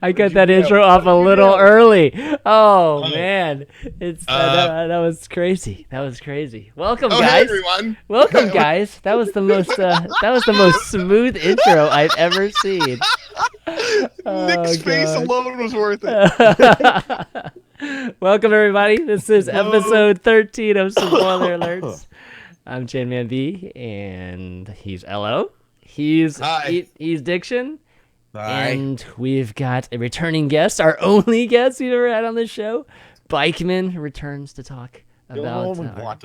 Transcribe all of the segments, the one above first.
I got that intro off a little early. Oh man, it's that was crazy. That was crazy. Welcome, guys. Hey, everyone. Welcome, guys. That was the most smooth intro I've ever seen. Nick's face alone was worth it. Welcome, everybody. This is episode 13 of Spoiler Alerts. I'm Chanmanv, and he's Ello. He's Diction. Hi. And we've got a returning guest, our only guest we've ever had on the show. Bikeman returns to talk about our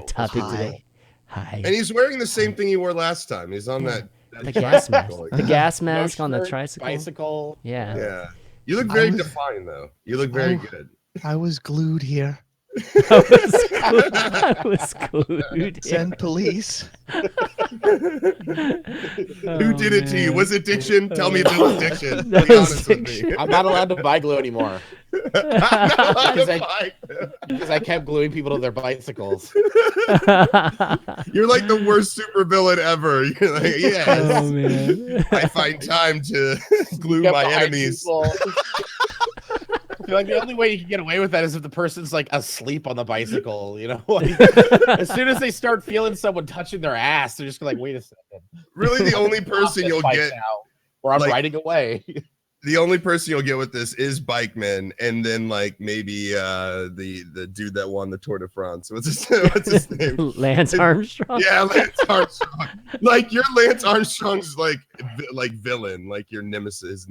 topic today. Hi. And he's wearing the same thing he wore last time. He's on that gas mask. tricycle. The gas mask No on the shirt, tricycle. bicycle. Yeah. Yeah. You look very defined, though. You look very good. I was glued here. I was glued. Send police. Who did it to you? Was it Diction? Tell me if it was Diction. Be honest with me. I'm not allowed to buy glue anymore I'm not allowed to Because buy. because I kept gluing people to their bicycles. You're like the worst supervillain ever. You're like, yes, Oh man. I find time to glue Kept my behind enemies. people. I feel like the only way you can get away with that is if the person's like asleep on the bicycle, you know? Like, as soon as they start feeling someone touching their ass, they're just like, wait a second. Really, the only person This you'll bike get, now, or I'm like- riding away. the only person you'll get with this is Bikeman, and then like maybe the dude that won the Tour de France. What's his name? Lance Armstrong. Yeah, Lance Armstrong. Like your Lance Armstrong's like villain, like your nemesis.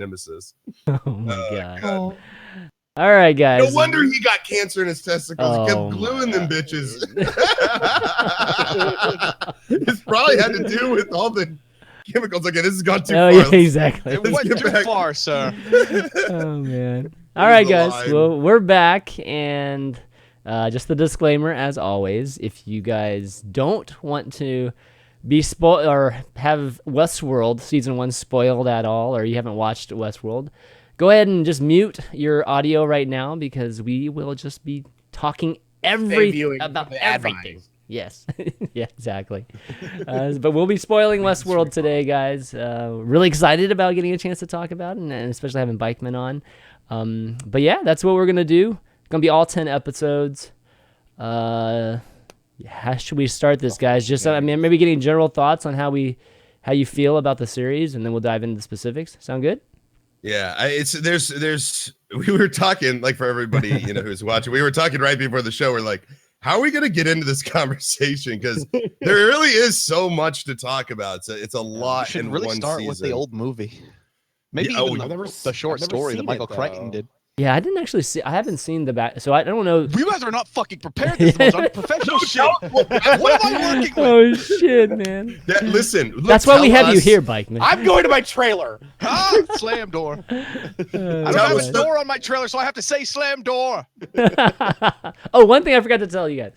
Oh my god. God. All right, guys. No wonder he got cancer in his testicles. He Oh, kept gluing them bitches. It's probably had to do with all the chemicals. Okay, this has gone too Oh far. yeah, exactly. It Let's went get too back. far, sir. Oh man. All right, the guys. line. Well, we're back, and just the disclaimer, as always, if you guys don't want to be spoiled or have Westworld season 1 spoiled at all, or you haven't watched Westworld, go ahead and just mute your audio right now, because we will just be talking Debuting about the everything. advice. Yes. Yeah, exactly. But we'll be spoiling Westworld today, guys. Really excited about getting a chance to talk about it, and especially having Bikeman on. But yeah, that's what we're going to do. It's going to be all 10 episodes. How should we start this, guys? Just maybe getting general thoughts on how you feel about the series, and then we'll dive into the specifics. Sound good? Yeah, we were talking, like, for everybody who's watching, we were talking right before the show. We're like, how are we going to get into this conversation? Because there really is so much to talk about. It's a lot. Should in really one start with the season. old movie. Maybe Yeah, even I've never the short story that seen Michael it, Crichton though. did. Yeah, I didn't actually see. I haven't seen the back, so I don't know. You guys are not fucking prepared. This is the most unprofessional shit. What am I working with? Oh shit, man! Listen, That's why we tell have you us- here, Bikeman. I'm going to my trailer. Ah, slam door. I don't Tell have us a the- door on my trailer, so I have to say slam door. Oh, one thing I forgot to tell you guys.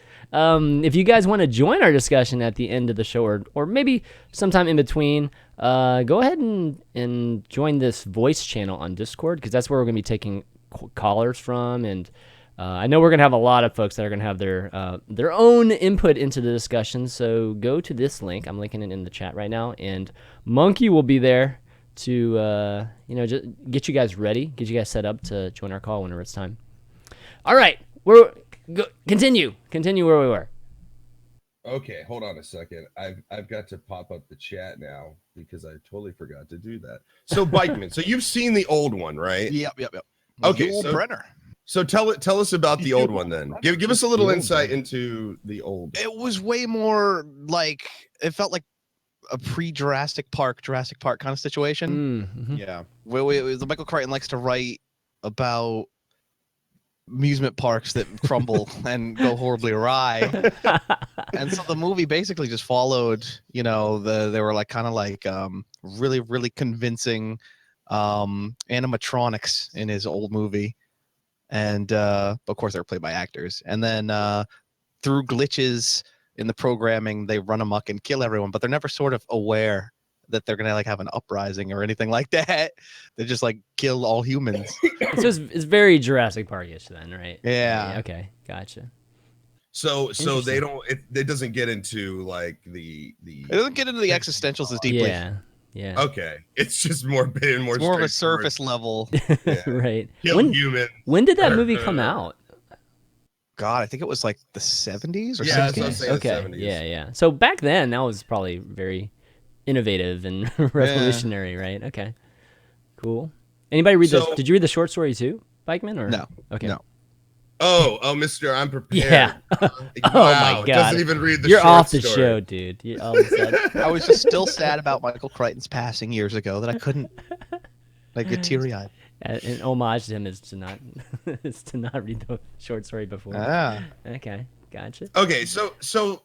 If you guys want to join our discussion at the end of the show, or maybe sometime in between, go ahead and join this voice channel on Discord, because that's where we're going to be taking callers from. And I know we're going to have a lot of folks that are going to have their own input into the discussion. So go to this link. I'm linking it in the chat right now. And Monkey will be there to just get you guys ready, get you guys set up to join our call whenever it's time. All right. Continue where we were. Okay, hold on a second. I've got to pop up the chat now because I totally forgot to do that. So Bikeman, so you've seen the old one, right? Yep. Okay, Yul so- Brenner. So tell us about the old one then. Give us a little insight into the old. It was way more like, it felt like a pre-Jurassic Park kind of situation. Mm-hmm. Yeah. The Michael Crichton likes to write about amusement parks that crumble and go horribly awry. And so the movie basically just followed, they were like kind of like really, really convincing animatronics in his old movie. And of course they were played by actors. And then through glitches in the programming, they run amok and kill everyone, but they're never sort of aware that they're gonna like have an uprising or anything like that. They just like kill all humans. It's very Jurassic Park-ish then, right? Yeah. Okay, gotcha. So they Interesting. don't. It doesn't get into like the. It doesn't get into the existentials as deeply. Yeah. Yeah. Okay, it's just more big and more. It's more of a straightforward. surface level. Yeah. Right. Kill humans. When did that movie come out? God, I think it was like the 70s or Yeah, that's what I'm 60s. saying. Okay. 70s. Yeah. So back then, that was probably very innovative and revolutionary, right? Okay. Cool. Anybody read So- did you read the short story too, Bikeman? Or No. Okay. No. Oh, Mister, I'm prepared. Yeah. Wow, my it God. doesn't even read the You're short off the story. show, dude. You, all of a sudden. I was just still sad about Michael Crichton's passing years ago that I couldn't like get teary-eyed. An homage to him is to not read the short story before. Ah. Okay, gotcha. Okay, so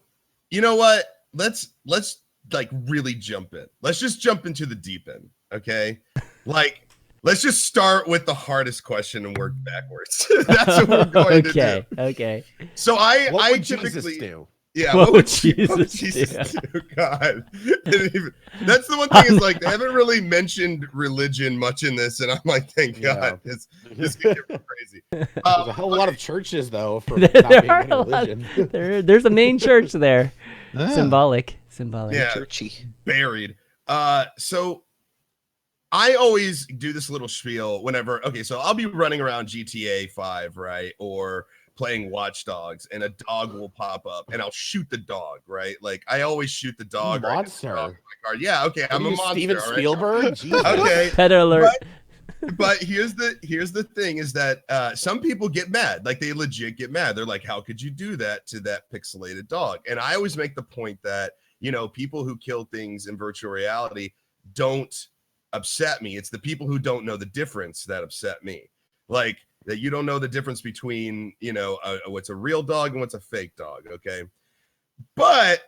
you know what? Let's like really jump in. Let's just jump into the deep end. Okay, like let's just start with the hardest question and work backwards. That's what we're going to do. Okay. So I What would typically Jesus do? Yeah, What would what would Jesus do? God. That's the one thing is like they haven't really mentioned religion much in this, and I'm like, thank God, this could get crazy. There's a whole lot of churches though for There not being are any a lot. religion. There's a main church there. Ah. Symbolic. Yeah. Churchy. Buried. So I always do this little spiel whenever. Okay, so I'll be running around GTA 5, right, or playing Watch Dogs, and a dog will pop up, and I'll shoot the dog, right? Like I always shoot the dog. Right Monster. in the dog. Yeah, okay, I'm Are a you monster. Steven all right? Spielberg? Jesus. Okay, Pet alert. but here's the thing is that some people get mad, like they legit get mad. They're like, how could you do that to that pixelated dog? And I always make the point that, you know, people who kill things in virtual reality don't upset me. It's the people who don't know the difference that upset me. Like that you don't know the difference between, you know, what's a real dog and what's a fake dog. Okay. But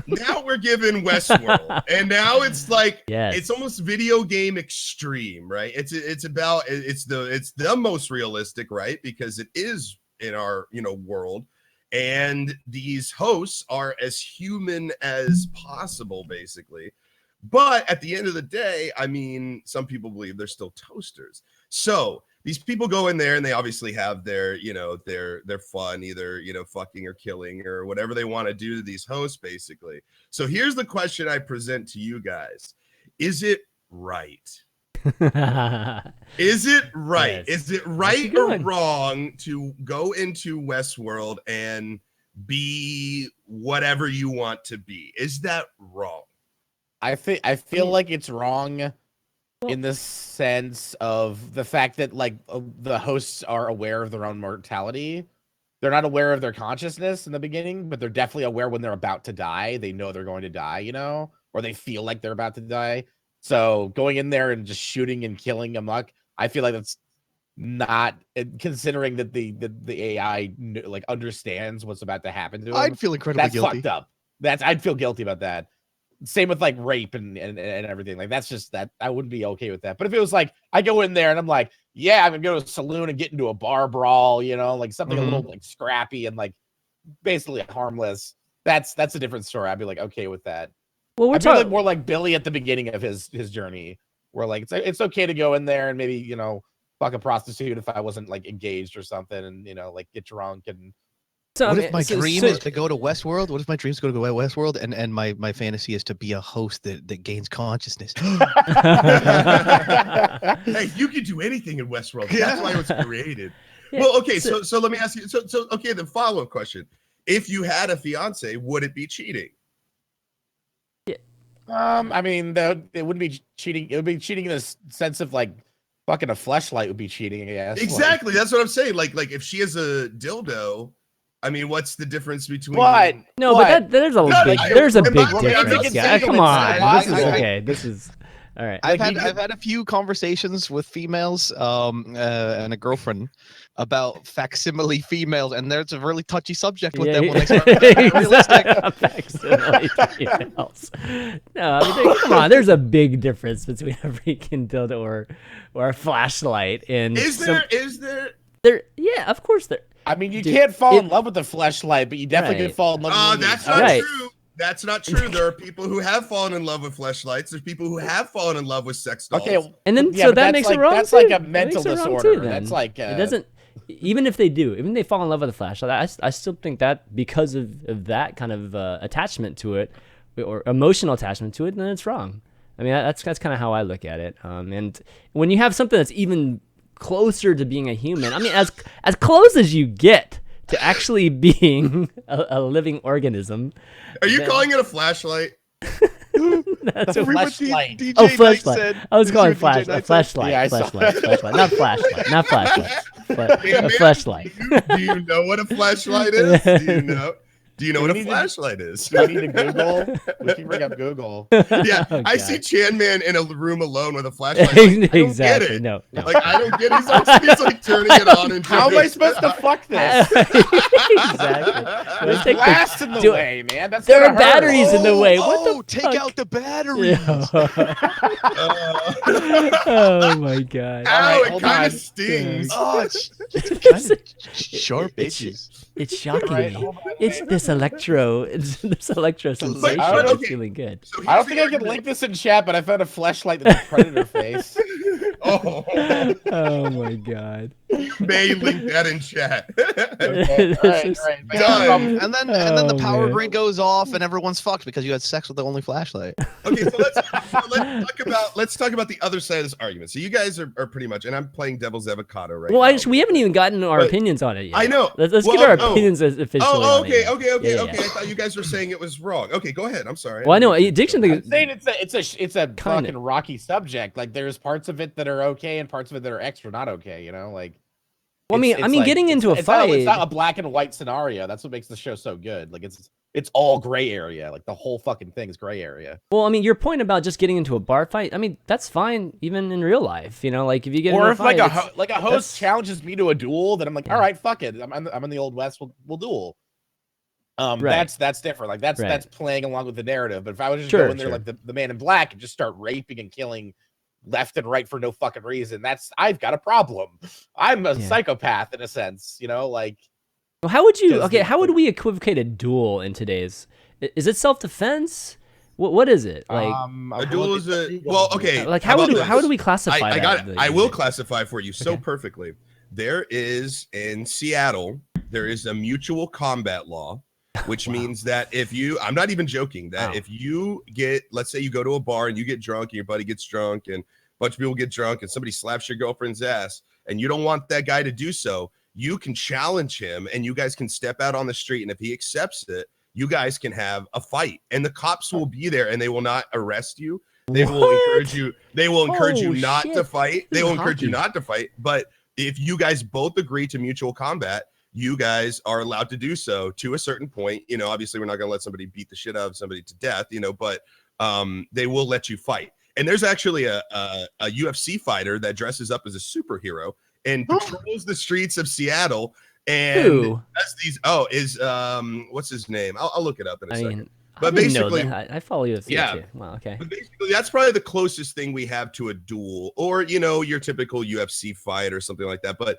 now we're given Westworld, and now it's like it's almost video game extreme, right? It's the most realistic, right? Because it is in our, you know, world, and these hosts are as human as possible, basically. But at the end of the day, I mean, some people believe they're still toasters. So these people go in there and they obviously have their, you know, their fun, either, you know, fucking or killing or whatever they want to do to these hosts, basically. So here's the question I present to you guys. Is it right? Is it right? Yes. Is it right or wrong to go into Westworld and be whatever you want to be? Is that wrong? I feel like it's wrong in the sense of the fact that like the hosts are aware of their own mortality. They're not aware of their consciousness in the beginning, but they're definitely aware when they're about to die. They know they're going to die, you know, or they feel like they're about to die. So going in there and just shooting and killing amok, I feel like that's not, considering that the AI like understands what's about to happen to them. I'd feel incredibly That's guilty. fucked up. I'd feel guilty about that. Same with like rape and everything. Like that's just that I wouldn't be okay with that. But if it was like I go in there and I'm like, yeah, I'm gonna go to a saloon and get into a bar brawl, you know, like something a little like scrappy and like basically harmless. That's a different story. I'd be like okay with that. Well, I'd be like more like Billy at the beginning of his journey, where like it's okay to go in there and maybe, you know, fuck a prostitute if I wasn't like engaged or something, and, you know, like get drunk and. What if my dream is to go to Westworld? What if my dream is to go to Westworld and my fantasy is to be a host that gains consciousness? Hey, you can do anything in Westworld. That's why it was created. Yeah, Well, okay, so let me ask you. So okay, the follow-up question: if you had a fiance, would it be cheating? I mean, it wouldn't be cheating. It would be cheating in the sense of like fucking a fleshlight would be cheating, I guess. Exactly. That's what I'm saying. Like if she has a dildo, I mean, what's the difference between? But there's a big difference. Yeah, come on. This is okay. This is all right. I've had a few conversations with females, and a girlfriend about facsimile females, and there's a really touchy subject with them when they start being realistic. Facsimile females. No, I mean, come on. There's a big difference between a freaking dildo or a flashlight. And is there? Yeah, of course there. I mean, you can't fall in love with the fleshlight, but you definitely can fall in love with that's not true. That's not true. There are people who have fallen in love with fleshlights. There's people who have fallen in love with sex dolls. Okay, and then yeah, so that makes it wrong. That's too. like a mental disorder. Too, that's like it doesn't. Even if they do, even if they fall in love with a flashlight, I still think that because of that kind of attachment to it, or emotional attachment to it, then it's wrong. I mean, that's kind of how I look at it. And when you have something that's even closer to being a human, I mean, as close as you get to actually being a living organism. Are you calling it a flashlight? That's The a flashlight. DJ Oh, Knight flashlight. said- I was did you calling see what DJ a Knight said? flashlight. Yeah, I saw Flashlight. Not flashlight. Not flashlight. But Hey, a man, flashlight. Do you know what a flashlight is? Do you know what a flashlight is? Do we need to Google? We can bring up Google. Yeah, Oh, I God. see Chanman in a room alone with a flashlight. Like, I don't Exactly. get it. No. Like I don't get it. He's like turning it on and How am I supposed to fuck this? Exactly. There's Take the- glass in the do- way, man. That's There gonna are hurt. batteries in the way. What the take fuck? out the batteries. Oh my god. Ow, right, it hold kind on. of stings. Oh, it's kind of sharp It's- edges. It's shocking Right, me. hold on. It's this electro sensation. But, It's okay. feeling good. So I don't here's think I the can link this in chat, but I found a flashlight that's a predator face. Oh, Oh my god. May link that in chat. Okay, all right, This is- all right. Done. And then the Oh, power man. grid goes off and everyone's fucked because you had sex with the only flashlight. Okay, so let's talk about the other side of this argument. So you guys are pretty much, and I'm playing devil's avocado right Well, now. actually, we haven't even gotten our But- opinions on it yet. I know. Let's Well, get our oh. opinions officially. Oh, on it okay, yet. okay. Yeah. I thought you guys were saying it was wrong. Okay, go ahead. I'm sorry. Well, I know addiction I'm thing. saying it's a Kinda. fucking rocky subject. Like there's parts of it that are okay and parts of it that are extra not okay. You know, like. Well, I mean, getting into a fight. It's not a black and white scenario. That's what makes the show so good. Like it's all gray area. Like the whole fucking thing is gray area. Well, I mean, your point about just getting into a bar fight. I mean, that's fine even in real life. You know, like if you get into Or a if fight, like it's- a host that's- challenges me to a duel, then I'm like, Yeah. all right, fuck it. I'm in the old west. We'll duel. Right. That's different. Like that's Right. playing along with the narrative. But if I was just Sure, go in there sure. like the man in black and just start raping and killing left and right for no fucking reason, I've got a problem. I'm a Yeah. psychopath in a sense, you know, like. Well, how would you? Because Okay, the- how would we equivocate a duel in today's? Is it self-defense? What is it like? A duel is okay. like how about do this? we classify? I that? got it. I will classify for you so Okay. perfectly. There is in Seattle, there is a mutual combat law, which means that if you, I'm not even joking, that Wow. if you get, let's say you go to a bar and you get drunk and your buddy gets drunk and a bunch of people get drunk and somebody slaps your girlfriend's ass and you don't want that guy to do so, you can challenge him and you guys can step out on the street. And if he accepts it, you guys can have a fight and the cops will be there and they will not arrest you. They will encourage you. They will encourage you Oh, not to shit. fight. This They is will encourage you hockey. not to fight. But if you guys both agree to mutual combat, you guys are allowed to do so to a certain point. You know, obviously we're not going to let somebody beat the shit out of somebody to death, you know, but they will let you fight. And there's actually a UFC fighter that dresses up as a superhero and patrols the streets of Seattle and Who? does these. What's his name? I'll look it up in a I second. mean, But I didn't know basically- that. I follow you. Yeah. Too. Wow. Okay. But basically, that's probably the closest thing we have to a duel, or you know, your typical UFC fight or something like that. But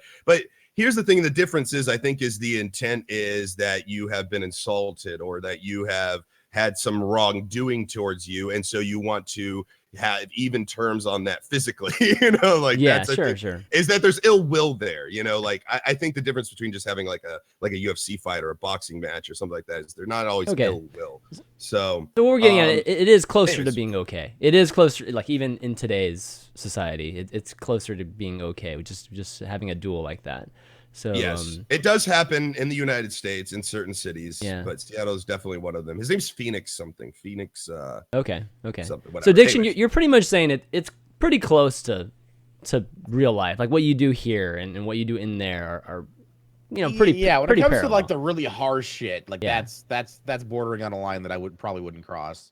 here's the thing: the difference is, I think, is the intent is that you have been insulted or that you have had some wrongdoing towards you, and so you want to have even terms on that physically. You know, like Yeah. that's I Sure. think, Sure. is that there's ill will there. You know, like I think the difference between just having like a UFC fight or a boxing match or something like that is they're not always Okay. ill will. So. So what we're getting at, it is closer anyways. to being okay. It is closer, like even in today's society, it's closer to being okay with just having a duel like that. So Yes, it does happen in the United States in certain cities. Yeah. But Seattle is definitely one of them. His name's Phoenix something. Phoenix okay. something. So Whatever. addiction, Anyways. you're pretty much saying it's pretty close to real life. Like what you do here and what you do in there are you know pretty yeah. When pretty it comes parallel. to like the really harsh shit, like Yeah. that's bordering on a line that I probably wouldn't cross.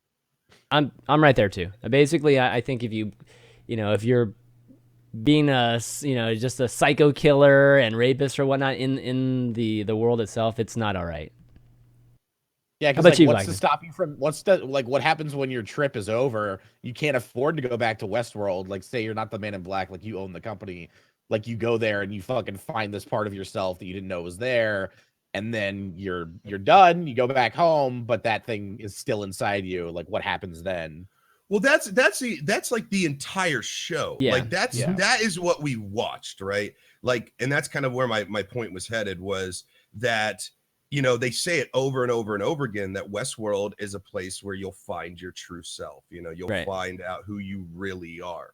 I'm right there too. Basically, I think if if you're being just a psycho killer and rapist or whatnot in the world itself, it's not all right. Yeah, How because about like, you, what's Bikeman? to stop you from what happens when your trip is over? You can't afford to go back to Westworld. Like, say you're not the man in black, like you own the company. Like you go there and you fucking find this part of yourself that you didn't know was there, and then you're done. You go back home, but that thing is still inside you. Like, what happens then? Well, that's like the entire show. Yeah. Like that Yeah. is what we watched, right? Like, and that's kind of where my point was headed was that they say it over and over and over again that Westworld is a place where you'll find your true self. You'll Right. find out who you really are.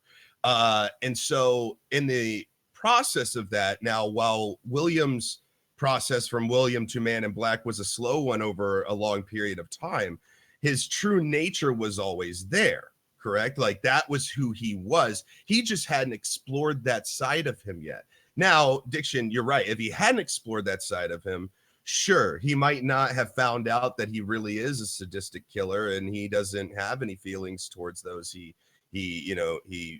And so in the process of that, now, while William's process from William to Man in Black was a slow one over a long period of time, his true nature was always there, correct? Like, that was who he was. He just hadn't explored that side of him yet. Now, Diction, you're right. If he hadn't explored that side of him, sure, he might not have found out that he really is a sadistic killer and he doesn't have any feelings towards those he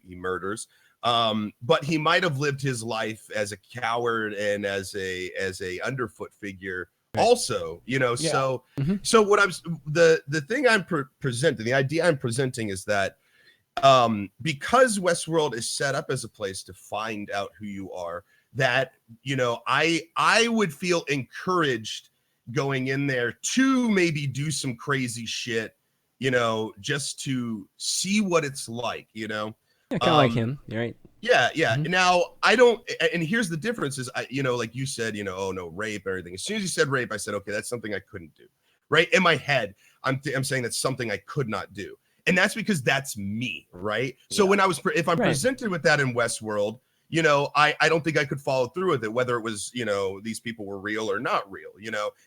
murders. But he might have lived his life as a coward and as a underfoot figure also, Yeah. So what the thing I'm presenting, the idea I'm presenting is that because Westworld is set up as a place to find out who you are, that I would feel encouraged going in there to maybe do some crazy shit, just to see what it's like, Yeah, kind of like him. You're right. Yeah. Mhm. Now, I don't, and here's the difference is, like you said, oh no, rape, everything. As soon as you said rape, I said, okay, that's something I couldn't do. Right in my head, I'm saying that's something I could not do, and that's because that's me, right? So when if I'm presented with that in Westworld, I don't think I could follow through with it, whether it was, these people were real or not real,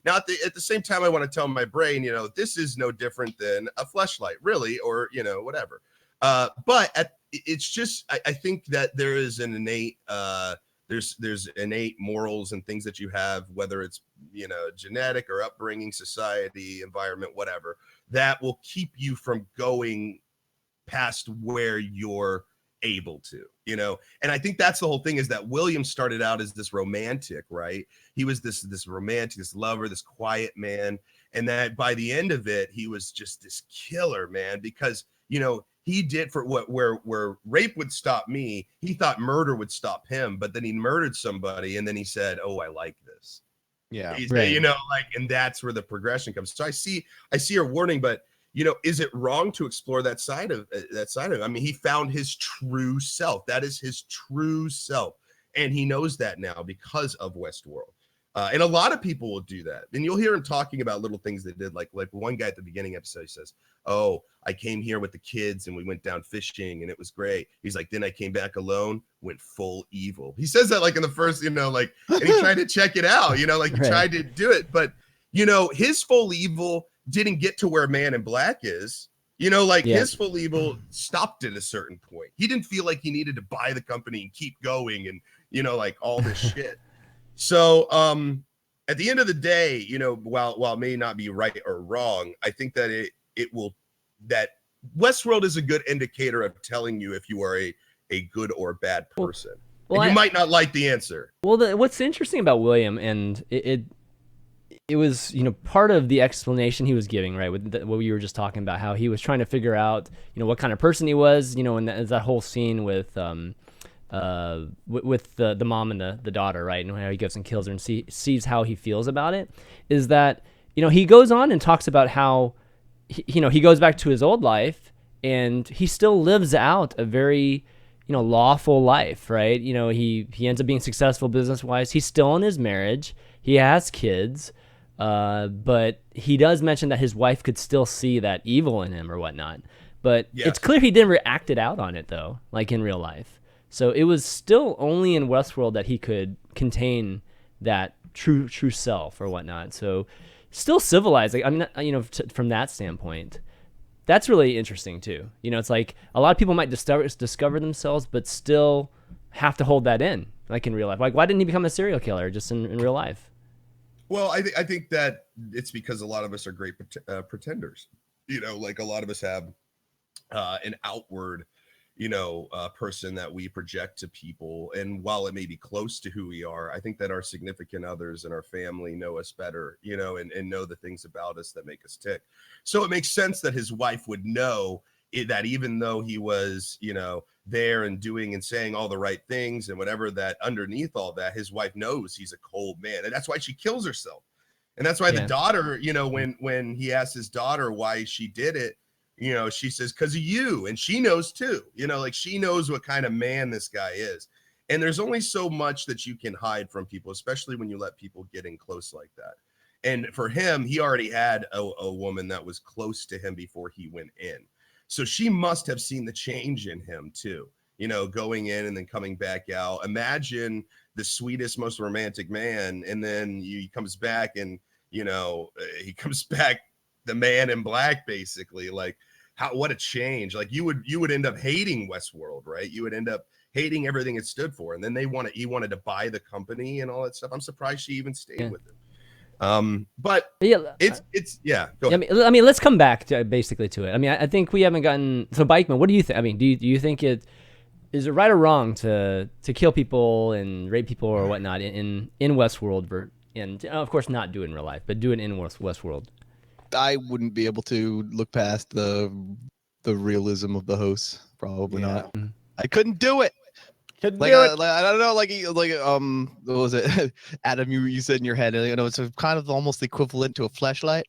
Now, at the same time, I want to tell my brain, this is no different than a fleshlight, really, or, whatever. But it's just, I think that there is an innate, there's innate morals and things that you have, whether it's, genetic or upbringing, society, environment, whatever, that will keep you from going past where you're able to, and I think that's the whole thing, is that William started out as this romantic, right? He was this romantic, this lover, this quiet man, and that by the end of it, he was just this killer, man, because he did for where rape would stop me, he thought murder would stop him, but then he murdered somebody and then he said, oh, I like this. Yeah. Right. And that's where the progression comes. So I see your warning, but is it wrong to explore that side of it? I mean, he found his true self. That is his true self. And he knows that now because of Westworld. And a lot of people will do that. And you'll hear him talking about little things they did. Like one guy at the beginning episode, he says, oh, I came here with the kids and we went down fishing and it was great. He's like, then I came back alone, went full evil. He says that like in the first, and he tried to check it out, he tried to do it. But, his full evil didn't get to where Man in Black is. His full evil stopped at a certain point. He didn't feel like he needed to buy the company and keep going and, all this shit. So at the end of the day, while it may not be right or wrong, I think that that Westworld is a good indicator of telling you if you are a good or bad person. Well, and you might not like the answer. Well, what's interesting about William, and it was, part of the explanation he was giving, right, with what we were just talking about, how he was trying to figure out, what kind of person he was, and that whole scene with the mom and the daughter, right, and how he goes and kills her and sees how he feels about it, is that, he goes on and talks about how, he goes back to his old life and he still lives out a very, lawful life, right? He ends up being successful business-wise. He's still in his marriage. He has kids. But he does mention that his wife could still see that evil in him or whatnot. But it's clear he didn't react out on it, though, like in real life. So it was still only in Westworld that he could contain that true self or whatnot. So still civilized. Like, I'm not, from that standpoint, that's really interesting too. It's like a lot of people might discover themselves, but still have to hold that in, like in real life. Like, why didn't he become a serial killer just in real life? Well, I think that it's because a lot of us are great pretenders. Like a lot of us have an outward, person that we project to people. And while it may be close to who we are, I think that our significant others and our family know us better, and know the things about us that make us tick. So it makes sense that his wife would know that even though he was, there and doing and saying all the right things and whatever, that underneath all that, his wife knows he's a cold man. And that's why she kills herself. And that's why the daughter, when he asks his daughter why she did it, she says, because of you. And she knows too, like she knows what kind of man this guy is. And there's only so much that you can hide from people, especially when you let people get in close like that. And for him, he already had a woman that was close to him before he went in. So she must have seen the change in him too, you know, going in and then coming back out. Imagine the sweetest, most romantic man, and then he comes back and, you know, he comes back the man in black, basically. Like, what a change. Like, you would end up hating Westworld, right? You would end up hating everything it stood for. And then he wanted to buy the company and all that stuff. I'm surprised she even stayed with him. But yeah, it's yeah. Go ahead. I mean, let's come back to basically to it. I mean, I think we haven't gotten. So Bikeman, what do you think? I mean, do you think is it right or wrong to kill people and rape people or whatnot in Westworld, and of course not do it in real life, but do it in Westworld? I wouldn't be able to look past the realism of the hosts. Probably not. I couldn't do it. Like, I don't know, what was it, Adam? You said in your head, you know, it's a kind of almost equivalent to a fleshlight,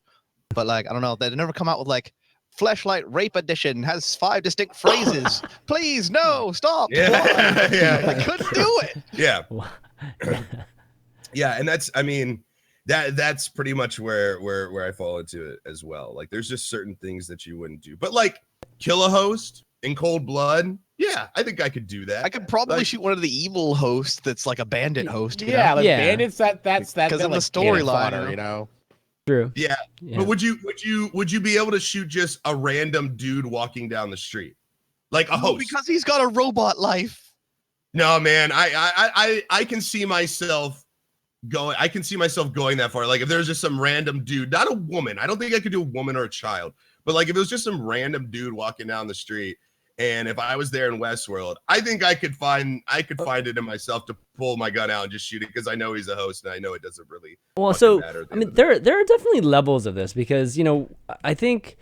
but like I don't know, they never come out with like fleshlight rape edition has 5 distinct phrases. Please, no, stop. Yeah, yeah. I couldn't do it. Yeah, yeah, and that's, I mean, that's pretty much where I fall into it as well. Like, there's just certain things that you wouldn't do, but like kill a host in cold blood. Yeah, I think I could do that. I could probably shoot one of the evil hosts that's like a bandit host. Yeah, like bandits. That's that because of like, the storyline, you know. True. Yeah. But would you be able to shoot just a random dude walking down the street, like a host? Because he's got a robot life. No, man. I can see myself going. I can see myself going that far. Like, if there's just some random dude, not a woman. I don't think I could do a woman or a child. But like, if it was just some random dude walking down the street, and if I was there in Westworld, I think I could find it in myself to pull my gun out and just shoot it, because I know he's a host and I know it doesn't really matter. I mean, there are definitely levels of this, because, you know, I think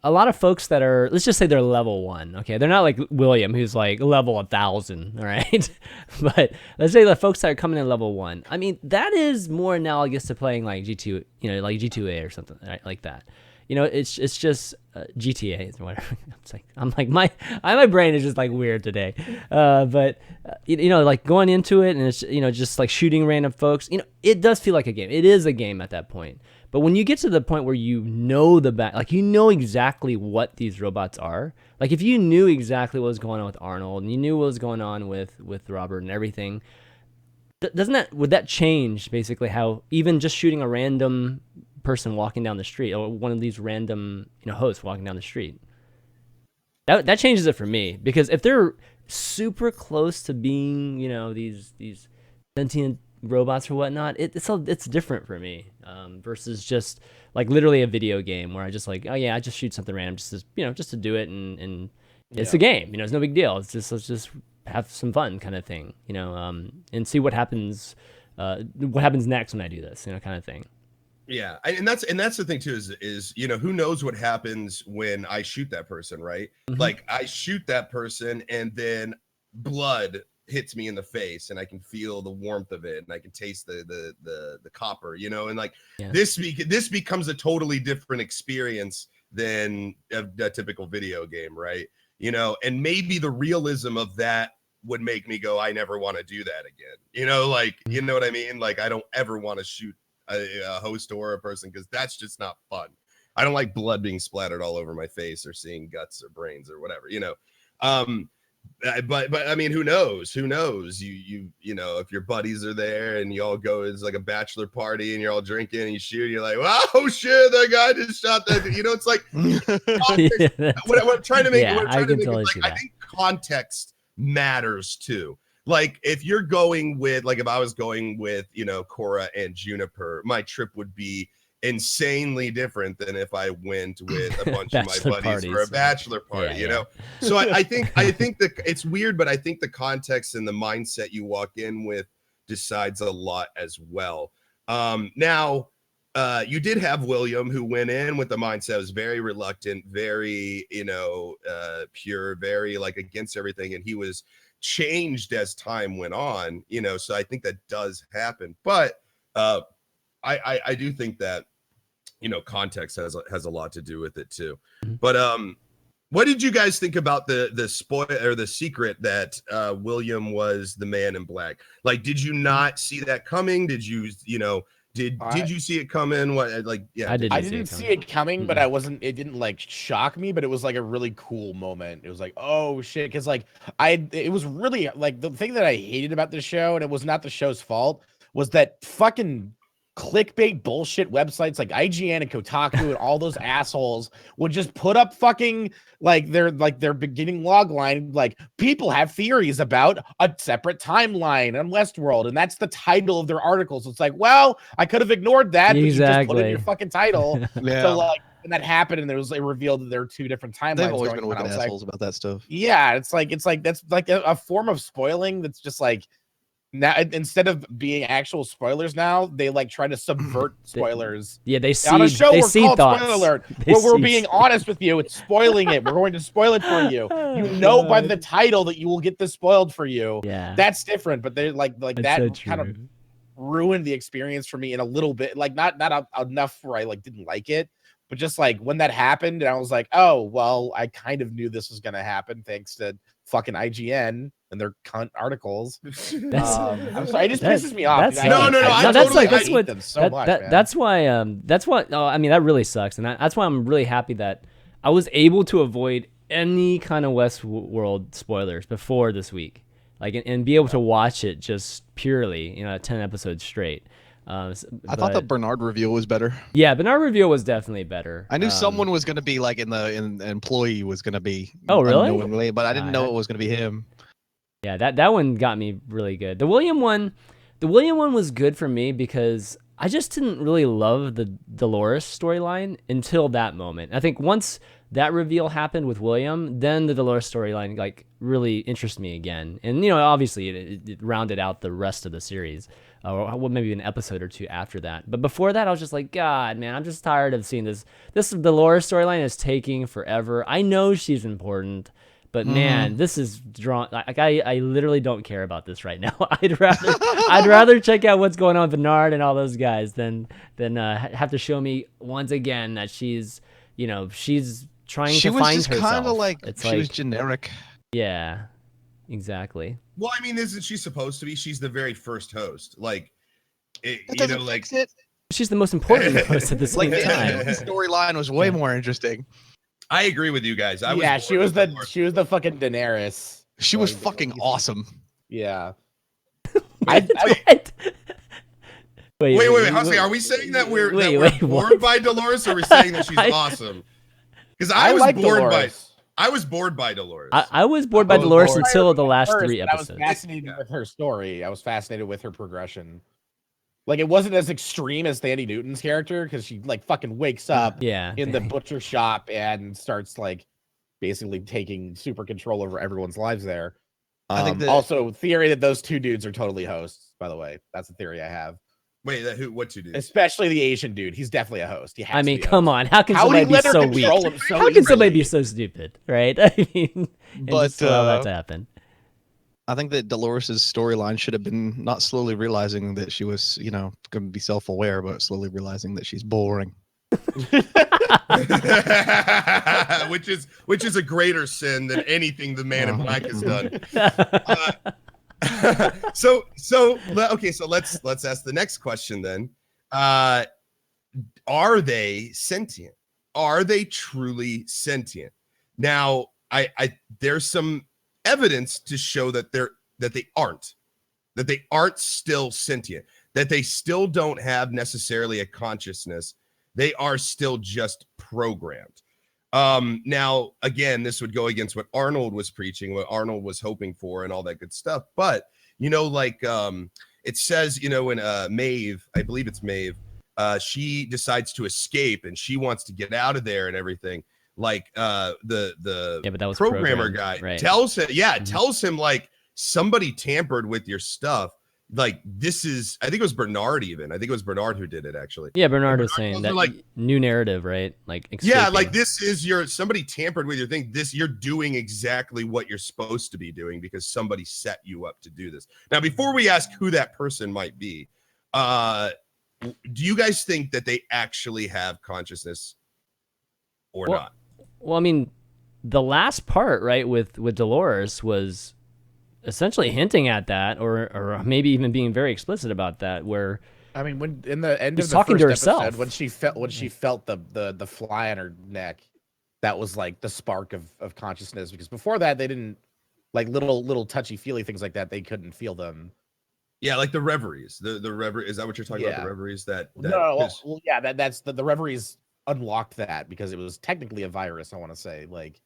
a lot of folks that are, let's just say they're level 1, okay? They're not like William, who's like level 1,000, all right? But let's say the folks that are coming in level 1, I mean, that is more analogous to playing like G2, you know, like G2A or something, right? Like that. You know, it's just GTA or whatever. I'm like my brain is just like weird today. But you know, like going into it and it's, you know, just like shooting random folks. You know, it does feel like a game. It is a game at that point. But when you get to the point where you know like you know exactly what these robots are. Like, if you knew exactly what was going on with Arnold and you knew what was going on with Robert and everything, would that change basically how even just shooting a random person walking down the street, or one of these random, you know, hosts walking down the street, that changes it for me? Because if they're super close to being, you know, these sentient robots or whatnot, it's different for me, versus just like literally a video game where I just like, oh yeah, I just shoot something random just to, you know, just to do it, and it's a game, you know, it's no big deal. It's just, let's just have some fun kind of thing, you know, and see what happens next when I do this, you know, kind of thing. Yeah, and that's the thing too, is you know, who knows what happens when I shoot that person, right? Mm-hmm. Like, I shoot that person and then blood hits me in the face and I can feel the warmth of it and I can taste the copper, you know, and like this becomes a totally different experience than a typical video game, right? You know, and maybe the realism of that would make me go, I never want to do that again. You know, like, you know what I mean? Like, I don't ever want to shoot a host or a person, because that's just not fun. I don't like blood being splattered all over my face or seeing guts or brains or whatever, you know. But I mean, who knows? You know, if your buddies are there and you all go, it's like a bachelor party and you're all drinking and you shoot, you're like, wow, shit, that guy just shot that. You know, it's like, what I'm trying to make, I think context matters too. Like, if you're going with, like, if I was going with, you know, Cora and Juniper, my trip would be insanely different than if I went with a bunch of my buddies for a bachelor party, you know? So I think that it's weird, but I think the context and the mindset you walk in with decides a lot as well. Now, you did have William, who went in with the mindset, was very reluctant, very, you know, pure, very like against everything. And he was changed as time went on, you know, so I think that does happen. But I do think that, you know, context has a lot to do with it too. But what did you guys think about the spoil or the secret that William was the man in black? Like, did you not see that coming? Did you Did you see it come in? What like yeah? I didn't. I didn't see it coming, but it didn't like shock me, but it was like a really cool moment. It was like, oh shit, because like it was really like the thing that I hated about the show, and it was not the show's fault, was that fucking clickbait bullshit websites like IGN and Kotaku and all those assholes would just put up fucking their beginning log line, like people have theories about a separate timeline on Westworld, and that's the title of their articles. It's like, well, I could have ignored that, but you just put in your fucking title. Yeah. So like when that happened and it revealed that there were two different timelines. They've always been going on, wicked assholes about that stuff. yeah, it's like that's like a form of spoiling that's just like, now instead of being actual spoilers, now they like try to subvert spoilers. They see on a show they we're see called thoughts. Spoiler Alert, where we're being honest with you. It's spoiling it. We're going to spoil it for you. You know by the title that you will get this spoiled for you. Yeah, that's different. But they're like that's that so kind of ruined the experience for me in a little bit. Like not enough where I like didn't like it, but just like when that happened, and I was like, oh well, I kind of knew this was gonna happen thanks to fucking IGN and their cunt articles. I'm sorry, it just pisses me off. That's why. I mean, that really sucks, and that's why I'm really happy that I was able to avoid any kind of Westworld spoilers before this week, like, and be able to watch it just purely, 10 episodes straight. I thought the Bernard reveal was better. Yeah, Bernard reveal was definitely better. I knew someone was going to be like in the employee was going to be. Oh, really? Unknowingly, but I didn't know it was going to be him. Yeah, that one got me really good. The William one was good for me because I just didn't really love the Dolores storyline until that moment. I think once that reveal happened with William, then the Dolores storyline like really interested me again. And obviously it rounded out the rest of the series, or maybe an episode or two after that. But before that, I was just like, God, man, I'm just tired of seeing this. This Dolores storyline is taking forever. I know she's important, but man, this is drawn. Like I literally don't care about this right now. I'd rather check out what's going on with Bernard and all those guys than have to show me once again that she's trying to find herself. She was just kind of like she was generic. Yeah, exactly. Well, I mean, isn't she supposed to be? She's the very first host. Like, she's the most important host at the same time. The storyline was way more interesting. I agree with you guys. She was the fucking Daenerys. She was fucking awesome. Yeah. Wait, Hussey, are we saying that we're bored by Dolores, or are we saying that she's awesome? Because I was bored by Dolores. I was bored by Dolores until the last 3 episodes. I was fascinated with her story. I was fascinated with her progression. Like, it wasn't as extreme as Thandie Newton's character, because she like fucking wakes up in the butcher shop and starts like basically taking super control over everyone's lives there. I think also theory that those two dudes are totally hosts, by the way. That's the theory I have. Wait, what two dudes? Especially the Asian dude. He's definitely a host. I mean, come on. How can somebody be so weak? How can somebody be so stupid, right? I mean, but just allow that to happen. I think that Dolores' storyline should have been not slowly realizing that she was, going to be self-aware, but slowly realizing that she's boring. which is a greater sin than anything the Man in Black has done. So let's ask the next question then. Are they sentient? Are they truly sentient? Now, I there's some evidence to show that they aren't still sentient, that they still don't have necessarily a consciousness. They are still just programmed. Now, again, this would go against what Arnold was preaching, what Arnold was hoping for, and all that good stuff. But it says, in Maeve, I believe it's Maeve, she decides to escape and she wants to get out of there and everything. Like the programmer guy tells him like somebody tampered with your stuff. Like this is, I think it was Bernard even. I think it was Bernard who did it actually. Yeah, Bernard was saying that like new narrative, right? Like escaping. Like this is somebody tampered with your thing. You're doing exactly what you're supposed to be doing because somebody set you up to do this. Now, before we ask who that person might be, do you guys think that they actually have consciousness or not? Well, I mean, the last part, right, with Dolores was essentially hinting at that, or maybe even being very explicit about that, where I mean, when in the end She's of the talking first to herself. episode, when she felt the fly on her neck, that was like the spark of consciousness. Because before that, they didn't like little touchy feely things like that. They couldn't feel them. Yeah, like the reveries. The reverie, is that what you're talking about? Yeah. The reveries that No, well, yeah, that's the reveries unlocked that because it was technically a virus. I want to say like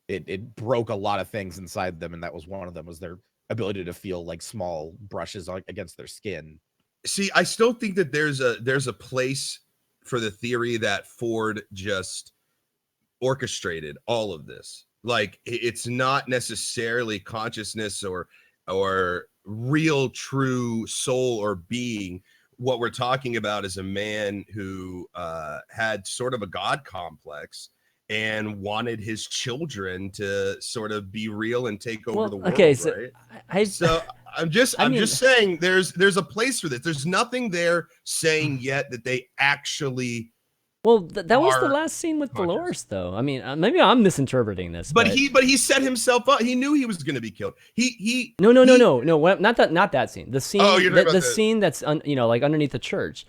it broke a lot of things inside them, and that was one of them was their ability to feel like small brushes against their skin. See, I still think that there's a place for the theory that Ford just orchestrated all of this. Like it's not necessarily consciousness or real true soul or being. What we're talking about is a man who had sort of a god complex and wanted his children to sort of be real and take over the world. Okay, so right? So I'm just saying there's a place for this. There's nothing there saying yet that they actually. Well, that was the last scene with Dolores, though. I mean, maybe I'm misinterpreting this, but he set himself up. He knew he was going to be killed. No. Not that scene. The scene, the scene that's like underneath the church.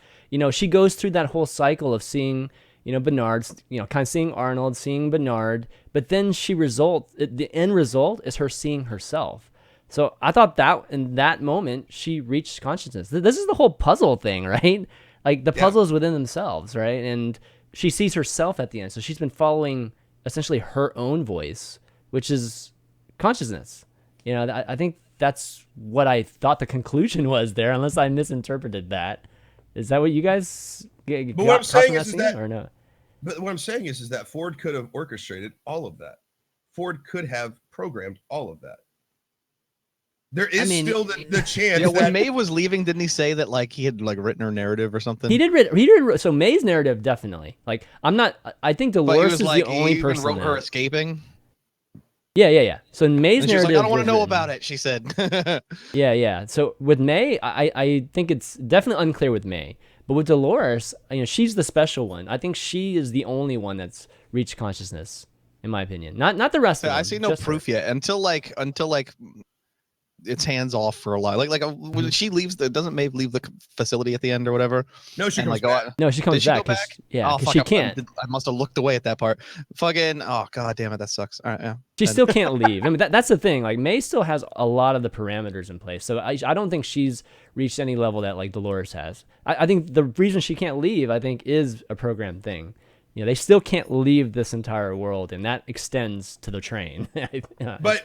She goes through that whole cycle of seeing, Bernard's, kind of seeing Arnold, seeing Bernard, but then the end result is her seeing herself. So I thought that in that moment she reached consciousness. This is the whole puzzle thing, right? Like the puzzle is within themselves, right? And she sees herself at the end. So she's been following essentially her own voice, which is consciousness. I think that's what I thought the conclusion was there, unless I misinterpreted that. Is that what you guys got what I'm saying is that or no? But what I'm saying is that Ford could have orchestrated all of that. Ford could have programmed all of that. There is still the chance. When Maeve was leaving, didn't he say that like he had like written her narrative or something? He did. So Maeve's narrative definitely. Like I think Dolores is like, the only person. Wrote her escaping. Yeah. So Maeve's narrative. Like, I don't want to know about it. She said. Yeah. So with Mae, I think it's definitely unclear with Mae, but with Dolores, she's the special one. I think she is the only one that's reached consciousness, in my opinion. Not the rest of them. I see no proof yet until like. It's hands off for a while. Like when she leaves, doesn't Maeve leave the facility at the end or whatever? No, she comes back. No, she comes back. Because she can't. I must have looked away at that part. Fucking god damn it, that sucks. All right, yeah. She still can't leave. I mean, that's the thing. Like Mae still has a lot of the parameters in place. So I don't think she's reached any level that like Dolores has. I think the reason she can't leave, I think, is a programmed thing. They still can't leave this entire world, and that extends to the train. but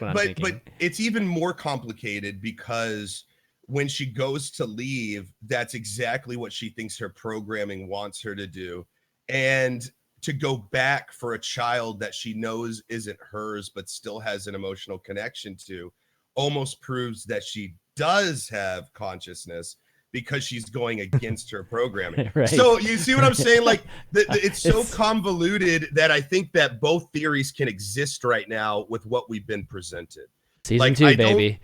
it's even more complicated because when she goes to leave, that's exactly what she thinks her programming wants her to do. And to go back for a child that she knows isn't hers, but still has an emotional connection to, almost proves that she does have consciousness, because she's going against her programming. Right. So you see what I'm saying? Like it's so convoluted that I think that both theories can exist right now with what we've been presented. Season 2, baby.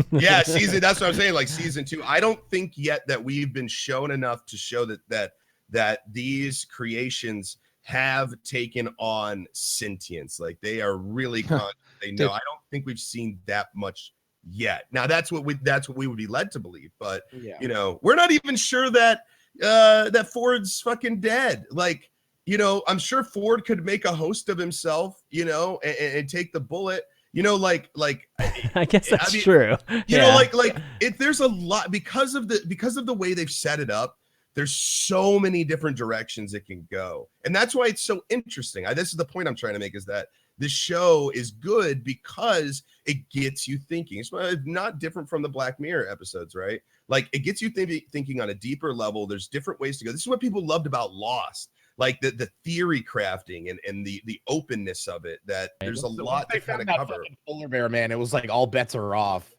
Yeah, that's what I'm saying. Like season 2. I don't think yet that we've been shown enough to show that these creations have taken on sentience. Like they are really conscious. They know. I don't think we've seen that much yet. Now that's what we would be led to believe, but we're not even sure that that Ford's fucking dead. Like, I'm sure Ford could make a host of himself, and take the bullet, like I guess that's true. There's a lot because of the way they've set it up. There's so many different directions it can go, and that's why it's so interesting. This is the point I'm trying to make, is that this show is good because it gets you thinking. It's not different from the Black Mirror episodes, right? Like it gets you thinking on a deeper level. There's different ways to go. This is what people loved about Lost, like the theory crafting and the openness of it. That there's a lot to kind of cover. Polar bear, man, it was like all bets are off.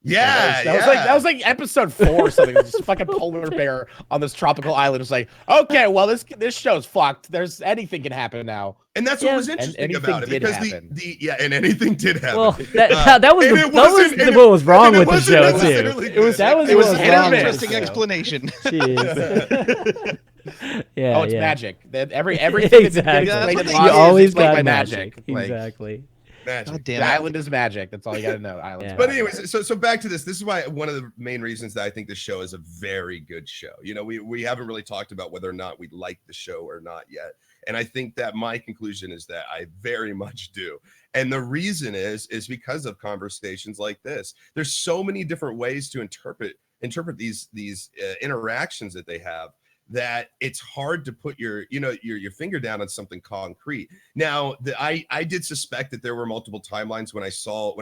Yeah, that was like episode 4 or something. It was just fucking polar bear on this tropical island. It's like, okay, well this show's fucked. There's anything can happen now. And that's what was interesting about it, because and anything did happen. Well, that was what was wrong with the show too. It was an interesting explanation. Yeah. It's magic. Everything exactly. You always got magic. Exactly. Magic. God damn The it. island is magic. That's all you got to know. The island's Yeah. But magic. anyways, so back to this. This is why one of the main reasons that I think the show is a very good show. You know, we haven't really talked about whether or not we like the show or not yet. And I think that my conclusion is that I very much do. And the reason is because of conversations like this. There's so many different ways to interpret these interactions that they have, that it's hard to put your finger down on something concrete. Now, I did suspect that there were multiple timelines when I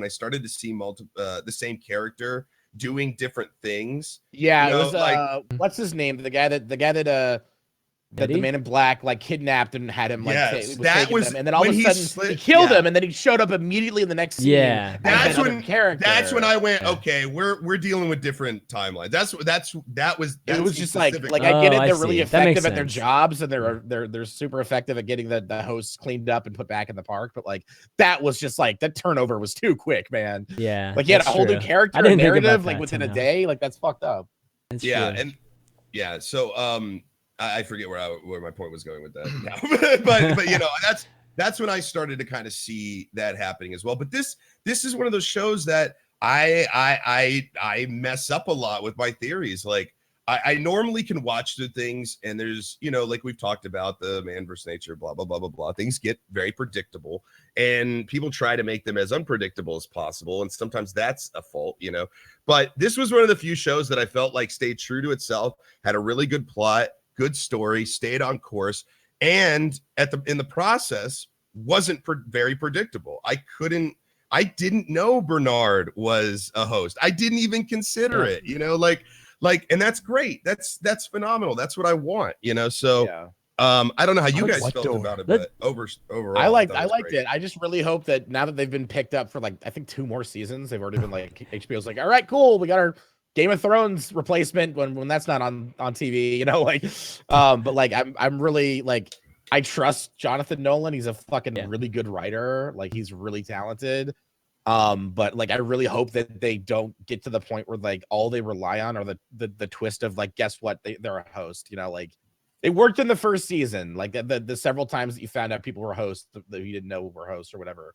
started to see the same character doing different things. Yeah, You know, it was like- what's his name? The guy that that the Eddie? Man in Black like kidnapped and had him like Yes, was that taking was him, and then all of when a he sudden slid- he killed yeah. him, and then he showed up immediately in the next scene. Yeah. as That's another when character. That's when I went, Yeah. okay, we're dealing with different timelines. That was It was just like specific. I get Oh, it. I They're see. really That makes effective at their sense. jobs, and they're super effective at getting the hosts cleaned up and put back in the park. But like that was just like that turnover was too quick, man. Yeah. Like he had a that's whole new true. character I and didn't think about narrative like that within a somehow. day. Like that's fucked up. That's Yeah, true. and yeah, so I forget where my point was going with that now. but you know, that's when I started to kind of see that happening as well. But this is one of those shows that I mess up a lot with my theories. Like I normally can watch the things, and there's, you know, like we've talked about the man versus nature, blah blah blah blah blah. Things get very predictable, and people try to make them as unpredictable as possible, and sometimes that's a fault, you know. But this was one of the few shows that I felt like stayed true to itself, had a really good plot, good story, stayed on course, and in the process wasn't very predictable. I didn't know Bernard was a host. I didn't even consider it, you know, like, and that's great. That's phenomenal. That's what I want, you know. So Yeah. I don't know how you guys What felt door? about it, but overall, I liked thought was it. great. I just really hope that now that they've been picked up for like I think 2 more seasons, they've already been like HBO's like, all right, cool, we got our Game of Thrones replacement when that's not on TV, you know, like but like I'm really like I trust Jonathan Nolan. He's a fucking really good writer. Like he's really talented. But like I really hope that they don't get to the point where like all they rely on are the twist of like, guess what? They're a host, you know, like it worked in the first season, like the several times that you found out people were hosts that you didn't know were hosts or whatever.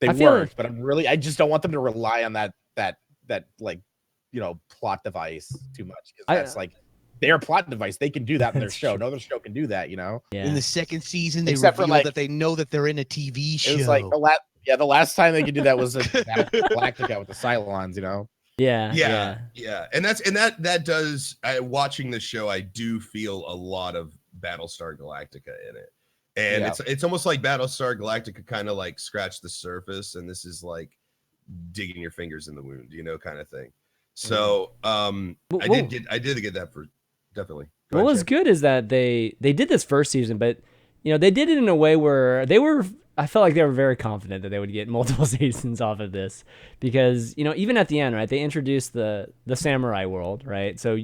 They I feel worked, but I just don't want them to rely on that like, you know, plot device too much, because that's like their plot device. They can do that in their show. No other show can do that, you know. Yeah. In the second season, they Except for, reveal like- that they know that they're in a TV show. It was like the last time they could do that was Galactica with the Cylons, you know. Yeah. And that does, watching the show, I do feel a lot of Battlestar Galactica in it, and it's almost like Battlestar Galactica kind of like scratched the surface, and this is like digging your fingers in the wound, you know, kind of thing. So I did get that for definitely. Go What ahead, was Chad. good is that they did this first season, but you know they did it in a way where I felt like they were very confident that they would get multiple seasons off of this, because you know even at the end, right, they introduced the samurai world, right? So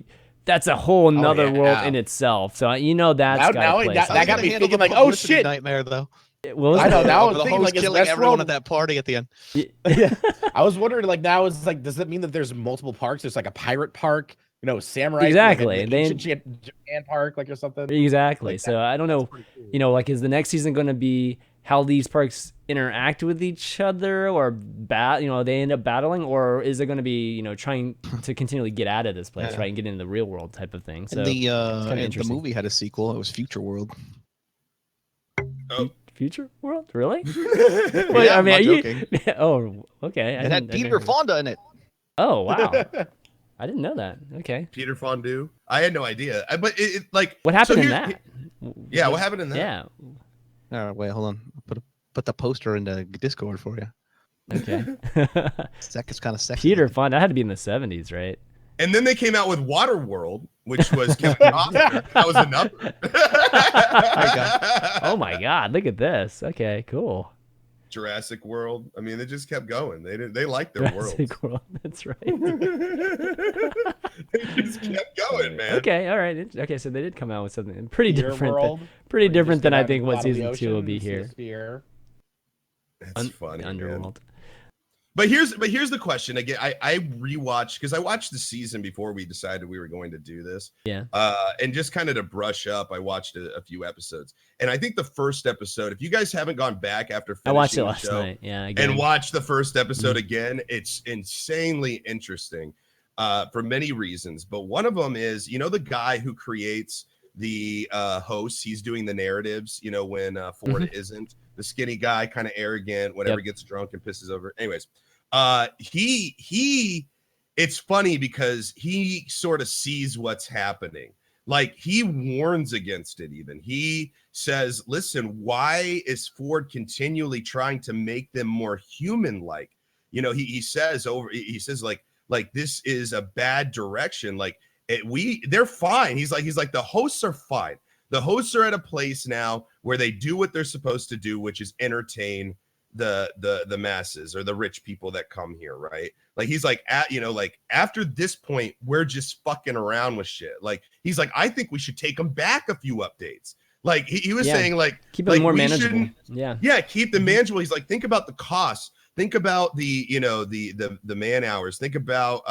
that's a whole nother world in itself. So you know that's got a place. that got me thinking like, oh shit, nightmare though. What was I know that? now. I was the thinking host like, is killing everyone Westworld? at that party at the end. I was wondering like now it's like, does that mean that there's multiple parks? There's like a pirate park, you know, samurai, Exactly. like They- ancient Japan park, like or something. Exactly. Like So I don't know, pretty cool. you know, like is the next season going to be how these parks interact with each other, or they end up battling, or is it going to be, you know, trying to continually get out of this place, right, and get into the real world type of thing? So And the kinda the interesting. movie had a sequel. It was Future World. future world, really? Yeah, Wait, I'm not are you? joking. Oh, okay. It had Peter Fonda in it. Oh, wow. I didn't know that. Okay. Peter Fondue? I had no idea. But it like What happened so in here- that? Yeah, what happened in that? Yeah. All right, wait, hold on. Put the poster in the Discord for you. Okay. It's kind of sexy. Peter Fonda. That had to be in the 70s, right? And then they came out with Waterworld, which was Kevin Costner. That was another. Oh my God! Look at this. Okay, cool. Jurassic World. I mean, they just kept going. They liked their worlds. Jurassic World. That's right. They just kept going, man. Okay, all right. Okay, so they did come out with something pretty Peter different. World, Pretty where you different just than get I out think of what the season 2 will ocean, be see the here. sphere. That's funny. Man. Underworld. But here's the question again. I rewatched because I watched the season before we decided we were going to do this. Yeah. And just kind of to brush up, I watched a few episodes, and I think the first episode, if you guys haven't gone back after finishing I watched it the last show night. Yeah. Again. and watched the first episode again, it's insanely interesting for many reasons. But one of them is, the guy who creates the hosts, he's doing the narratives, when Ford isn't, the skinny guy, kind of arrogant, whatever, gets drunk and pisses over. Anyways, it's funny because he sort of sees what's happening. Like, he warns against it. Even he says, listen, why is Ford continually trying to make them more human like? He says like this is a bad direction. Like, they're fine. He's like the hosts are fine. The hosts are at a place now where they do what they're supposed to do, which is entertain the masses or the rich people that come here, right? Like, he's like, after this point, we're just fucking around with shit. Like, he's like, I think we should take them back a few updates. Like, he was saying, like, keep it more manageable. Yeah, keep them manageable. He's like, think about the costs. Think about the man hours. Think about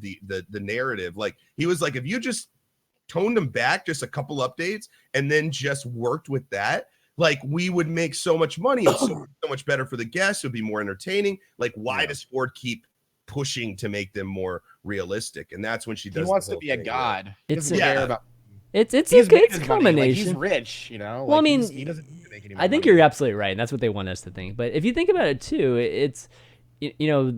the narrative. Like, he was like, if you just toned them back just a couple updates and then just worked with that, like, we would make so much money and so much better for the guests. It would be more entertaining. Like, why does Ford keep pushing to make them more realistic? And that's when she does. He wants to be a god. Right? It's It's a combination. Like, he's rich, Well, I mean, he doesn't need to make any more I think money. you're absolutely right, and that's what they want us to think. But if you think about it too, it's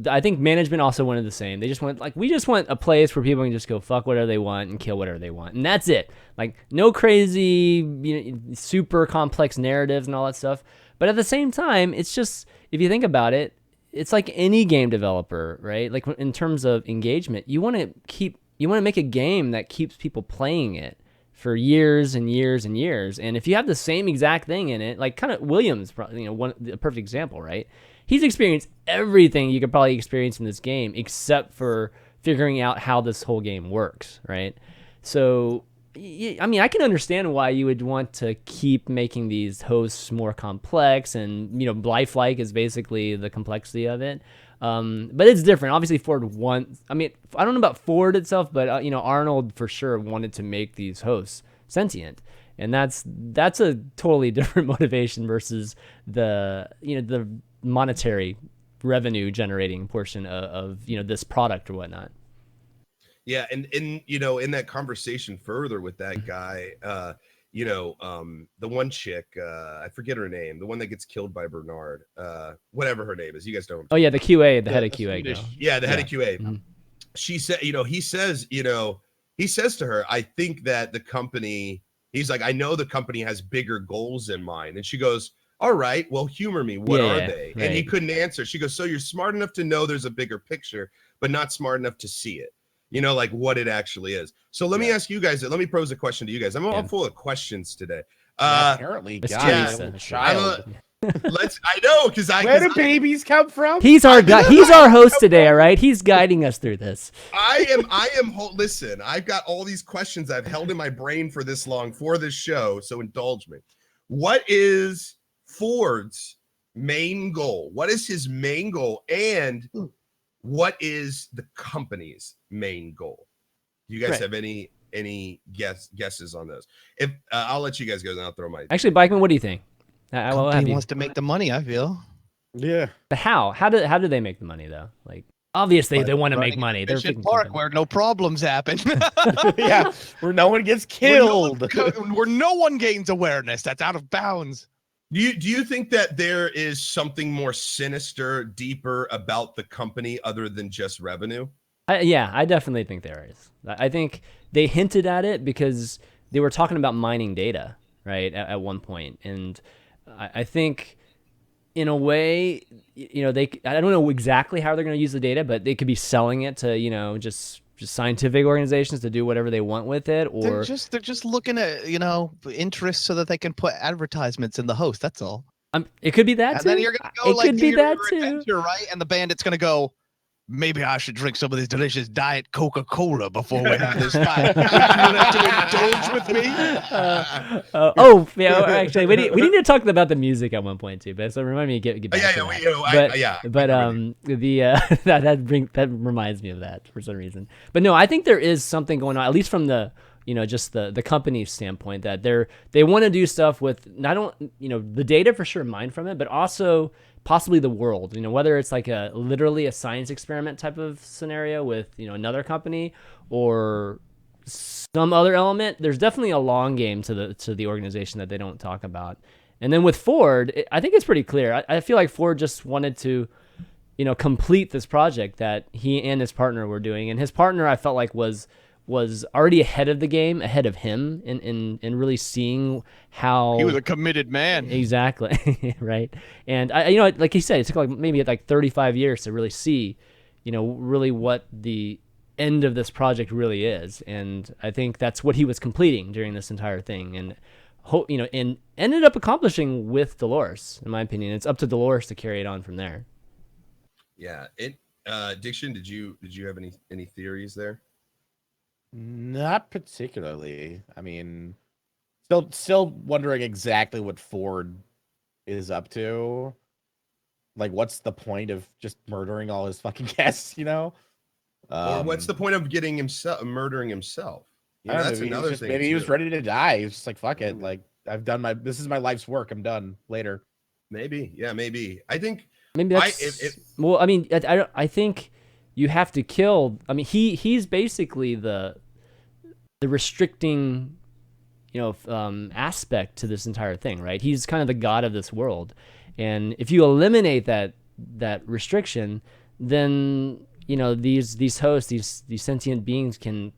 I think management also wanted the same. They just want, like, we just want a place where people can just go fuck whatever they want and kill whatever they want, and that's it. Like, no crazy, super complex narratives and all that stuff. But at the same time, it's just, if you think about it, it's like any game developer, right? Like, in terms of engagement, you want to make a game that keeps people playing it for years and years and years. And if you have the same exact thing in it, like, kind of Williams, a perfect example, right? He's experienced everything you could probably experience in this game except for figuring out how this whole game works, right? So, I mean, I can understand why you would want to keep making these hosts more complex, and, lifelike is basically the complexity of it. But it's different. Obviously, Ford wants, I don't know about Ford itself, but, Arnold for sure wanted to make these hosts sentient. And that's a totally different motivation versus the monetary revenue generating portion of this product or whatnot. Yeah, and in that conversation further with that guy, the one chick, I forget her name, the one that gets killed by Bernard, whatever her name is, you guys don't. Oh yeah, the QA, the head of QA. Yeah, the head of QA. Mm-hmm. She said, he says to her, I think that the company, he's like, I know the company has bigger goals in mind, and she goes, all right, well, humor me. What are they? Right. And he couldn't answer. She goes, so you're smart enough to know there's a bigger picture, but not smart enough to see it. Like what it actually is. So let me ask you guys, let me pose a question to you guys. I'm all full of questions today. Apparently, child. I know, because where do babies come from? He's our guy. He's our host today. All right, he's guiding us through this. I am. Listen, I've got all these questions I've held in my brain for this long for this show. So indulge me. What is Ford's main goal? What is his main goal? And what is the company's main goal? Do you guys have any guesses on those? If I'll let you guys go, and I'll throw my. Actually, Bikeman, what do you think? He wants to make the money, I feel. Yeah. But how? How do they make the money though? Like, obviously they want to make money. They're a park where no problems happen. Yeah, where no one gets killed. Where no one gains awareness. That's out of bounds. Do you think that there is something more sinister, deeper about the company other than just revenue? Yeah, I definitely think there is. I think they hinted at it because they were talking about mining data, right, at one point. And I think, in a way, I don't know exactly how they're going to use the data, but they could be selling it to, just scientific organizations to do whatever they want with it, or they're just looking at interests so that they can put advertisements in the host. That's all. It could be that and too. Then you're gonna go it could be that too, adventure, right? And the bandit's gonna go, maybe I should drink some of this delicious diet Coca-Cola before we have this fight. Would you like to indulge with me? Oh, yeah. Actually, we need to talk about the music at one point too. But so remind me to get back to that. That reminds me of that for some reason. But no, I think there is something going on, at least from the just the company's standpoint, that they want to do stuff with not only the data for sure mined from it, but also possibly the world, whether it's like literally a science experiment type of scenario with, another company or some other element. There's definitely a long game to the organization that they don't talk about. And then with Ford, I think it's pretty clear. I feel like Ford just wanted to, complete this project that he and his partner were doing. And his partner, I felt like was already ahead of the game, ahead of him in really seeing how he was a committed man. Exactly. Right. And I like he said, it took maybe 35 years to really see, really what the end of this project really is. And I think that's what he was completing during this entire thing. And and ended up accomplishing with Dolores, in my opinion. It's up to Dolores to carry it on from there. Yeah. Diction, did you have any theories there? Not particularly. I mean, still wondering exactly what Ford is up to. Like, what's the point of just murdering all his fucking guests? Or what's the point of murdering himself? That's another thing. Maybe he was ready to die. He was just like, fuck it. Like, this is my life's work. I'm done. Later. Maybe. Yeah, maybe. I think maybe that's well, I mean, I think you have to kill. I mean, he's basically the restricting, aspect to this entire thing, right? He's kind of the god of this world, and if you eliminate that restriction, then these hosts, these sentient beings can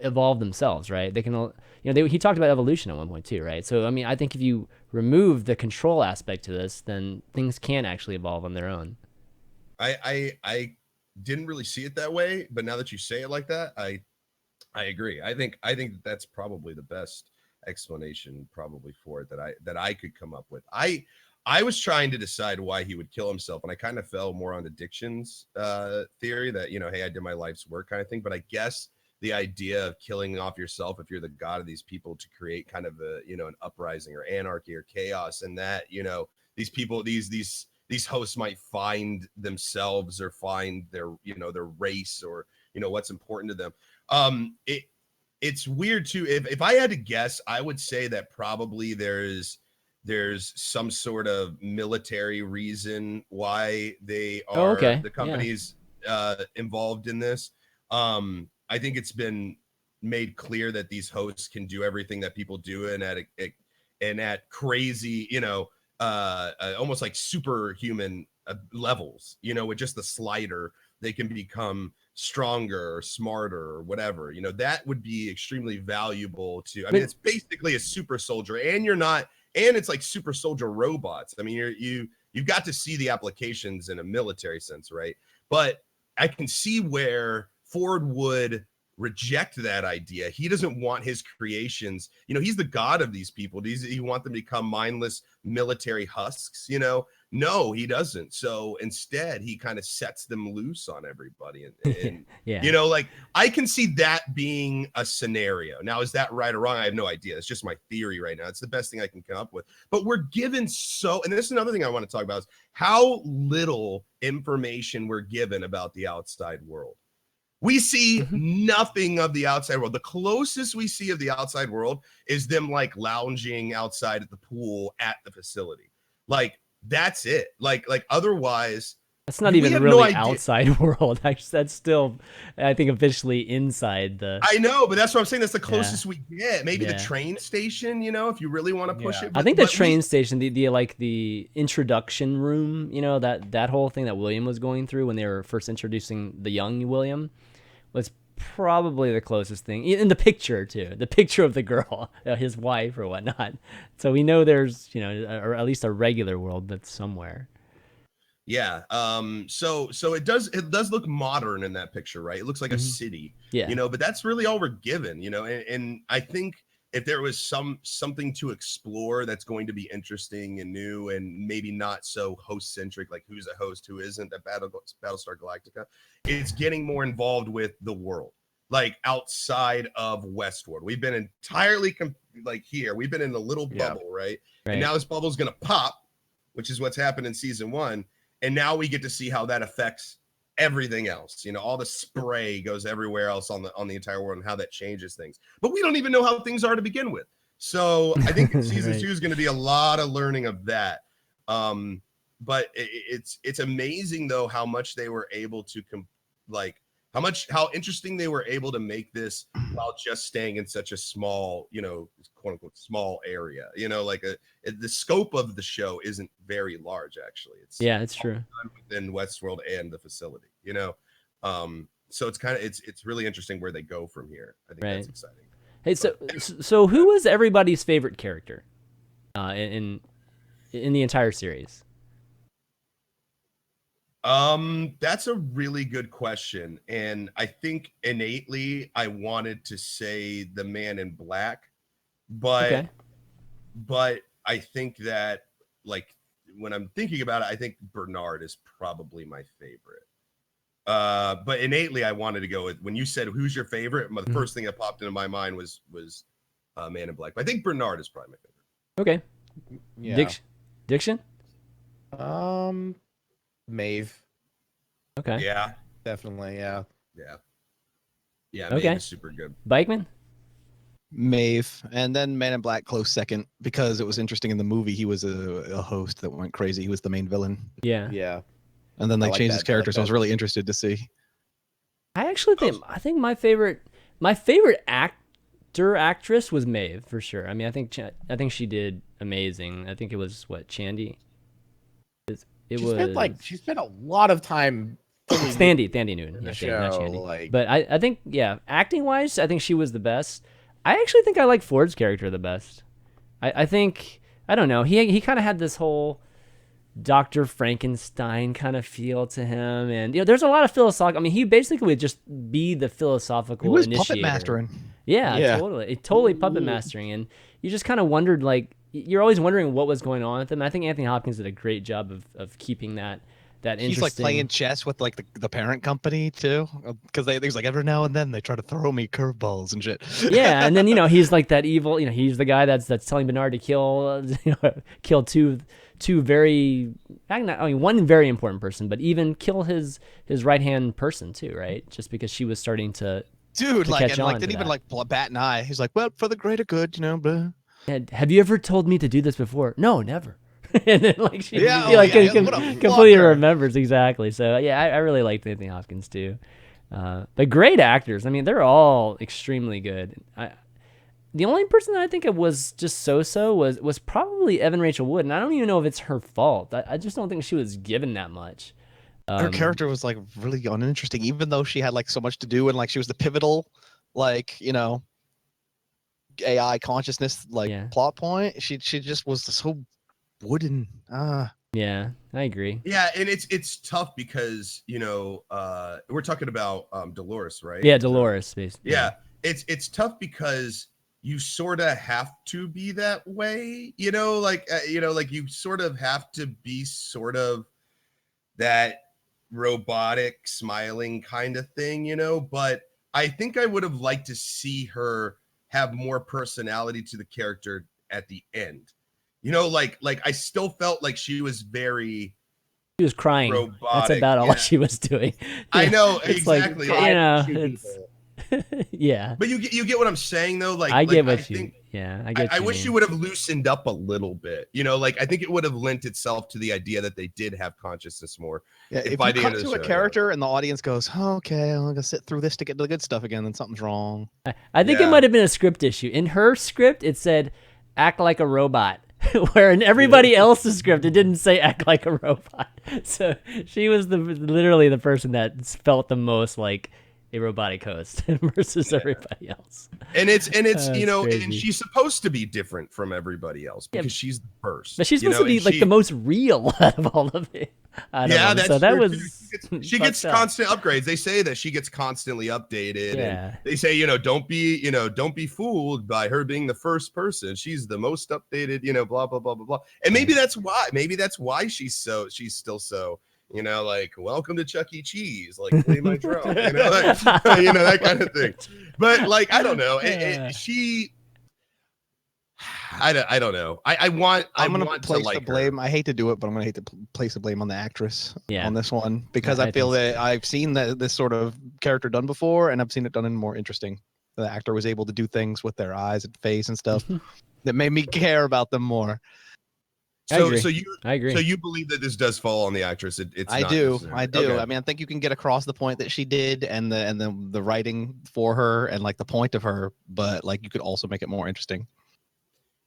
evolve themselves, right? They can, he talked about evolution at one point too, right? So I mean, I think if you remove the control aspect to this, then things can actually evolve on their own. I didn't really see it that way, but now that you say it like that, I agree. I think that's probably the best explanation probably for it that I could come up with. I was trying to decide why he would kill himself, and I kind of fell more on Dicction's theory that, hey, I did my life's work kind of thing. But I guess the idea of killing off yourself if you're the god of these people to create kind of an uprising or anarchy or chaos, and that, these people, these hosts might find themselves or find their race or what's important to them. It's weird too. If I had to guess, I would say that probably there's some sort of military reason why they are the companies involved in this. I think it's been made clear that these hosts can do everything that people do, and at crazy, almost like superhuman levels, with just the slider, they can become stronger or smarter or whatever. That would be extremely valuable to. I mean, it's basically a super soldier, and it's like super soldier robots. I mean, you've got to see the applications in a military sense, right? But I can see where Ford would reject that idea. He doesn't want his creations, he's the god of these people. He want them to become mindless military husks, No, he doesn't. So instead, he kind of sets them loose on everybody. And yeah. Like, I can see that being a scenario. Now, is that right or wrong? I have no idea. It's just my theory right now. It's the best thing I can come up with. But we're given and this is another thing I want to talk about, is how little information we're given about the outside world. We see nothing of the outside world. The closest we see of the outside world is them like lounging outside at the pool at the facility. Like, that's it. Like otherwise, that's not even really outside world. Actually, that's still, I think, officially inside the. I know, but that's what I'm saying. That's the closest we get. Maybe the train station. If you really want to push it. But, I think the train station, the introduction room. That whole thing that William was going through when they were first introducing the young William, was probably the closest thing in the picture too. The picture of the girl, his wife or whatnot. So we know there's, or at least a regular world that's somewhere. Yeah. So it does look modern in that picture, right? It looks like a city, yeah. But that's really all we're given, and I think if there was something to explore that's going to be interesting and new and maybe not so host centric, like who's a host, who isn't at Battlestar Galactica, it's getting more involved with the world, like outside of Westworld. We've been entirely here. We've been in a little bubble, right? And now this bubble's gonna pop, which is what's happened in season 1, and now we get to see how that affects everything else. All the spray goes everywhere else on the entire world and how that changes things, but we don't even know how things are to begin with. So I think season 2 is going to be a lot of learning of that. But it's amazing though how much they were able to how interesting they were able to make this while just staying in such a small, quote unquote small area. The scope of the show isn't very large, actually. It's true. Within Westworld and the facility, so it's really interesting where they go from here. I think that's exciting. Hey, so who was everybody's favorite character in the entire series? That's a really good question. And I think innately I wanted to say the Man in Black, but I think that when I'm thinking about it, I think Bernard is probably my favorite. But innately I wanted to go with, when you said who's your favorite, the first thing that popped into my mind was Man in Black. But I think Bernard is probably my favorite. Okay. Yeah. Diction? Maeve. Okay. Yeah. Definitely, yeah. Yeah, Okay. Maeve is super good. Bikeman? Maeve, and then Man in Black close second, because it was interesting in the movie. He was a host that went crazy. He was the main villain. Yeah. And then they like changed that. his character, I like so I was that. really interested to see. I actually think my favorite actress was Maeve for sure. I mean, I think she did amazing. I think it was Chandy. She spent a lot of time. Thandie Newton. The Yeah, show, not Chandy. like- But I think, acting wise, I think she was the best. I actually think I like Ford's character the best. I think, I don't know, he kind of had this whole Dr. Frankenstein kind of feel to him, and there's a lot of philosophical. I mean, he basically would just be the philosophical He was initiator. puppet mastering. Yeah, totally puppet mastering, and you just kind of wondered, you're always wondering what was going on with him. I think Anthony Hopkins did a great job of keeping that interesting. He's like playing chess with the parent company too, because there's every now and then they try to throw me curveballs and shit. Yeah, and then he's like that evil. He's the guy that's telling Bernard to kill two very, one very important person, but even kill his right hand person too, right? Just because she was starting to Dude, catch on didn't to even that. bat an eye. He's like, well, for the greater good, blah. And have you ever told me to do this before? No, never. And then what a completely fucker. remembers exactly. So I really liked Anthony Hopkins too. But great actors. I mean, they're all extremely good. The only person that I think it was just so was probably Evan Rachel Wood, and I don't even know if it's her fault. I just don't think she was given that much. Her character was really uninteresting, even though she had so much to do, and she was the pivotal, AI consciousness plot point. She just was so wooden. Yeah, I agree. Yeah, and it's tough because we're talking about Dolores, right? Yeah, Dolores, basically. Yeah, it's tough because you sort of have to be that way, you sort of have to be sort of that robotic smiling kind of thing, but I think I would have liked to see her have more personality to the character at the end. I still felt like she was very She was crying. robotic. That's about all she was doing. I know, It's exactly. Yeah. But you get what I'm saying though. I get what I you. think, Yeah, I get. I wish you would have loosened up a little bit. I think it would have lent itself to the idea that they did have consciousness more. Yeah, if by you the cut end of to the a show, character and the audience goes, oh, "Okay, I'm gonna sit through this to get to the good stuff again," then something's wrong. I think it Yeah. might have been a script issue. In her script, it said "act like a robot," where in everybody else's script, it didn't say "act like a robot." So she was literally the person that felt the most a robotic host versus everybody else. And it's you know, crazy. and she's supposed to be different from everybody else because Yeah. she's the first. But she's you supposed know, to be and like she- the most real out of all of it. Yeah, that's so that true, was too. She gets fucked up. constant upgrades. They say that she gets constantly updated. Yeah. And they say, don't be fooled by her being the first person. She's the most updated, blah, blah, blah, blah, blah. And maybe that's why she's still so, like, welcome to Chuck E. Cheese, like, play my drum, that kind of thing. But like, I don't know. I don't know. I'm gonna want place to like the blame. her. I hate to do it, but I'm gonna hate to place the blame on the actress Yeah. on this one because Yeah, I I feel think that I've seen this sort of character done before, and I've seen it done in more interesting. The actor was able to do things with their eyes and face and stuff that made me care about them more. I agree. I agree. So you believe that this does fall on the actress? I do. Okay. I mean, I think you can get across the point that she did, and the writing for her, and like the point of her, but like you could also make it more interesting.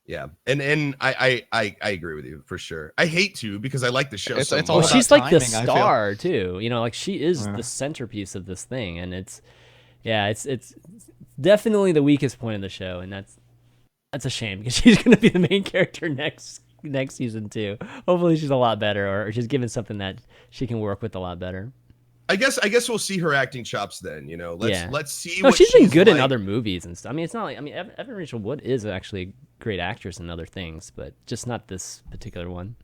Yeah, and I agree with you for sure. I hate to because I like the show so much. all about she's like the timing, I feel. star too. Like she is Yeah. the centerpiece of this thing, and it's definitely the weakest point of the show, and that's a shame because she's gonna be the main character next season too. Hopefully she's a lot better, or she's given something that she can work with a lot better. I guess we'll see her acting chops then. Let's see. No, what she's been good in like. other movies and stuff. I mean, it's not like Evan Rachel Wood is actually a great actress in other things, but just not this particular one.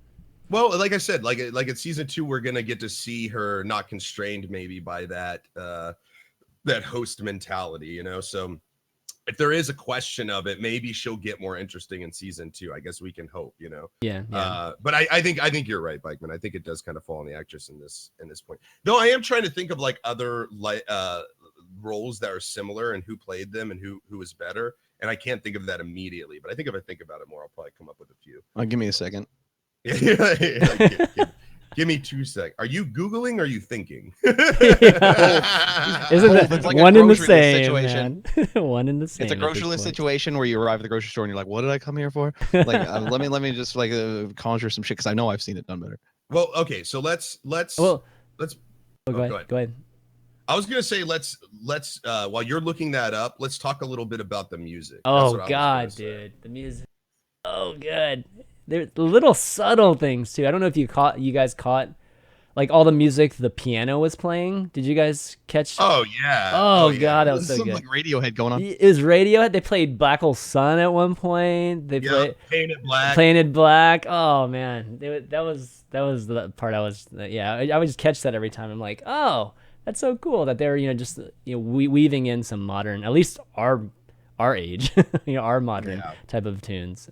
Well, like I said, like in season 2, we're gonna get to see her not constrained maybe by that host mentality. So if there is a question of it, maybe she'll get more interesting in season 2. I guess we can hope. Yeah. But I think you're right, Bikeman. I think it does kind of fall on the actress in this point. Though I am trying to think of like other roles that are similar and who played them and who was better, and I can't think of that immediately. But I think if I think about it more, I'll probably come up with a few. Give me a second. Give me 2 seconds. Are you Googling or are you thinking? Isn't Both. that It's like a one in the grocery list same, situation. man? One in the same. It's a at grocery this list point. situation where you arrive at the grocery store and you're like, "What did I come here for?" Like, let me just like conjure some shit because I know I've seen it done better. Well, okay, so let's Well, let's. go ahead. I was gonna say let's while you're looking that up, let's talk a little bit about the music. That's Oh what I was God, gonna say. dude, the music, so good. There's little subtle things too. I don't know if you guys caught, like all the music the piano was playing. Did you guys catch? Oh yeah. Oh, yeah. God, that was There's so some good. like Radiohead going on. Is Radiohead? They played Black Hole Sun at one point. They played Painted Black. Oh man, that was the part I was. I would just catch that every time. I'm like, oh, that's so cool that they're just weaving in some modern, at least our age, our modern type of tunes.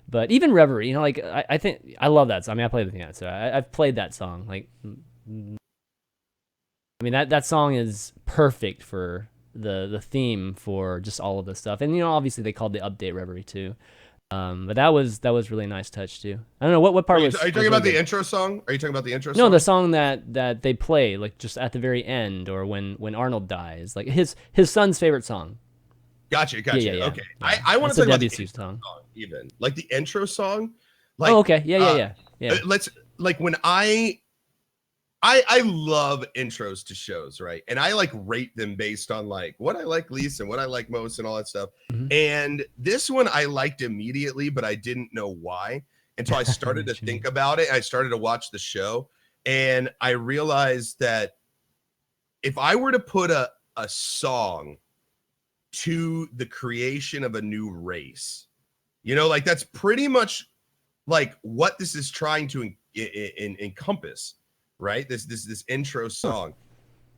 But even Reverie, like I think I love that song. I mean, I play the piano, so I've played that song. Like, I mean that song is perfect for the theme for just all of this stuff. And obviously they called the update Reverie too. But that was really a nice touch too. I don't know what part was. Are you talking about the intro song? Are you talking about the intro song? No, the song that they play like just at the very end or when Arnold dies, like his son's favorite song. Gotcha. Yeah. Okay. I want It's to a talk about the Debussy intro song. even like the intro song. Like, Oh, okay. Yeah. Let's like when I love intros to shows, right? And I like rate them based on like what I like least and what I like most and all that stuff. Mhm. And this one I liked immediately, but I didn't know why until I started to think about it. I started to watch the show and I realized that if I were to put a song to the creation of a new race, like that's pretty much like what this is trying to encompass, right? This intro song,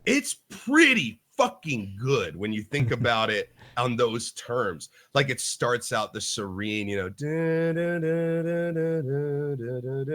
it's pretty fucking good when you think about it on those terms. Like it starts out the serene,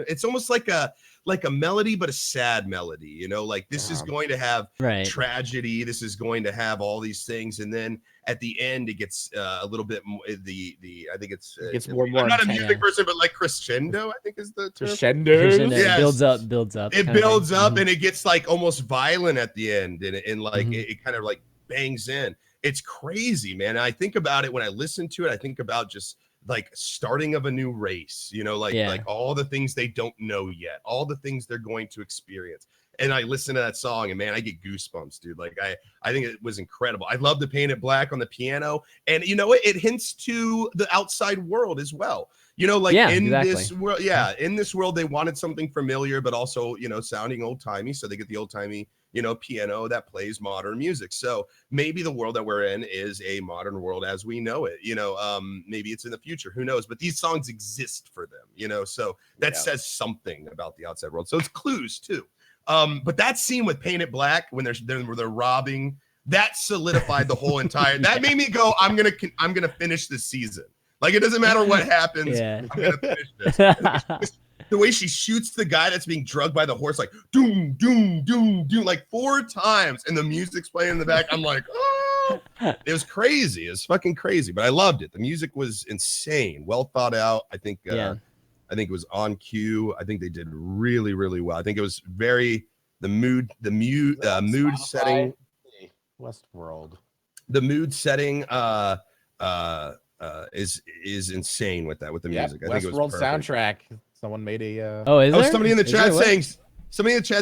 it's almost like a melody, but a sad melody, like this is going to have tragedy, this is going to have all these things, and then at the end it gets a little bit more I think it's more I'm not a intense. music person, but like crescendo I think is the term. Crescendo. Yes. It builds up. It kinda builds thing. up and it gets like almost violent at the end, and like Mhm. it kind of like bangs in. It's crazy, man. And I think about it when I listen to it. I think about just like starting of a new race, like all the things they don't know yet, all the things they're going to experience. and I listen to that song, and man, I get goosebumps, dude. Like I think it was incredible. I love the Paint It Black on the piano, and you know what? It hints to the outside world as well. You know, like this world, in this world, they wanted something familiar, but also, you know, sounding old timey. So they get the old timey, you know, piano that plays modern music. So maybe the world that we're in is a modern world as we know it. You know, maybe it's in the future. Who knows? But these songs exist for them. You know, so that says something about the outside world. So it's clues too. But that scene with Paint It Black when they're robbing, that solidified the whole entire. That made me go, I'm gonna finish this season. Like, it doesn't matter what happens. I'm gonna finish this. The way she shoots the guy that's being drugged by the horse, like doom, doom, doom, doom, like 4 times, and the music's playing in the back. I'm like, oh, it was crazy. It was fucking crazy, but I loved it. The music was insane, well thought out. I think it was on cue. I think they did really, really well. I think it was very mood setting. Westworld. The mood setting is insane with the music. I think it was Westworld soundtrack. Someone made a somebody in the chat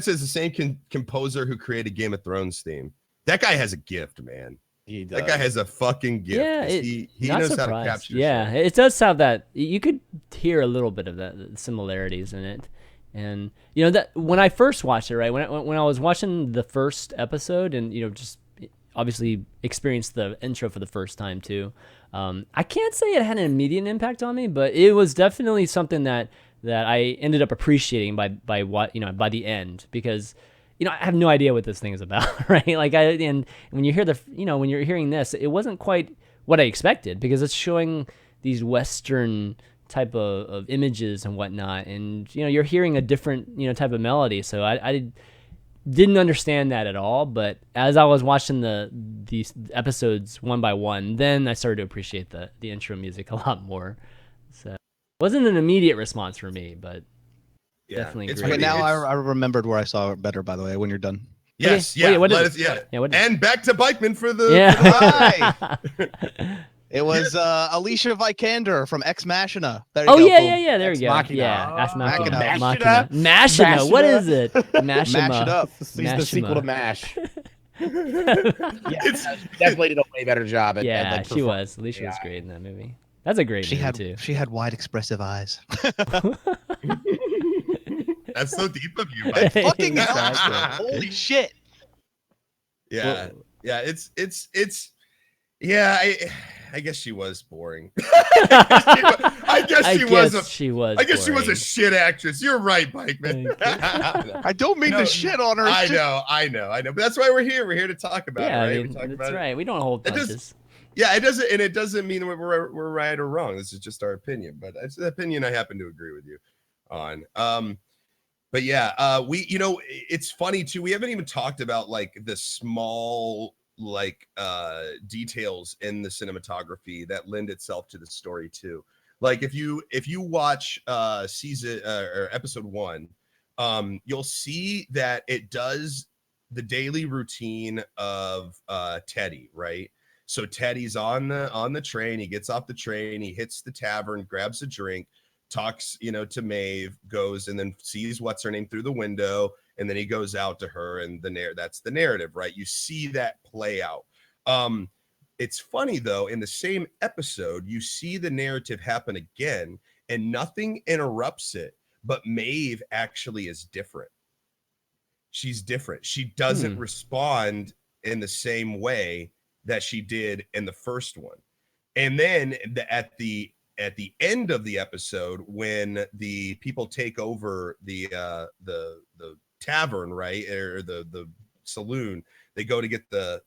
says the same composer who created Game of Thrones theme. That guy has a gift, man. He does. That guy has a fucking gift. Yeah, he knows how to capture shit. It does have that. You could hear a little bit of that similarities in it. And you know that when I first watched it, right, when I was watching the first episode, and you know, just obviously experienced the intro for the first time too, I can't say it had an immediate impact on me, but it was definitely something that I ended up appreciating by the end, because you know, I have no idea what this thing is about, right? Like, and when you hear when you're hearing this, it wasn't quite what I expected, because it's showing these Western type of images and whatnot, and you know, you're hearing a different, you know, type of melody. So I didn't understand that at all, but as I was watching these episodes one by one, then I started to appreciate the intro music a lot more. So it wasn't an immediate response for me, but definitely it's great. Okay, now I remembered where I saw it better, by the way, when you're done. Yes, okay. What and back to Bikeman for the It was Alicia Vikander from Ex Machina. There you go. There you go. Machina. Yeah, Machina. Machina. What is it? Mash it up. He's the sequel to MASH. Definitely did a way better job at she was. Alicia was great in that movie. That's a great movie too. She had wide, expressive eyes. That's so deep of you, Mike. Fucking holy shit. Yeah, it's I guess she was boring. I guess she was a shit actress. You're right, Bikeman. I don't mean to shit on her. I know. But that's why we're here. We're here to talk about it, right? I mean, that's right. We don't hold punches. It doesn't mean we're right or wrong. This is just our opinion, but it's the opinion I happen to agree with you on. But it's funny too. We haven't even talked about like the small details in the cinematography that lend itself to the story too. Like if you watch season or episode 1, you'll see that it does the daily routine of Teddy, right? So Teddy's on the train, he gets off the train, he hits the tavern, grabs a drink, talks, to Maeve, goes and then sees what's her name through the window, and then he goes out to her, and that's the narrative, right? You see that play out. It's funny though, in the same episode, you see the narrative happen again, and nothing interrupts it, but Maeve actually is different. She's different. She doesn't respond in the same way that she did in the first one. And then at the end of the episode, when the people take over the tavern, right, or the saloon, they go to get the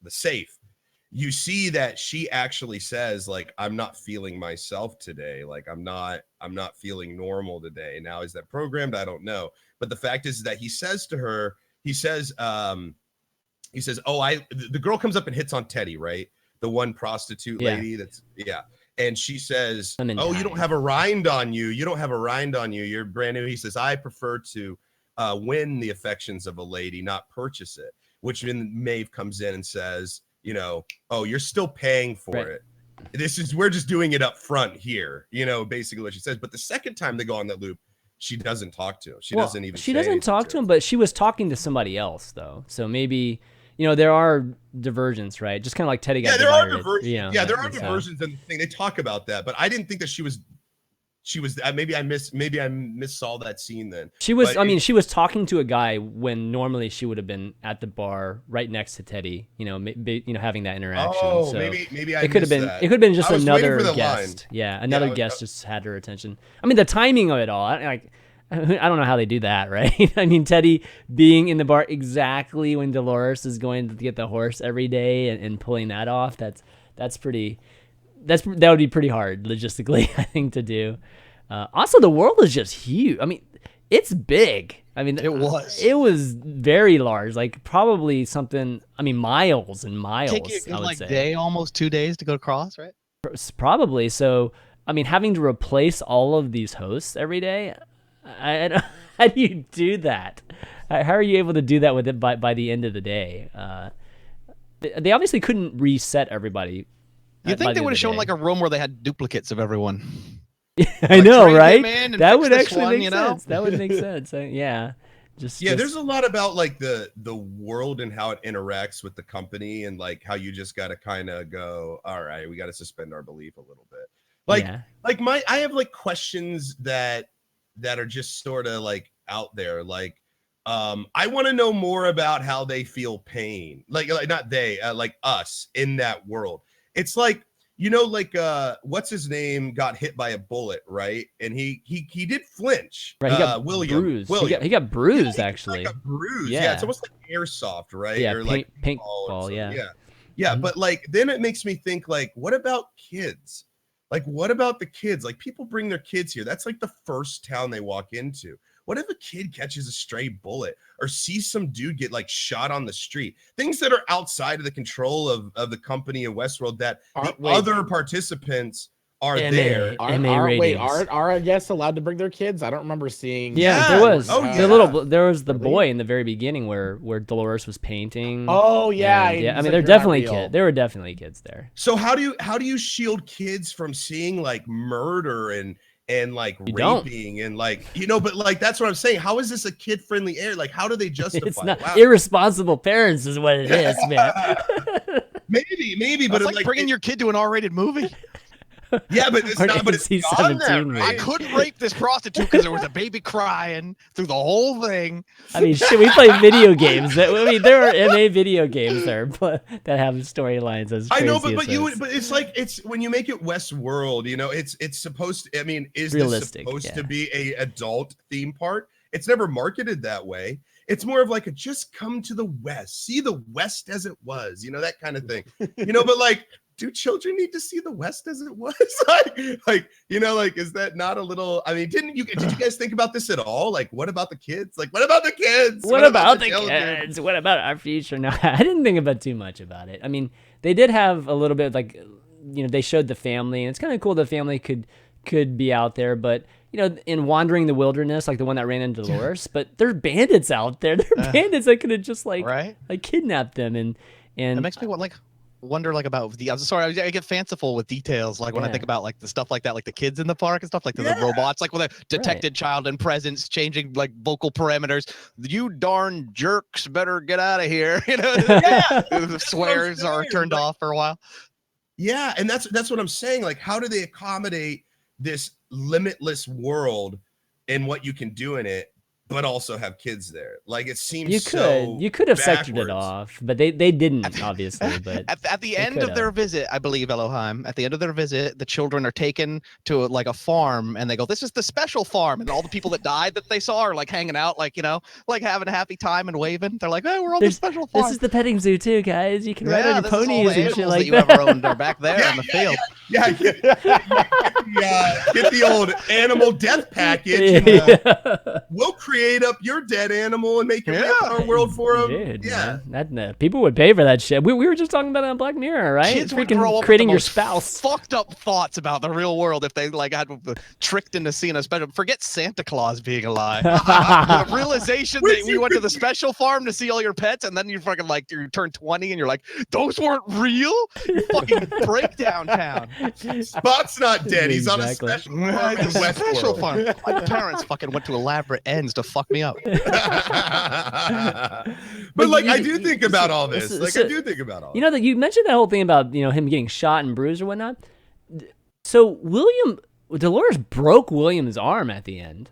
safe. You see that she actually says, like, I'm not feeling myself today. Like, I'm not feeling normal today. Now, is that programmed? I don't know. But the fact is that he says to her, the girl comes up and hits on Teddy, right? The one prostitute lady and she says, "Oh, you don't have a rind on you. You don't have a rind on you. You're brand new." He says, "I prefer to win the affections of a lady, not purchase it." Which then Maeve comes in and says, "Oh, you're still paying for it. We're just doing it up front here." Basically what she says. But the second time they go on that loop, she doesn't talk to. She Well, doesn't even. She say doesn't anything talk to him, but she was talking to somebody else though. So maybe there are diversions, right? Just kind of like Teddy got there are divided, diversions. Yeah, there are so. diversions in the thing. They talk about that, but I didn't think that she was. Maybe I missaw that scene then. She was. I mean, she was talking to a guy when normally she would have been at the bar right next to Teddy. Having that interaction. Oh, so maybe it could have been. That. It could have been just I was waiting another for the guest. line. Yeah, another guest just had her attention. I mean, the timing of it all. I don't know how they do that, right? I mean, Teddy being in the bar exactly when Dolores is going to get the horse every day and pulling that off. That would be pretty hard logistically, I think, to do. Also, the world is just huge. I mean, it's big. I mean, it was very large, like probably something. I mean, miles and miles. Take it I would say day, almost 2 days to go across, right? Probably. So, I mean, having to replace all of these hosts every day, how do you do that? How are you able to do that with it by the end of the day? They obviously couldn't reset everybody. You think they would have shown like a room where they had duplicates of everyone? I know, right? That would actually make sense. That would make sense. Yeah. There's a lot about like the world and how it interacts with the company, and like how you just got to kind of go, all right, we got to suspend our belief a little bit. I have like questions that are just sort of like out there. Like, I want to know more about how they feel pain. Like not they, like us in that world. It's like, what's his name got hit by a bullet, right? And he did flinch. Right, he got William. bruised. He got bruised, actually. Like a bruise. Yeah, it's almost like airsoft, right? Yeah, or paintball. Yeah. But like, then it makes me think, like, what about kids? Like, what about the kids? Like, people bring their kids here. That's like the first town they walk into. What if a kid catches a stray bullet or sees some dude get like shot on the street? Things that are outside of the control of the company of Westworld that other participants are there. Are guests allowed to bring their kids? I don't remember seeing. Yeah, there was. There was the boy in the very beginning where Dolores was painting. Oh yeah, I mean, they're definitely kids. There were definitely kids there. So how do you shield kids from seeing like murder and like raping and like, but like, that's what I'm saying. How is this a kid friendly area? Like, how do they justify it's not irresponsible parents is what it is, man. maybe, but it's like bringing your kid to an R-rated movie. Yeah, but it's not. But it's on there, right? I couldn't rape this prostitute because there was a baby crying through the whole thing. I mean, shit, we play video games. There are MA video games there, but that have storylines as crazy. I know, but it's like it's when you make it Westworld. It's supposed to. I mean, is realistic, this supposed to be a adult theme park? It's never marketed that way. It's more of like a just come to the West, see the West as it was, that kind of thing. But like, do children need to see the West as it was? like, is that not a little? I mean, did you guys think about this at all? Like, what about the kids? Like, what about the kids? What about the kids? What about our future? No, I didn't think about too much about it. I mean, they did have a little bit like, they showed the family, and it's kind of cool the family could be out there, but in wandering the wilderness, like the one that ran into Dolores, but there's bandits out there. They're bandits that could have just like kidnapped them, and it makes me wonder like about the. I'm sorry, I get fanciful with details. Like when I think about like the stuff like that, like the kids in the park and stuff, like the robots, like with a detected child and presence changing like vocal parameters. You darn jerks, better get out of here. The swears are turned off for a while. Yeah, and that's what I'm saying. Like, how do they accommodate this limitless world and what you can do in it, but also have kids there? Like, it seems you could have sectored it off, but they didn't, obviously. But at the end of their visit, I believe, Ellohime, at the end of their visit, the children are taken to like a farm, and they go, "This is the special farm," and all the people that died that they saw are like hanging out, like like having a happy time and waving. They're like, "Oh, we're on the special farm." This is the petting zoo too, guys. You can ride on your ponies and shit like that. You ever owned are back there in the field. Yeah, get the old animal death package. And, we'll create up your dead animal and make it rap in our world for them. Dude, that people would pay for that shit. We were just talking about it on Black Mirror, right? Kids would grow up creating with the your most spouse. Fucked up thoughts about the real world if they like had tricked into seeing a special. Forget Santa Claus being alive. The realization that we went to the special farm to see all your pets, and then you fucking like you turn 20 and you're like, those weren't real. You fucking break downtown. Spot's not dead. He's on a Exactly. special farm in Special Westworld. fun. My parents fucking went to elaborate ends to fuck me up. But like, you- I do think about all this this. is- Like, so- I do think about all. You know that you mentioned that whole thing about him getting shot and bruised or whatnot. So Dolores broke William's arm at the end.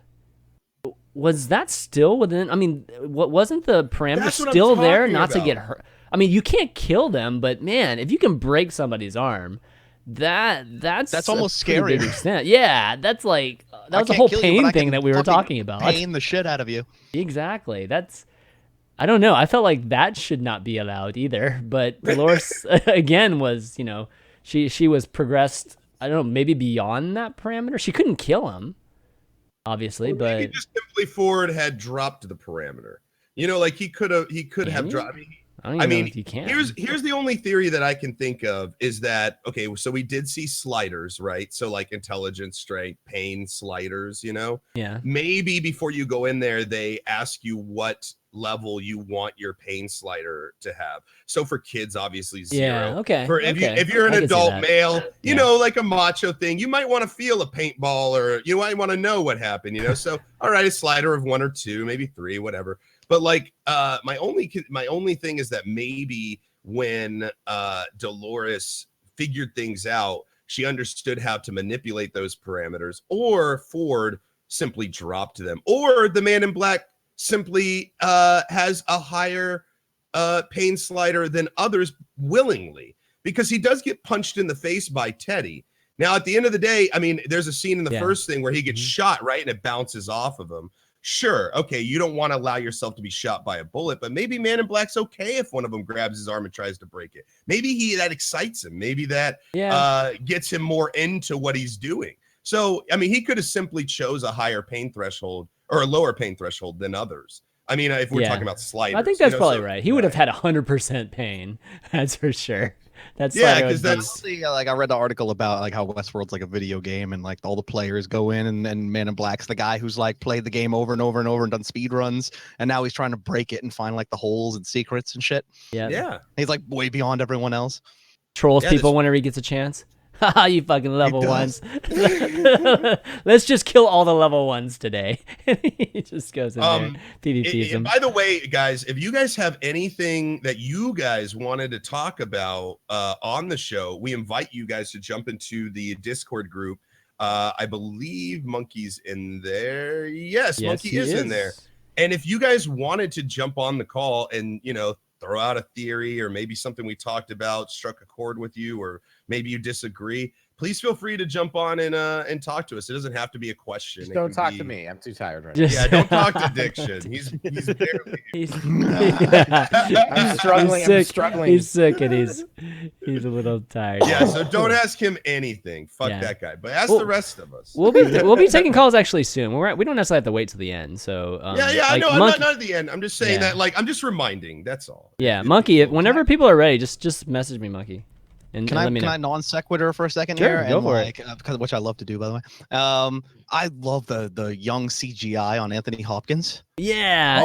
Was that still within? I mean, what wasn't the parameter That's what I'm still there talking not to about. get hurt? I mean, you can't kill them, but man, if you can break somebody's arm, that's almost a pretty scary. big extent. Yeah, that's like that I was the can't whole kill you, but pain I thing can that we were fucking talking about. Pain the shit out of you. Exactly. I don't know. I felt like that should not be allowed either. But Dolores again was, she was progressed. I don't know, maybe beyond that parameter. She couldn't kill him, obviously, Or maybe but just simply Ford had dropped the parameter. Like he could have Can have you? dropped. I don't even know if you can. Here's the only theory that I can think of is that, okay, so we did see sliders, right? So like intelligence, strength, pain sliders, Yeah. maybe before you go in there, they ask you what level you want your pain slider to have. So for kids, obviously 0. Yeah, okay. For if you're an I can see adult that. male, Yeah. like a macho thing, you might want to feel a paintball, or you might want to know what happened, So all right, a slider of 1 or 2, maybe 3, whatever. But like my only thing is that maybe when Dolores figured things out, she understood how to manipulate those parameters, or Ford simply dropped them, or the Man in Black simply has a higher pain slider than others willingly, because he does get punched in the face by Teddy. Now, at the end of the day, I mean, there's a scene in the first thing where he gets shot, right? And it bounces off of him. Sure. Okay. You don't want to allow yourself to be shot by a bullet, but maybe Man in Black's okay if one of them grabs his arm and tries to break it. Maybe that excites him. Maybe that gets him more into what he's doing. So, I mean, he could have simply chose a higher pain threshold or a lower pain threshold than others. I mean, if we're talking about sliders. I think that's probably right. He would have had 100% pain. That's for sure. That's because that's like I read the article about like how Westworld's like a video game, and like all the players go in, and Man in Black's the guy who's like played the game over and over and over and done speed runs, and now he's trying to break it and find like the holes and secrets and shit. yeah. He's like way beyond everyone else. Trolls people whenever he gets a chance. Haha, you fucking level ones. Let's just kill all the level ones today. He just goes in there, PvPs them. By the way, guys, if you guys have anything that you guys wanted to talk about on the show, we invite you guys to jump into the Discord group. I believe Monkey's in there. Yes, Monkey is in there. And if you guys wanted to jump on the call and, throw out a theory, or maybe something we talked about struck a chord with you, or maybe you disagree, please feel free to jump on and talk to us. It doesn't have to be a question. Just don't talk to me. I'm too tired right now. Yeah, don't talk to Diction. He's barely. I'm struggling. He's sick. I'm struggling. He's sick, and he's a little tired. Yeah, so don't ask him anything. Fuck that guy. But ask the rest of us. We'll be taking calls actually soon. We don't necessarily have to wait till the end. So I know. I'm not at the end. I'm just saying that, like, I'm just reminding. That's all. Yeah, Monkey. Whenever people are ready, just message me, Monkey. And Can let me know. I non sequitur for a second Sure, here? go for it. Because which I love to do, by the way. I love the young CGI on Anthony Hopkins. Yeah,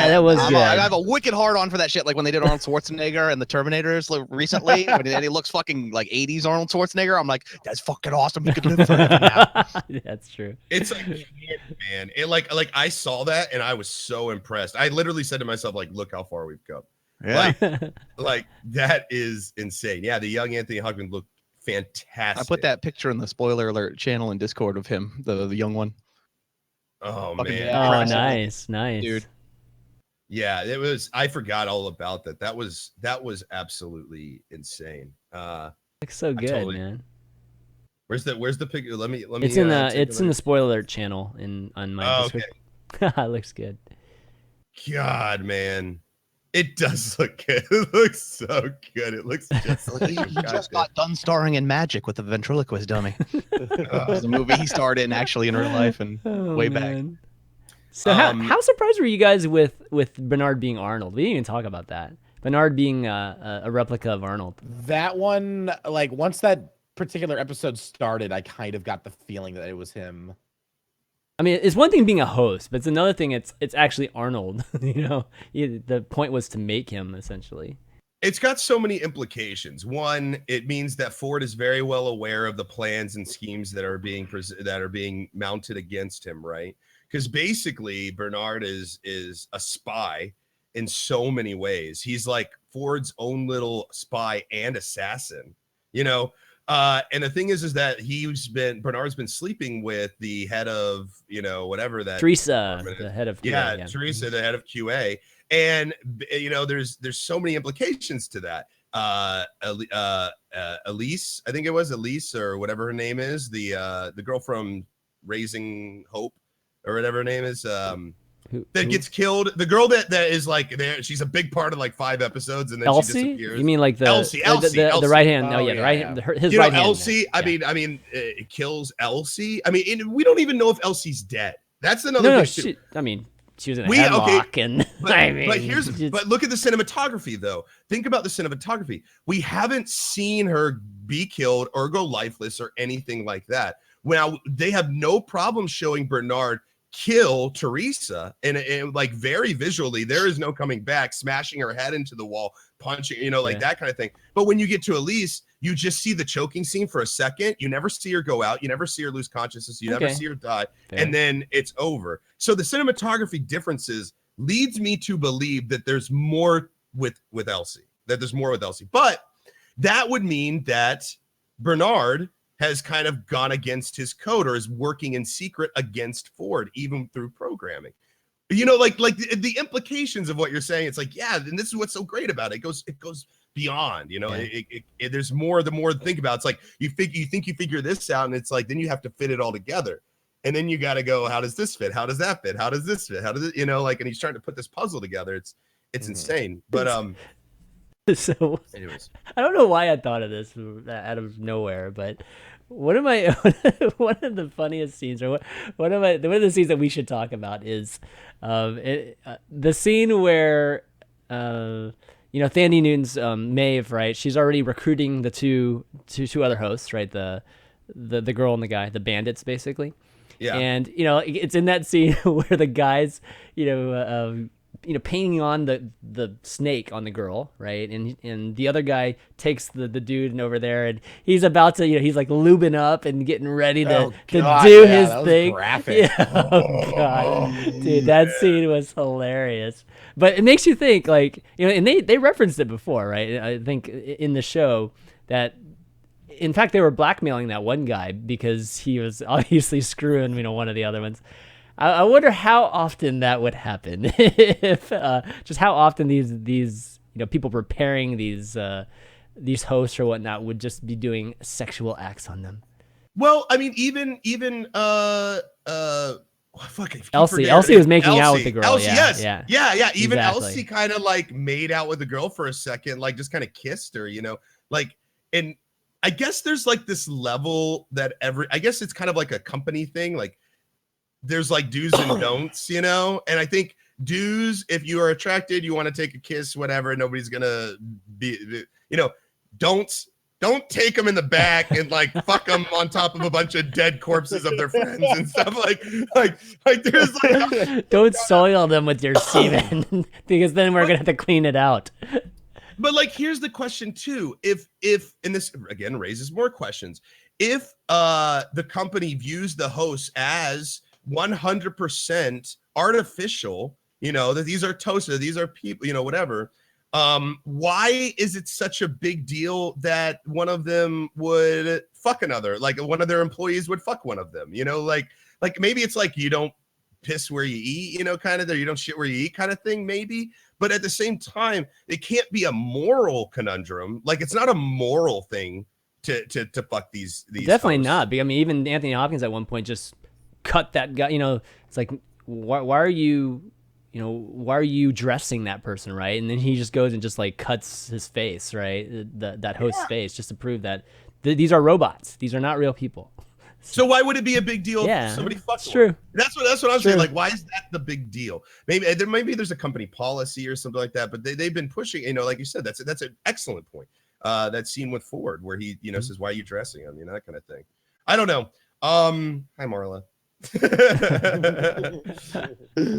that was good. I have a wicked hard on for that shit. Like when they did Arnold Schwarzenegger and the Terminators recently, and he looks fucking like 80s Arnold Schwarzenegger. I'm like, that's fucking awesome. He could live forever now. That's true. It's like, man, it like I saw that and I was so impressed. I literally said to myself, like, look how far we've come. Yeah. Like that is insane. Yeah, the young Anthony Hopkins looked fantastic. I put that picture in the spoiler alert channel in Discord of him, the young one. Oh Fucking man. Oh, nice, dude. Yeah, it was. I forgot all about that. That was absolutely insane. Looks so good, man. Where's the picture? Let me. It's in the spoiler alert channel on my Discord. Okay. It looks good. God, man. It does look good. It looks so good. It looks just he just got done starring in Magic with the ventriloquist dummy. It was a movie he starred in actually in real life and way back. So how surprised were you guys with Bernard being Arnold? We didn't even talk about that. Bernard being a replica of Arnold. That one, like once that particular episode started, I kind of got the feeling that it was him. I mean, it's one thing being a host, but it's another thing. It's actually Arnold. The point was to make him essentially. It's got so many implications. One, it means that Ford is very well aware of the plans and schemes that are being mounted against him, right? Because basically Bernard is a spy in so many ways. He's like Ford's own little spy and assassin, you know. And the thing is that Bernard's been sleeping with the head of, you know, whatever that Teresa, the head of QA, yeah, Teresa, the head of QA. And you know, there's so many implications to that. Elise, I think it was Elise or whatever her name is, the girl from Raising Hope or whatever her name is, Who gets killed. The girl that is like there, she's a big part of like 5 episodes, and then Elsie? she disappears. You mean like the Elsie. the right hand? Oh, yeah, the right hand. His right hand. Elsie. I mean, it kills Elsie. I mean, we don't even know if Elsie's dead. That's another thing. She was in a headlock, and but look at the cinematography though. Think about the cinematography. We haven't seen her be killed or go lifeless or anything like that. Well, they have no problem showing Bernard kill Teresa and like very visually, there is no coming back, smashing her head into the wall, punching, you know, like that kind of thing. But when you get to Elise, you just see the choking scene for a second. You never see her go out. You never see her lose consciousness. You never see her die. And then it's over. So the cinematography differences leads me to believe that there's more with Elsie, But that would mean that Bernard has kind of gone against his code or is working in secret against Ford, even through programming. You know, like the implications of what you're saying. It's like, yeah, and this is what's so great about it. It goes beyond, you know, there's more, the more to think about. It's like, you think you figure this out, and it's like, then you have to fit it all together. And then you got to go, how does this fit? How does that fit? How does this fit? How does it, you know, like, and he's trying to put this puzzle together. It's insane. But, so anyways, I don't know why I thought of this out of nowhere, but one of the funniest scenes, or one of the scenes that we should talk about is the scene where you know, Thandie Newton's Maeve, right? She's already recruiting the two other hosts, right? The girl and the guy, the bandits, basically. Yeah. And you know, it's in that scene where the guys, you know, painting on the snake on the girl, right? And the other guy takes the dude over there, and he's about to, you know, he's like lubing up and getting ready to do his thing. Graphic. Yeah. Oh god, dude, that scene was hilarious. But it makes you think, like, you know, and they referenced it before, right? I think in the show that, in fact, they were blackmailing that one guy because he was obviously screwing, you know, one of the other ones. I wonder how often that would happen. If just how often these you know, people preparing these hosts or whatnot would just be doing sexual acts on them. Well, I mean, even Elsie was making out with the girl. Elsie, yeah. Even exactly. Elsie kind of like made out with the girl for a second, like just kind of kissed her, you know, like, and I guess there's like this level that I guess it's kind of like a company thing, like. There's like do's and don'ts, you know? And I think do's, if you are attracted, you want to take a kiss, whatever, nobody's going to be, you know, don'ts, don't take them in the back and like fuck them on top of a bunch of dead corpses of their friends and stuff like there's like. Don't soil them with your semen because then we're going to have to clean it out. But like, here's the question too. If, and this again raises more questions. If the company views the host as 100% artificial, you know, that these are toasted, these are people, you know, whatever. Why is it such a big deal that one of them would fuck another? Like one of their employees would fuck one of them, you know, like maybe it's like you don't piss where you eat, you know, kind of there, you don't shit where you eat kind of thing, maybe. But at the same time, it can't be a moral conundrum. Like it's not a moral thing to fuck these definitely hosts. not. I mean, even Anthony Hopkins at one point just cut that guy, you know. It's like, why are you dressing that person, right? And then he just goes and just like cuts his face, right, that host's face, just to prove that these are robots, these are not real people. So why would it be a big deal if somebody fucks one? True. That's what I'm saying. Like, why is that the big deal? Maybe there's a company policy or something like that, but they've been pushing, you know, like you said, that's an excellent point. That scene with Ford where he, you know, says, why are you dressing him? You know, that kind of thing. I don't know. Hi, Marla.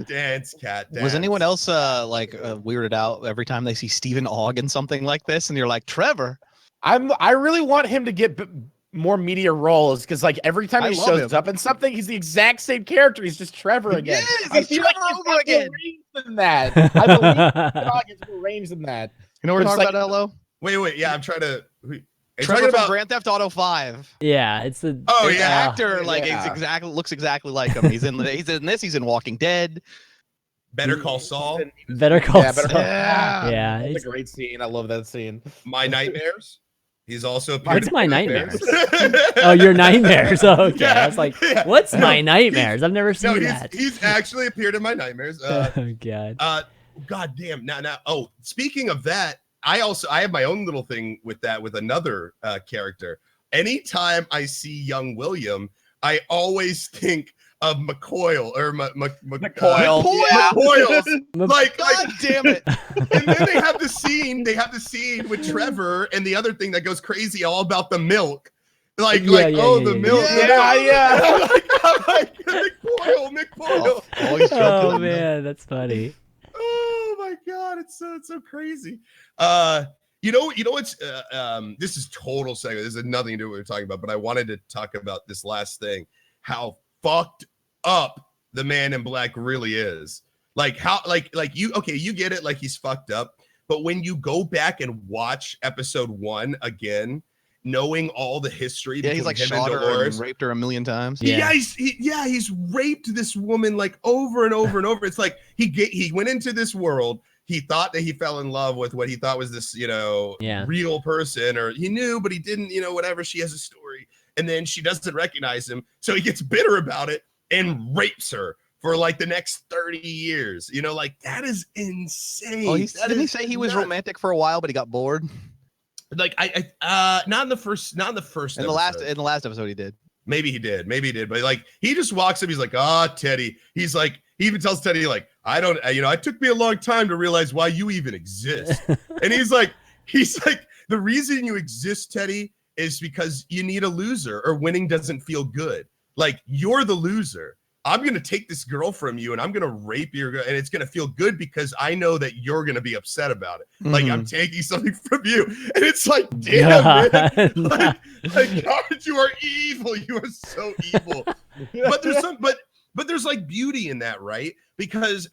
Dance, cat. Dance. Was anyone else weirded out every time they see Stephen Ogg in something like this, and you're like, Trevor? I really want him to get more media roles because like every time I he love shows him. up in something, he's the exact same character. He's just Trevor again. Yes, I he's feel like Trevor he's over got more again. range than that. I believe Dog has more range than that. You know what we're But it's talking like- about, Ello? Wait. Yeah, I'm trying to. Are you Trevor talking from about? Grand Theft Auto 5. Yeah, it's the. Oh The yeah. actor Yeah. looks exactly like him. He's in this. He's in Walking Dead. Better Call Saul. Better Call Yeah, Better Saul. Call Saul. Yeah, That's he's- a great scene. I love that scene. My Nightmares. He's also What's appeared My in Nightmares? Nightmares. Oh, your nightmares. Oh, okay. Yeah, I was like, yeah. what's No, my nightmares? I've never seen No, that. he's actually appeared in My Nightmares. Oh god. God damn. Now. Oh, speaking of that, I have my own little thing with that with another character. Anytime I see young William, I always think of McCoyle or McCoyle. McCoyles. Like, God damn it! and then they have the scene. They have the scene with Trevor and the other thing that goes crazy, all about the milk. The milk. Yeah. I'm like McCoyle. Oh, he's drunk Oh in the middle. man, that's funny. Oh my god, it's so crazy. You know what's this is total segment. This has nothing to do with what we're talking about, but I wanted to talk about this last thing. How fucked up the Man in Black really is. Like how like you get it, like he's fucked up, but when you go back and watch episode 1 again, knowing all the history, Yeah, he's like him shot and her Dolores, and raped her a million times. Yeah. he's raped this woman like over and over and over. It's like he went into this world. He thought that he fell in love with what he thought was this, real person, or he knew, but he didn't, whatever. She has a story, and then she doesn't recognize him, so he gets bitter about it and rapes her for like the next 30 years. Like that is insane. Oh, didn't he say he was romantic for a while, but he got bored? Like I not in the first In the last episode, he did. Maybe he did, but like he just walks up. He's like, Teddy. He's like, he even tells Teddy like, it took me a long time to realize why you even exist. And he's like, the reason you exist, Teddy, is because you need a loser, or winning doesn't feel good. Like you're the loser. I'm going to take this girl from you and I'm going to rape your girl, and it's going to feel good because I know that you're going to be upset about it. Like I'm taking something from you. And it's like, damn, man. Like God, you are evil. You are so evil. But there's like beauty in that, right? Because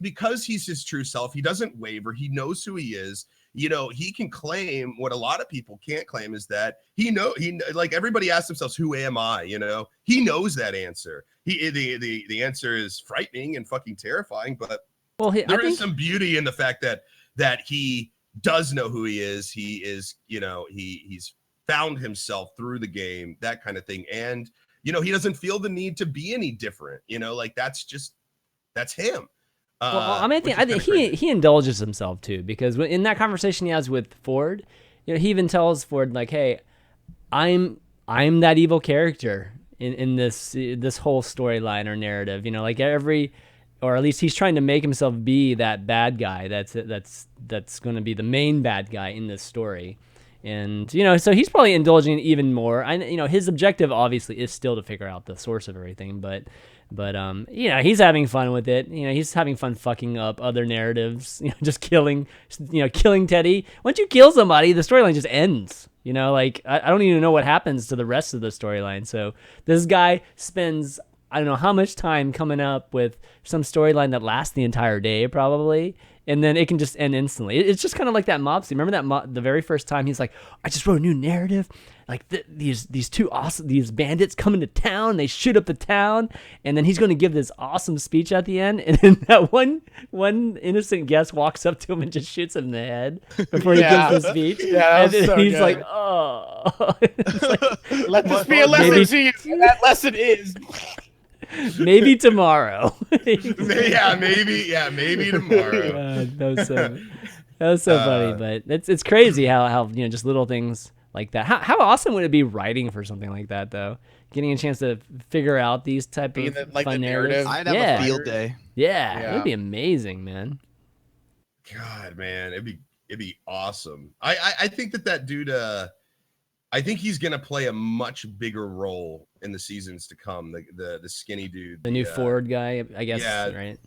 he's his true self. He doesn't waver. He knows who he is. He can claim what a lot of people can't claim, is that he like everybody asks themselves, who am I? He knows that answer. The answer is frightening and fucking terrifying, but there is some beauty in the fact that he does know who he is. He is, he's found himself through the game, that kind of thing. And, he doesn't feel the need to be any different, like that's him. I think he indulges himself too, because in that conversation he has with Ford, he even tells Ford like, "Hey, I'm that evil character in this whole storyline or narrative. Or at least he's trying to make himself be that bad guy. That's going to be the main bad guy in this story." And so he's probably indulging even more. His objective obviously is still to figure out the source of everything, but he's having fun with it. He's having fun fucking up other narratives. Just killing Teddy. Once you kill somebody, the storyline just ends. I don't even know what happens to the rest of the storyline. So this guy spends I don't know how much time coming up with some storyline that lasts the entire day probably, and then it can just end instantly. It's just kind of like that mob scene. Remember that the very first time he's like, I just wrote a new narrative. Like these bandits come into town, they shoot up the town, and then he's going to give this awesome speech at the end, and then that one innocent guest walks up to him and just shoots him in the head before he gives the speech. Yeah, and so he's good. like, oh. Let this be a lesson to you. And that lesson is maybe tomorrow. maybe tomorrow. That was so funny, but it's crazy how just little things like that. How awesome would it be writing for something like that though? Getting a chance to figure out these type of fun narratives. I'd have a field day. Yeah, it'd be amazing, man. God, man, it'd be awesome. I think that dude I think he's gonna play a much bigger role in the seasons to come. The skinny dude, The new Ford guy, I guess. yeah, Right.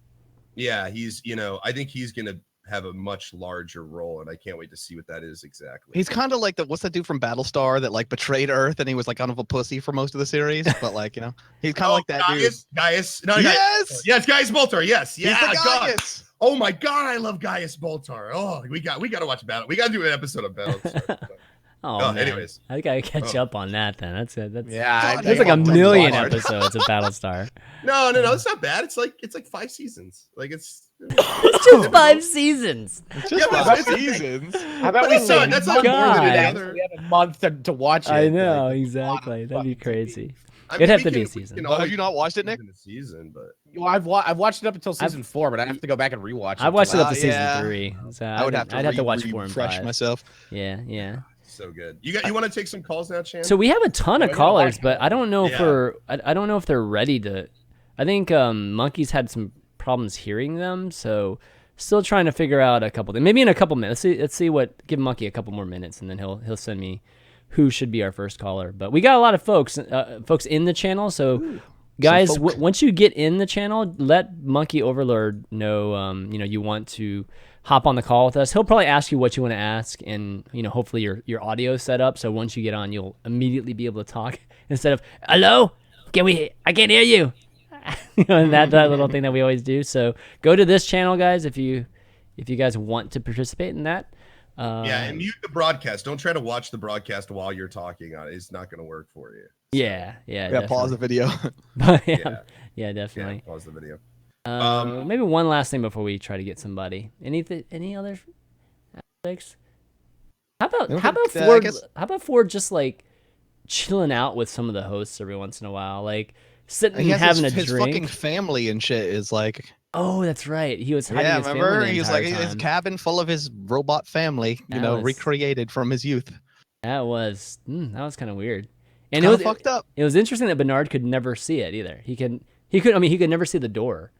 Yeah, he's I think he's gonna have a much larger role, and I can't wait to see what that is exactly. He's kind of like what's that dude from Battlestar that like betrayed Earth and he was like kind of a pussy for most of the series, but like he's kind of like that dude. Gaius, no, Yes, yes, Gaius Baltar, yes, yeah, he's the God. Gaius. Oh my God, I love Gaius Baltar. Oh, we got to watch Battle. We got to do an episode of Battlestar. Oh, man. Anyways, I gotta catch up on that then. That's it. That's Yeah, there's like a million hard. episodes of Battlestar. no, it's not bad. It's like 5 seasons. Like it's Just 5 seasons. Just but 5 it's okay. seasons. How about we That's say not more God. than the that? other. We have a month to watch it. I know, Like, exactly. That'd be crazy. I It'd have we to be a can- we season. can Oh, have always you not watched it, Nick? in the season, but well, I've watched it up until season 4, but I have to go back and rewatch it. I watched it up to season yeah. 3. So I would have to. I'd have to watch 4 and refresh 5. myself. Yeah. so good. You want to take some calls now, Chan? So we have a ton of we gotta callers, watch but I don't know if Yeah. I don't know if they're ready to. I think Monkey's had some problems hearing them, so still trying to figure out a couple. Maybe in a couple minutes. Let's see what. Give Monkey a couple more minutes, and then he'll send me who should be our first caller. But we got a lot of folks in the channel, so. Guys, once you get in the channel, let Monkey Overlord know you want to hop on the call with us. He'll probably ask you what you want to ask, and hopefully your audio is set up, so once you get on, you'll immediately be able to talk instead of hello, I can't hear you. And that little thing that we always do. So go to this channel, guys, if you guys want to participate in that. Yeah, and mute the broadcast. Don't try to watch the broadcast while you're talking on it. It's not going to work for you. Yeah, Pause the video. yeah, definitely. Yeah, pause the video. Maybe one last thing before we try to get somebody. Any other aspects? How about Ford? How about Ford just like chilling out with some of the hosts every once in a while, like sitting and having his a drink. fucking family and shit is like. Oh, that's right. He was hiding his family remember? the He was entire like his time. cabin full of his robot family, recreated from his youth. That was kind of weird. And Kind of fucked up. It was interesting that Bernard could never see it either. He could never see the door.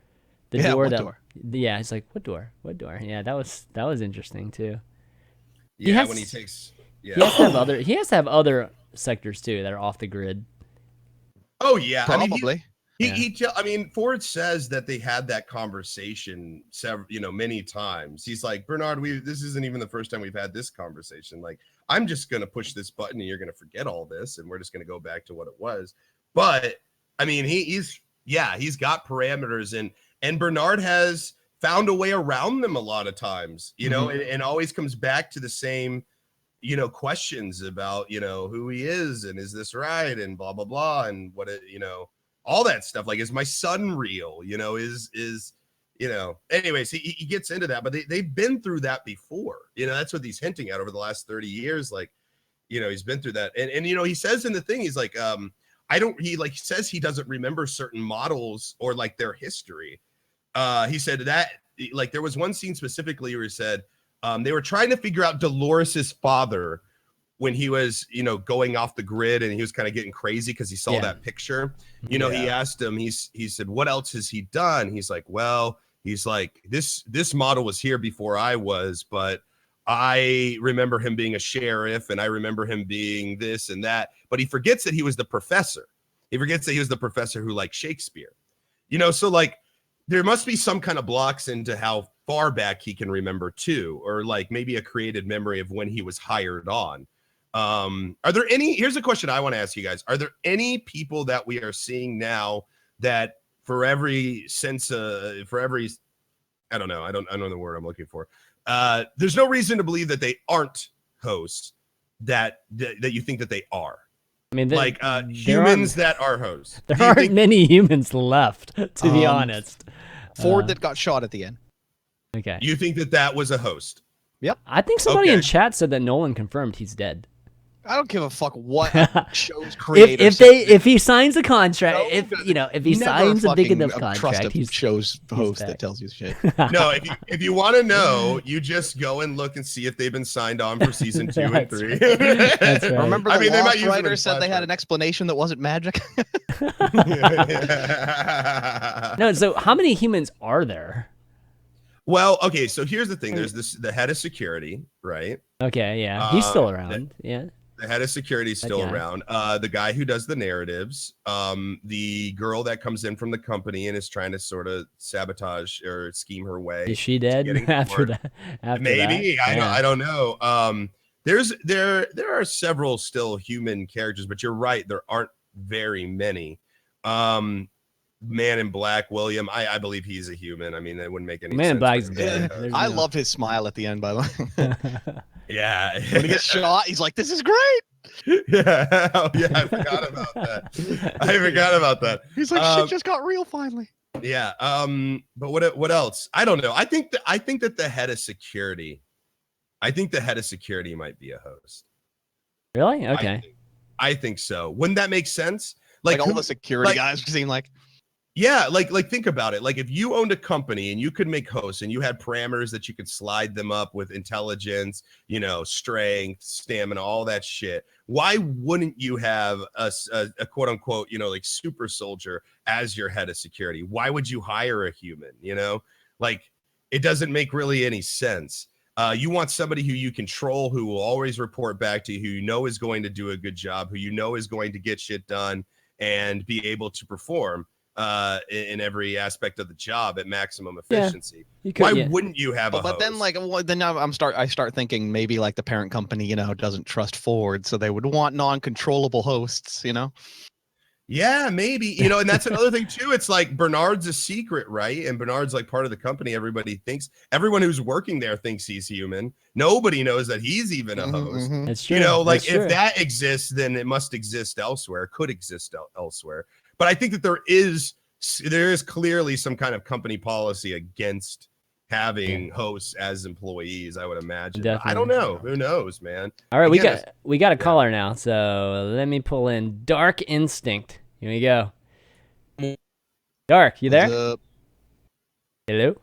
What door? Yeah, he's like, what door? What door? Yeah, that was interesting too. Yeah, when he takes. Yeah. He has to have other sectors too that are off the grid. Oh yeah, Probably. I mean, Ford says that they had that conversation many times. He's like, Bernard, this isn't even the first time we've had this conversation. Like, I'm just gonna push this button and you're gonna forget all this, and we're just gonna go back to what it was. But I mean, he's got parameters, and Bernard has found a way around them a lot of times, and always comes back to the same, questions about, who he is and is this right and blah blah blah and what it, all that stuff. Like, is my son real? Anyways, he gets into that, but they've been through that before. That's what he's hinting at over the last 30 years. Like, he's been through that. And he says in the thing, he's like, he says he doesn't remember certain models or like their history. He said that like there was one scene specifically where he said they were trying to figure out Dolores's father when he was, going off the grid and he was kind of getting crazy because he saw that picture. He asked him, he said, what else has he done? He's like, well, this model was here before I was, but I remember him being a sheriff and I remember him being this and that. But he forgets that he was the professor. He forgets that he was the professor who liked Shakespeare. So like there must be some kind of blocks into how far back he can remember too, or like maybe a created memory of when he was hired on. Are there here's a question I want to ask you guys. Are there any people that we are seeing now that I don't know the word I'm looking for. There's no reason to believe that they aren't hosts that you think that they are. I mean, humans that are hosts. There aren't many humans left, to be honest. Ford that got shot at the end. Okay. You think that was a host? Yep. I think somebody in chat said that Nolan confirmed he's dead. I don't give a fuck what show's creator if he signs a contract, if he signs a big enough contract, he's show's host that tells you shit. No, if you want to know, you just go and look and see if they've been signed on for season 2 and 3. That's right. Remember the Lost writer said they had an explanation that wasn't magic? No, so how many humans are there? Well, okay, so here's the thing. There's the head of security, right? Okay, yeah. He's still around. Yeah. The head of security is That still guy. around. The guy who does the narratives, the girl that comes in from the company and is trying to sort of sabotage or scheme her way. Is she dead getting after more- that? After Maybe that? I don't know. There are several still human characters, but you're right, there aren't very many. Man in Black, William, I believe he's a human. I mean, that wouldn't make any Man in sense. Black's for him dead. to- There's I no- loved his smile at the end, by the way. Yeah. When he gets shot, he's like, "This is great." Yeah. Oh, yeah, I forgot about that. I forgot about that. He's like, "Shit just got real finally." Yeah. But what else? I don't know. I think that the head of security, might be a host. Really? Okay. I think so. Wouldn't that make sense? Like all who- the security like- guys seem like. Yeah, like think about it. Like if you owned a company and you could make hosts and you had parameters that you could slide them up with intelligence, strength, stamina, all that shit. Why wouldn't you have a quote unquote, like super soldier as your head of security? Why would you hire a human? Like it doesn't make really any sense. You want somebody who you control, who will always report back to you, who is going to do a good job, who is going to get shit done and be able to perform in every aspect of the job at maximum efficiency. You could, Why yeah. wouldn't you have a But then, host? then I start thinking maybe like the parent company, doesn't trust Ford, so they would want non-controllable hosts, Yeah, maybe, and that's another thing too. It's like Bernard's a secret, right? And Bernard's like part of the company. Everyone who's working there thinks he's human. Nobody knows that he's even a host. That's true. Like That's if true. that exists, then it must exist elsewhere, could exist elsewhere. But I think that there is clearly some kind of company policy against having hosts as employees, I would imagine. But I don't know. Who knows, man? All right, Again, we got a caller now, so let me pull in Dark Instinct. Here we go. Dark, you there? What's up? Hello,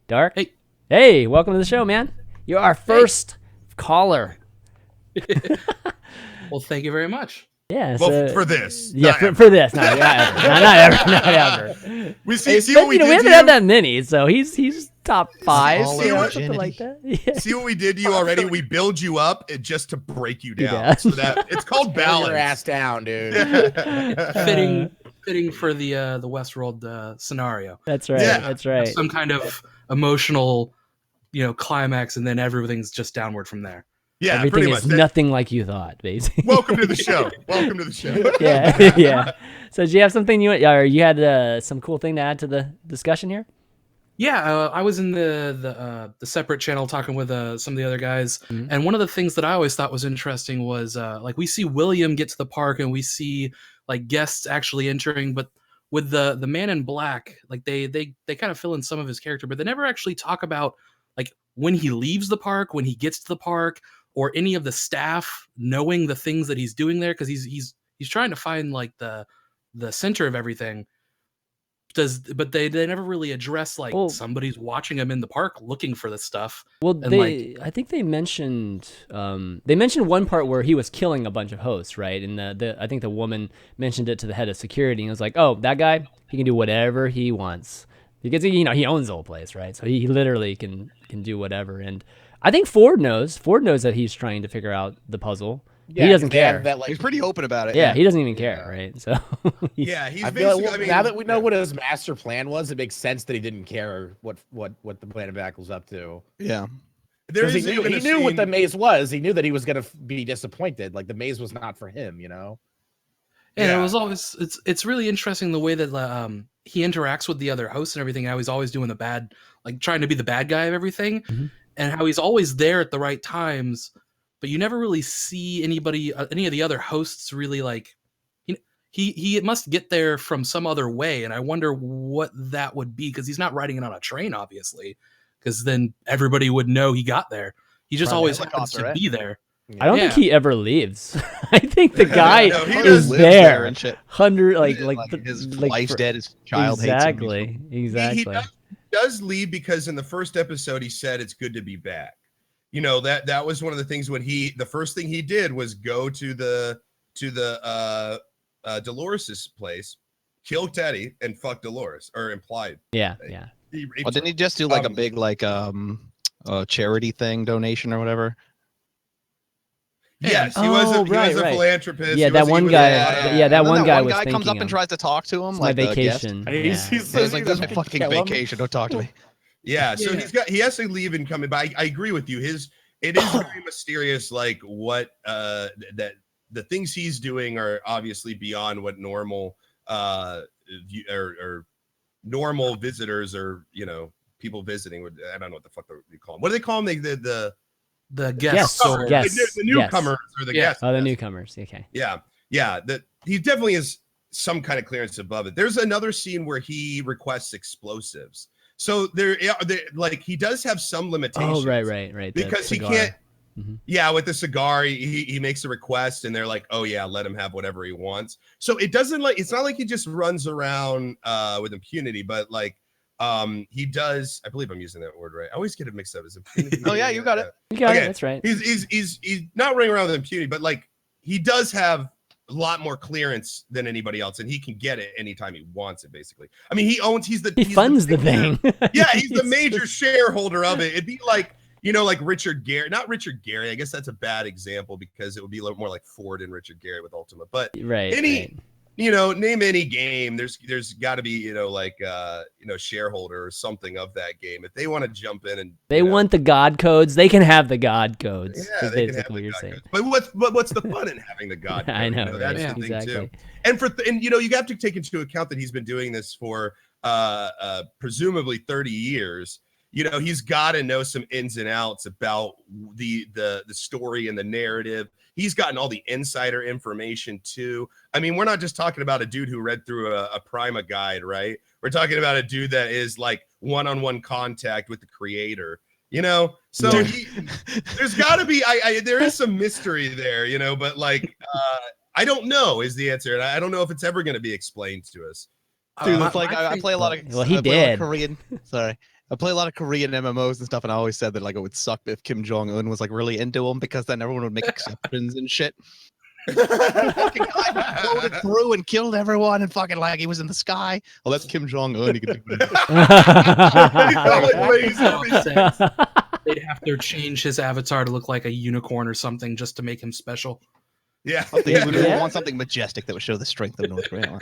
Dark. Hey. Hey, welcome to the show, man. You're our first caller. Well, thank you very much. Yeah. well, so, for this. yeah, not for, ever. for this, not ever, not ever, not ever. We Hey, see but, what we we did haven't to had you? that many, so he's top 5, Smaller something like that. virginity. Yeah. See what we did to you already? We build you up just to break you down. Yeah. So that it's called Balance. Your balance. ass down, dude. Fitting for the Westworld scenario. That's right. Yeah. That's right. Some kind of emotional, climax, and then everything's just downward from there. Yeah, Everything pretty is much. nothing like you thought, basically. Welcome to the show. Welcome to the show. yeah, yeah. So, do you have something or you had some cool thing to add to the discussion here? Yeah, I was in the separate channel talking with some of the other guys, and one of the things that I always thought was interesting was like we see William get to the park and we see like guests actually entering, but with the Man in Black, like they kind of fill in some of his character, but they never actually talk about like when he leaves the park, when he gets to the park, or any of the staff knowing the things that he's doing there, because he's trying to find like the center of everything. But they never really address like somebody's watching him in the park looking for this stuff. Well, And I think they mentioned one part where he was killing a bunch of hosts, right? And I think the woman mentioned it to the head of security, and it was like, oh, that guy, he can do whatever he wants because he owns the whole place, right? So he literally can do whatever. And I think Ford knows that he's trying to figure out the puzzle. Yeah, he doesn't they have care. That, like, He's pretty open about it. Yeah, he doesn't even care, right? So Yeah, he's I feel basically. like, now that we know what his master plan was, it makes sense that he didn't care what the plan of back was up to. Yeah. There Because is he even a knew what scene- the maze was. He knew that he was gonna be disappointed. Like the maze was not for him, And Yeah. it was always it's really interesting the way that he interacts with the other hosts and everything. How he's always doing the bad, like trying to be the bad guy of everything, and how he's always there at the right times. But you never really see any of the other hosts really like. He must get there from some other way, and I wonder what that would be because he's not riding it on a train, obviously, because then everybody would know he got there. He just Probably always helicopter, happens to right? be there. I don't think Yeah. he ever leaves. I think the guy No, he is lives there, and shit. His wife's dead. His child exactly, hates him. exactly. He does leave because in the first episode he said it's good to be back. That was one of the things when the first thing he did was go to the Dolores's place, kill Teddy, and fuck Dolores, or implied. Yeah. Well, didn't he just do like a big charity thing, donation or whatever? Yes, he was a right. philanthropist. Yeah, He that was- he one was guy. a- Yeah, that And then one guy was guy comes thanking up and him. tries to talk to him. It's like my the guest. vacation. He's- Yeah. he's- He's like, "This is my gonna fucking kill him. vacation. Don't talk to me." Yeah, so Yeah. he has to leave and come in. But I agree with you. It is very mysterious, like what that the things he's doing are obviously beyond what normal or normal visitors or people visiting would. I don't know what the fuck you call them. What do they call them? The guests Guests. or Guests. the newcomers or the Yeah. guests. Oh, the newcomers. Okay. Yeah. That he definitely is some kind of clearance above it. There's another scene where he requests explosives. So like he does have some limitations. Oh, right. Because he can't. Yeah, with the cigar, he makes a request, and they're like, "Oh yeah, let him have whatever he wants." So it's not like he just runs around with impunity, but like he does. I believe I'm using that word right. I always get it mixed up. Is impunity? Oh yeah, you got it. You got it. Okay. That's right. He's not running around with impunity, but like he does have a lot more clearance than anybody else, and he can get it anytime he wants it. Basically, I mean, He funds the thing. Yeah, he's the major shareholder of it. It'd be like like Richard Gere, not Richard Gere. I guess that's a bad example because it would be a little more like Ford and Richard Gere with Ultima. But Right. name any game. There's got to be shareholder or something of that game if they want to jump in and They want the God codes. They can have the God codes. Yeah, is they can have basically the what you're God saying. codes. But what's the fun in having the God code? I know. That's right? the thing Exactly. too. And you have to take into account that he's been doing this for presumably 30 years. He's got to know some ins and outs about the story and the narrative. He's gotten all the insider information too. I mean, we're not just talking about a dude who read through a Prima guide, right? We're talking about a dude that is like one-on-one contact with the creator. So there's got to be there is some mystery there, but like I don't know is the answer, and I don't know if it's ever going to be explained to us. Dude, it's like I play a lot of. Well, he I play a lot of did. Korean. Sorry. I play a lot of Korean MMOs and stuff, and I always said that like it would suck if Kim Jong-un was like really into them because then everyone would make exceptions and shit. Fucking guy floated through and killed everyone, and fucking like he was in the sky. Well, that's Kim Jong-un. He could do They'd have to change his avatar to look like a unicorn or something just to make him special. Yeah, he would want something majestic that would show the strength of North Korea.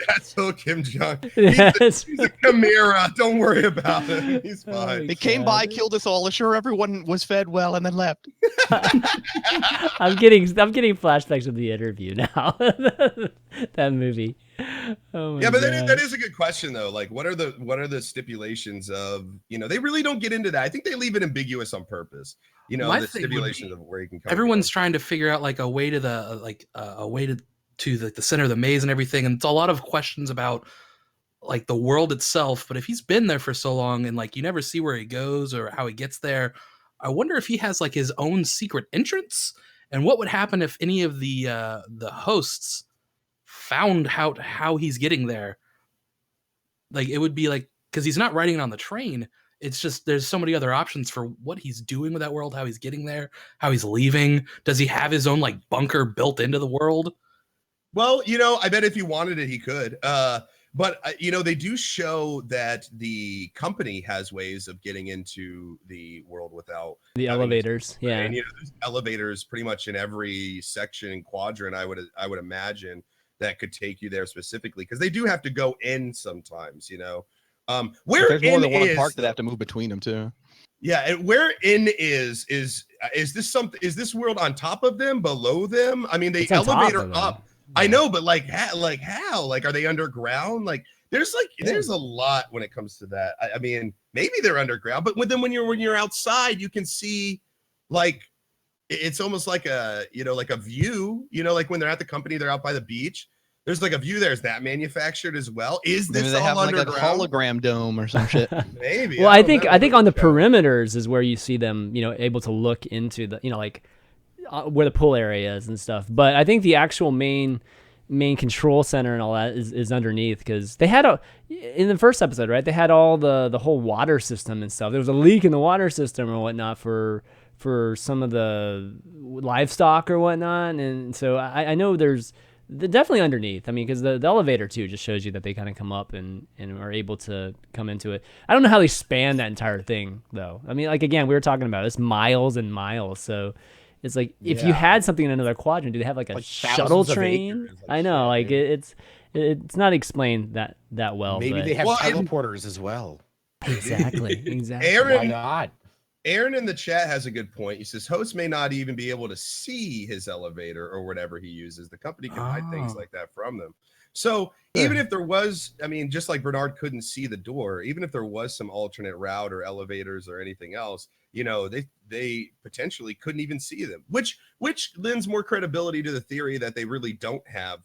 That's so Kim Jong. Yes. He's a chimera. Don't worry about him. He's Oh fine. They came by, killed us all, assured everyone was fed well, and then left. I'm getting flashbacks of the interview now. That movie. Oh my Yeah, but God. that is a good question though. Like, what are the stipulations of they really don't get into that. I think they leave it ambiguous on purpose. My the thing would stipulations be of where you can come. Everyone's trying to figure out like a way to the the center of the maze and everything, and it's a lot of questions about like the world itself. But if he's been there for so long and like you never see where he goes or how he gets there, I wonder if he has like his own secret entrance, and what would happen if any of the hosts found out how he's getting there. Like it would be like, because he's not writing it on the train. It's just there's so many other options for what he's doing with that world, how he's getting there, how he's leaving. Does he have his own like bunker built into the world? Well, I bet if he wanted it, he could. But they do show that the company has ways of getting into the world without The elevators. Yeah. And there's elevators pretty much in every section and quadrant. I would imagine that could take you there specifically because they do have to go in sometimes. Where there's more than one is, park that have to move between them too. Yeah, and where in is this world on top of them, below them? I mean, they elevator up. Yeah. I know, but like how? Like, are they underground? Like, there's a lot when it comes to that. I mean, maybe they're underground, but when you're outside, you can see like it's almost like a like a view. Like when they're at the company, they're out by the beach. There's like a view there. Is that manufactured as well? Is this maybe they all have like a hologram dome or some shit? Maybe. Well, I think on the perimeters is where you see them, able to look into the, like where the pool area is and stuff. But I think the actual main control center and all that is underneath because they had in the first episode, right? They had all the whole water system and stuff. There was a leak in the water system or whatnot for some of the livestock or whatnot, and so I know there's definitely underneath. I mean, because the elevator too just shows you that they kind of come up and are able to come into it. I don't know how they span that entire thing though. I mean, like again, we were talking about it's miles and miles, so it's like if you had something in another quadrant, do they have like a shuttle train? I know, like it's not explained that well. Maybe but... they have teleporters as well. Exactly. Aaron, why not? Aaron in the chat has a good point. He says hosts may not even be able to see his elevator or whatever he uses. The company can hide things like that from them. So even if there was, I mean, just like Bernard couldn't see the door, even if there was some alternate route or elevators or anything else, you know, they potentially couldn't even see them, which lends more credibility to the theory that they really don't have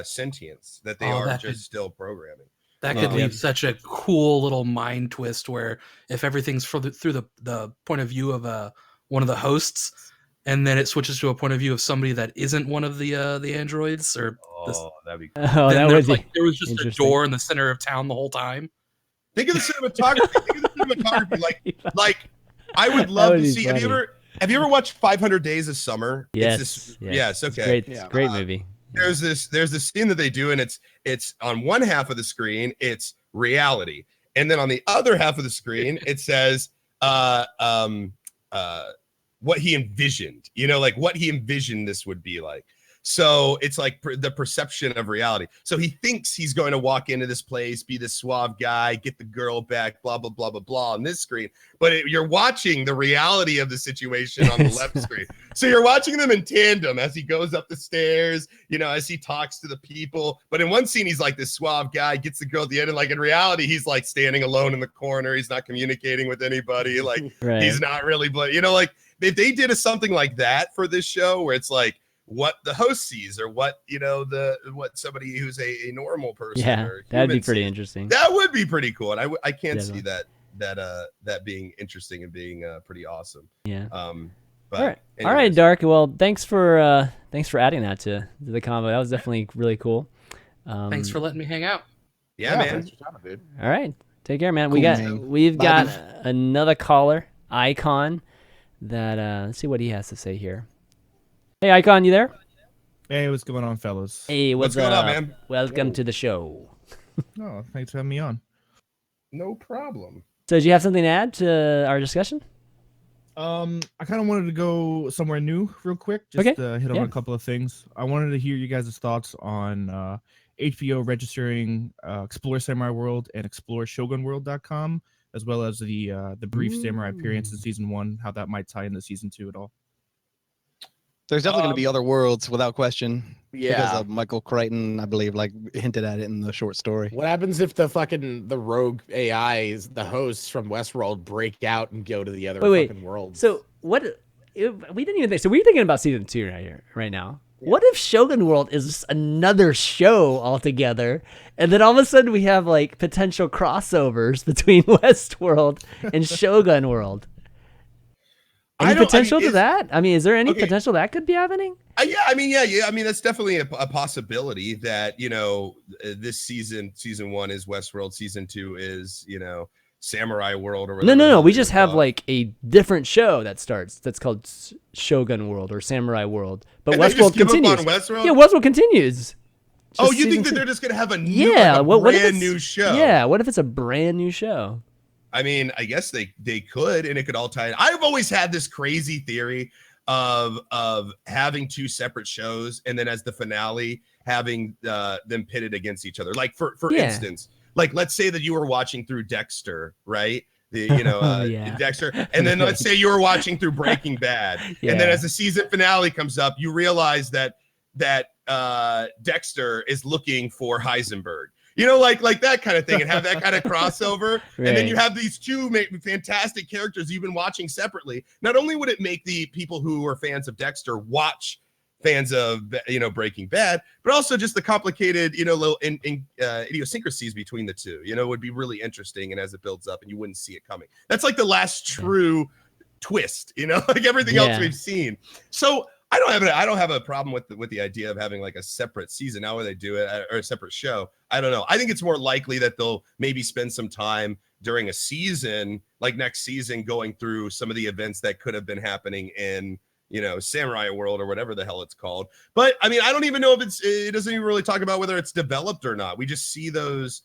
sentience, that they are just still programming. That could leave such a cool little mind twist where if everything's through the point of view of one of the hosts, and then it switches to a point of view of somebody that isn't one of the androids, or that'd be cool. That would be there was just a door in the center of town the whole time. Think of the cinematography. Like I would love to see. Have you ever watched 500 Days of Summer? Yes. Yes. Okay. It's a great movie. There's this scene that they do, and it's on one half of the screen, it's reality, and then on the other half of the screen, it says what he envisioned. You know, like what he envisioned this would be like. So it's like the perception of reality. So he thinks he's going to walk into this place, be this suave guy, get the girl back, blah, blah, blah, blah, blah on this screen. But you're watching the reality of the situation on the left screen. So you're watching them in tandem as he goes up the stairs, you know, as he talks to the people. But in one scene, he's like this suave guy, gets the girl at the end. And like in reality, he's like standing alone in the corner. He's not communicating with anybody. Like he's not really, but you know, like if they did something like that for this show where it's like, what the host sees or what, you know, what somebody who's a normal person or that'd be pretty interesting. That would be pretty cool. And I can't see that being interesting and being pretty awesome. Yeah. But all right, Dark. Well, thanks for adding that to the combo. That was definitely really cool. Thanks for letting me hang out. Yeah, man. Thanks for coming, dude. All right. Take care, man. Cool, We've got another caller, Icon, that let's see what he has to say here. Hey, Icon, you there? Hey, what's going on, fellas? Hey, what's going on, man? Welcome to the show. Oh, thanks for having me on. No problem. So, do you have something to add to our discussion? I kind of wanted to go somewhere new real quick, just to hit on a couple of things. I wanted to hear you guys' thoughts on HBO registering Explore Samurai World and Explore Shogunworld.com, as well as the brief samurai appearance in season 1, how that might tie into season 2 at all. There's definitely going to be other worlds without question. Yeah. Because of Michael Crichton, I believe, like hinted at it in the short story. What happens if the rogue AIs, the hosts from Westworld, break out and go to the other fucking worlds? So we didn't even think. So we're thinking about season 2 right now. Yeah. What if Shogun World is another show altogether, and then all of a sudden we have like potential crossovers between Westworld and Shogun World? Any potential to that? I mean, is there any potential that could be happening? Yeah. I mean, that's definitely a possibility that, you know, this season 1 is Westworld, season 2 is, you know, Samurai World or whatever. No. We just have like a different show that starts that's called Shogun World or Samurai World, but Westworld continues. Westworld? Yeah, Westworld continues. You think that they're just gonna have a new, brand new show? Yeah. What if it's a brand new show? I mean, I guess they could, and it could all tie in. I've always had this crazy theory of having 2 separate shows, and then as the finale, having them pitted against each other. Like for instance, like let's say that you were watching through Dexter, right? Dexter, and then let's say you were watching through Breaking Bad, and then as the season finale comes up, you realize that Dexter is looking for Heisenberg. You know, like that kind of thing, and have that kind of crossover. Right. And then you have these 2 fantastic characters you've been watching separately. Not only would it make the people who are fans of Dexter watch fans of, you know, Breaking Bad, but also just the complicated, you know, little idiosyncrasies between the 2, you know, would be really interesting. And as it builds up and you wouldn't see it coming. That's like the last true twist, you know, like everything else we've seen. So I don't have a problem with the idea of having like a separate season. Now where they do it, or a separate show. I don't know. I think it's more likely that they'll maybe spend some time during a season, like next season, going through some of the events that could have been happening in Samurai World or whatever the hell it's called. But I mean, I don't even know if it doesn't even really talk about whether it's developed or not. We just see those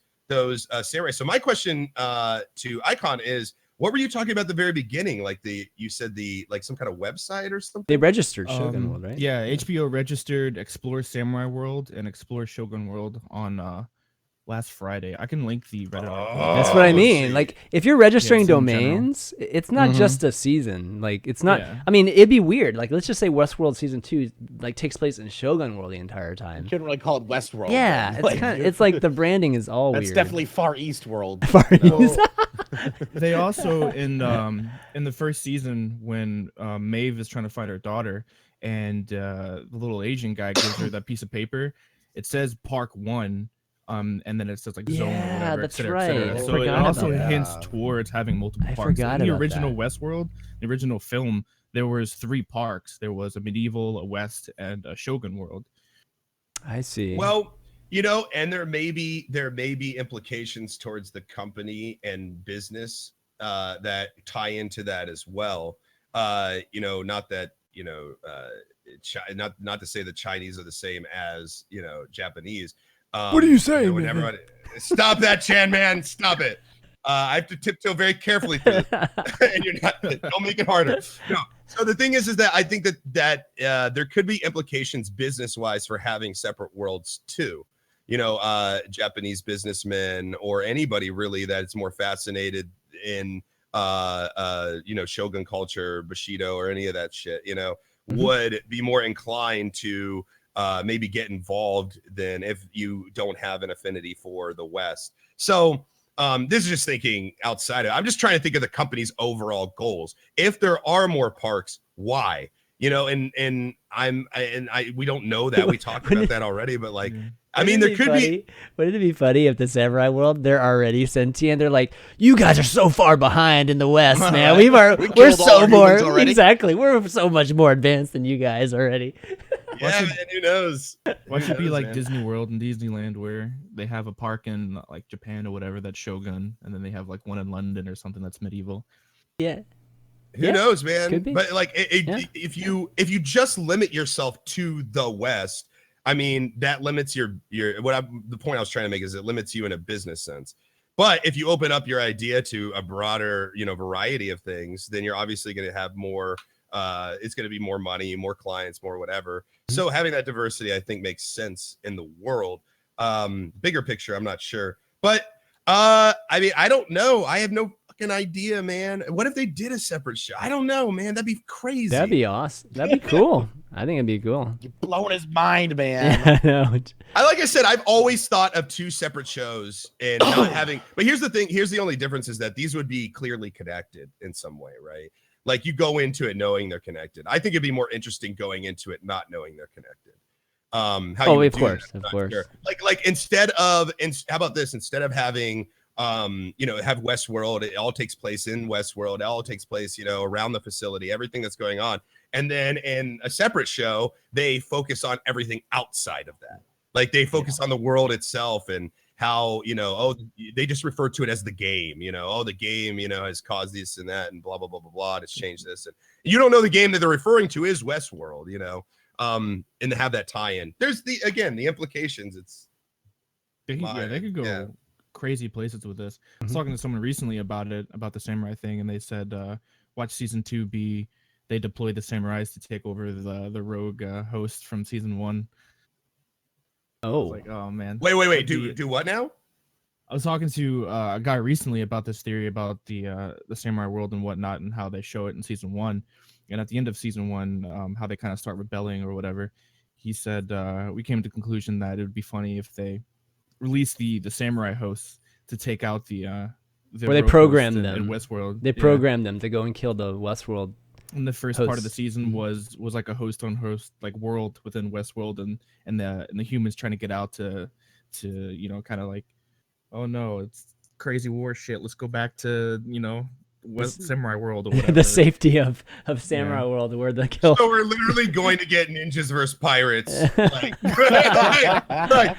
samurai. So my question to Icon is, what were you talking about at the very beginning? Like you said like some kind of website or something? They registered Shogun World, right? Yeah, HBO registered Explore Samurai World and Explore Shogun World on last Friday. I can link the Reddit article. That's what I mean. see. Like, if you're registering it's in domains, it's not just a season. Like, it's not. Yeah. I mean, it'd be weird. Like, let's just say Westworld season 2 like takes place in Shogun World the entire time. You couldn't really call it Westworld. Yeah, then. it's like the branding is all That's weird. definitely Far East World. Far East. They also in the first season when Maeve is trying to find her daughter and the little Asian guy gives her that piece of paper, it says Park 1. And then it says like zone or Yeah, whatever, that's et cetera, et right. cetera. I So it forgot also about hints towards having multiple I parks. forgot In the about original that. Westworld, the original film, there was 3 parks. There was a medieval, a West, and a Shogun World. I see. Well, and there may be implications towards the company and business that tie into that as well. Not that not to say the Chinese are the same as Japanese. What are you saying, man? Everybody, stop that, Chanmanv. Stop it. I have to tiptoe very carefully through this. And you're not. Don't make it harder. No. So the thing is that I think that there could be implications business-wise for having separate worlds too. Japanese businessmen or anybody really that's more fascinated in Shogun culture, Bushido, or any of that shit, would be more inclined to maybe get involved than if you don't have an affinity for the West. So this is just thinking outside of. I'm just trying to think of the company's overall goals. If there are more parks, why? We don't know that. We talked about that already, but like. I mean, there could be. Wouldn't it be funny if the Samurai World, they're already sentient? They're like, you guys are so far behind in the West, man. We're so more exactly. We're so much more advanced than you guys already. Yeah, man, who knows? Why should be like man? Disney World and Disneyland, where they have a park in like Japan or whatever that's Shogun, and then they have like one in London or something that's medieval. Yeah. Who knows, man? But like, if you just limit yourself to the West. I mean, that limits the point I was trying to make is it limits you in a business sense. But if you open up your idea to a broader, variety of things, then you're obviously going to have more. It's going to be more money, more clients, more whatever. So having that diversity, I think, makes sense in the world. Bigger picture, I'm not sure. But I mean, I don't know. I have no fucking idea, man. What if they did a separate show? I don't know, man. That'd be crazy. That'd be awesome. That'd be cool. I think it'd be cool. You're blowing his mind, man. Yeah, I know. Like I said, I've always thought of 2 separate shows and not having. But here's the thing. Here's the only difference is that these would be clearly connected in some way, right? Like you go into it knowing they're connected. I think it'd be more interesting going into it not knowing they're connected. Of course. Sure. Like how about this? Instead of having have Westworld, it all takes place in Westworld. It all takes place, around the facility, everything that's going on. And then in a separate show, they focus on everything outside of that. Like they focus on the world itself and how, they just refer to it as the game, the game, has caused this and that and blah, blah, blah, blah, blah. It's changed this. And you don't know the game that they're referring to is Westworld, and to have that tie-in. There's the implications. They could go crazy places with this. I was talking to someone recently about it, about the samurai thing, and they said, watch season 2 they deployed the samurais to take over the rogue host from season 1. Oh, like, oh man. Wait. Do what now? I was talking to a guy recently about this theory about the samurai world and whatnot, and how they show it in season 1, and at the end of season 1, how they kind of start rebelling or whatever. He said we came to the conclusion that it would be funny if they released the samurai hosts to take out the where they programmed them in Westworld. They programmed them to go and kill the Westworld. And the first part of the season was like a host on host like world within Westworld, and the humans trying to get out to kind of like, oh no, it's crazy war shit. Let's go back to Samurai World or whatever. The safety of Samurai World where the kill. So we're literally going to get ninjas versus pirates. Like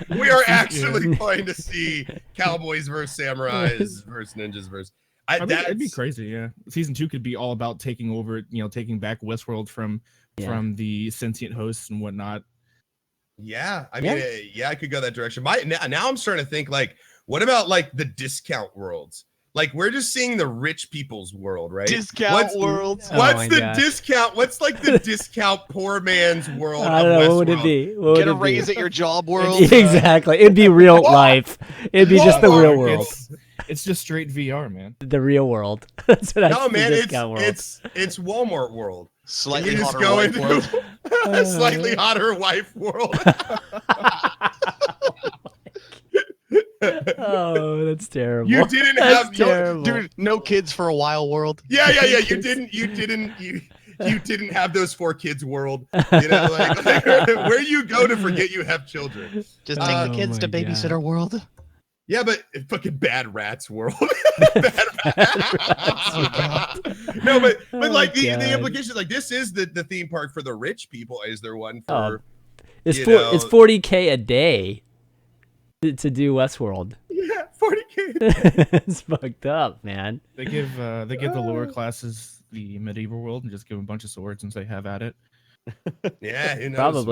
we are actually going to see cowboys versus samurais versus ninjas versus. I mean, it'd be crazy. Yeah, season 2 could be all about taking over, taking back Westworld from the sentient hosts and whatnot. Yeah, I mean, I could go that direction. Now I'm starting to think like, what about like the discount worlds? Like we're just seeing the rich people's world, right? Discount worlds. What's the discount? What's like the discount poor man's world? I don't know. What would it be? Get a raise at your job world. Exactly. It'd be real life. It'd be just the real world. It's just straight VR, man. The real world. That's what no, man. It's Walmart world. Slightly hotter wife world. Slightly hotter wife world. Oh, that's terrible. You didn't have dude, no kids for a while world. Yeah. You didn't have those 4 kids world. You know, like where you go to forget you have children. Just take the kids to babysitter world. Yeah, but fucking bad rats world. No, but like the implication, like this is the theme park for the rich people. Is there one for? It's $40K a day to do Westworld. Yeah, $40K. It's fucked up, man. They give the lower classes the medieval world and just give them a bunch of swords and say, "Have at it." Yeah, who knows,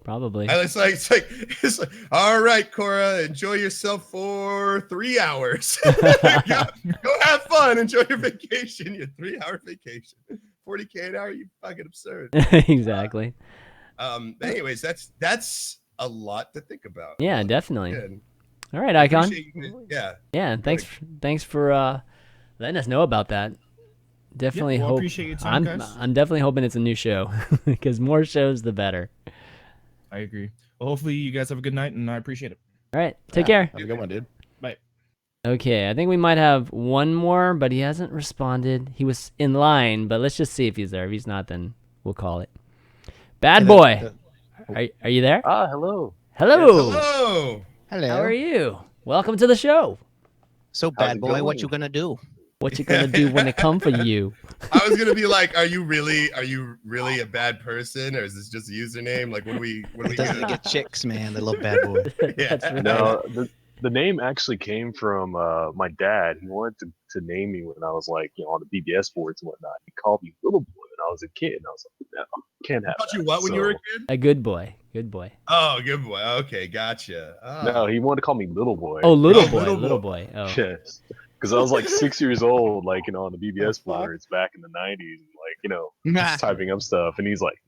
Probably. And it's like, all right, Cora, enjoy yourself for 3 hours. go have fun, enjoy your vacation, your 3-hour vacation. 40K an hour, you fucking absurd. Exactly. Anyways, that's a lot to think about. Yeah, definitely. Good. All right, Icon. Yeah. Thanks for letting us know about that. Definitely hope. Appreciate your time, guys. I'm definitely hoping it's a new show because more shows the better. I agree. Well, hopefully you guys have a good night, and I appreciate it. All right, take care. Have a good one, dude. Bye. Okay, I think we might have one more, but he hasn't responded. He was in line, but let's just see if he's there. If he's not, then we'll call it. Bad boy, are you there? Hello. Hello. How are you? Welcome to the show. So, bad boy, what you gonna do? What you gonna do when it come for you? I was gonna be like, are you really a bad person, or is this just a username? Like, what do we doesn't get chicks, man. They love bad boy. Yeah. No, the name actually came from my dad. He wanted to name me when I was like, on the BBS boards and whatnot. He called me Little Boy when I was a kid, and I was like, no, can't have. Called you what when you were a kid? A good boy. Good boy. Oh, good boy. Okay, gotcha. Oh. No, he wanted to call me Little Boy. Oh, little boy. Oh. Yes. Because I was like 6 years old, like, on the BBS boards back in the 90s, like, typing up stuff. And he's like,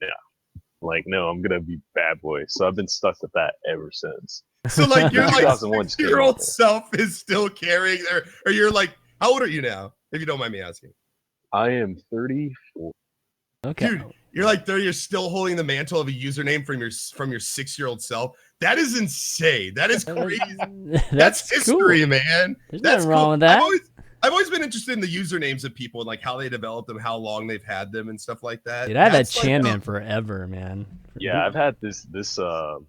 no, I'm going to be bad boy. So I've been stuck with that ever since. So, like, your like 6-year-old self is still carrying there. Or you're like, how old are you now, if you don't mind me asking? I am 34. Okay. Dude, you're like 30. You're still holding the mantle of a username from your 6-year-old self. That is insane. That is crazy. That's history, cool. Man. There's That's nothing wrong with that. I've always been interested in the usernames of people and like how they developed them, how long they've had them, and stuff like that. Dude, I've had Chanmanv forever, man. Yeah, I've had this. The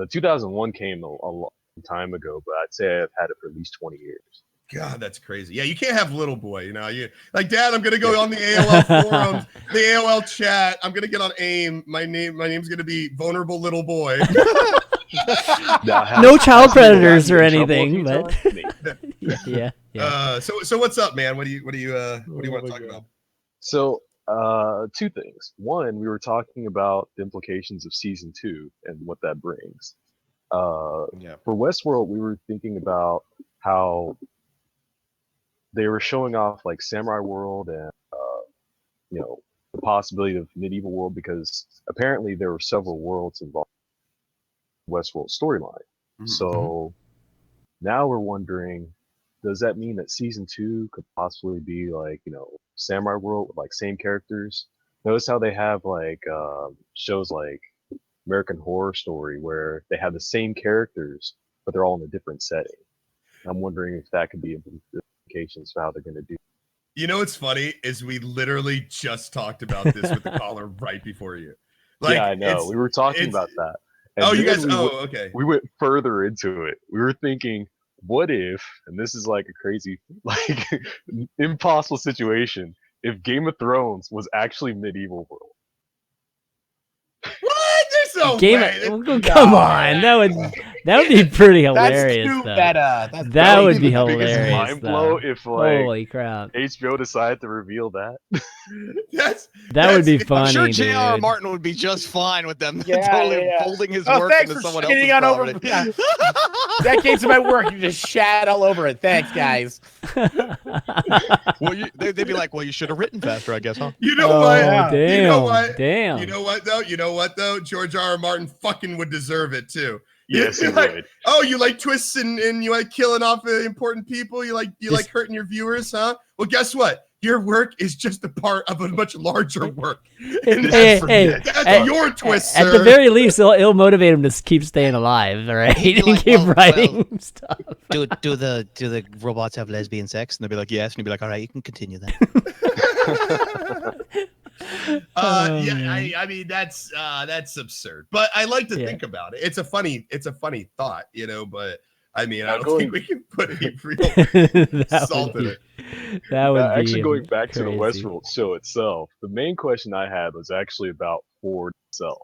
2001 came a long time ago, but I'd say I've had it for at least 20 years. God, that's crazy. Yeah, you can't have Little Boy. You like, Dad, I'm gonna go on the AOL forums, the AOL chat. I'm gonna get on AIM. My name's gonna be Vulnerable Little Boy. No child predators or anything, but yeah. So what's up, man? What do you want to talk about? So, 2 things. One, we were talking about the implications of season 2 and what that brings. For Westworld, we were thinking about how they were showing off like Samurai World and the possibility of medieval world, because apparently there were several worlds involved in Westworld storyline. Mm-hmm. So now we're wondering, does that mean that season 2 could possibly be like, Samurai World with like same characters? Notice how they have like shows like American Horror Story where they have the same characters, but they're all in a different setting. I'm wondering if that could be implications for how they're going to do. What's funny is we literally just talked about this with the caller right before you. Like, yeah, I know. We were talking about that. And you guys, okay. We went further into it. We were thinking, what if, and this is like a crazy, like impossible situation, if Game of Thrones was actually medieval world? What? There's no way. Come on, That would be pretty hilarious. That's too though. meta. That would be the biggest hilarious. mind blow though. if like Holy crap! HBO decided to reveal that. That would be I'm funny. sure J.R. dude. Martin would be just fine with them Yeah, totally yeah. folding his Oh, work thanks into for someone shitting else's on over. property. Yeah. That came to my work. You just shat all over it. Thanks, guys. Well, they'd be like, well, you should have written faster, I guess, huh? You know Oh, what? damn! You know what? Damn! You know what though? You know what though? George R. R. Martin fucking would deserve it too. Yes, he You're like, would. oh, you like twists and you like killing off important people. You like hurting your viewers, huh? Well, guess what? Your work is just a part of a much larger work. And that's your twist, At sir. the very least, it'll motivate him to keep staying alive, right? He'd be And like, keep well, writing stuff. Do the robots have lesbian sex? And they'd be like, yes. And he'd be like, all right, you can continue that. I mean that's absurd. But I like to think about it. It's a funny thought, but I mean, I don't think we can put any real salt in it. That would be actually going back crazy. to the Westworld show itself. The main question I had was actually about Ford itself.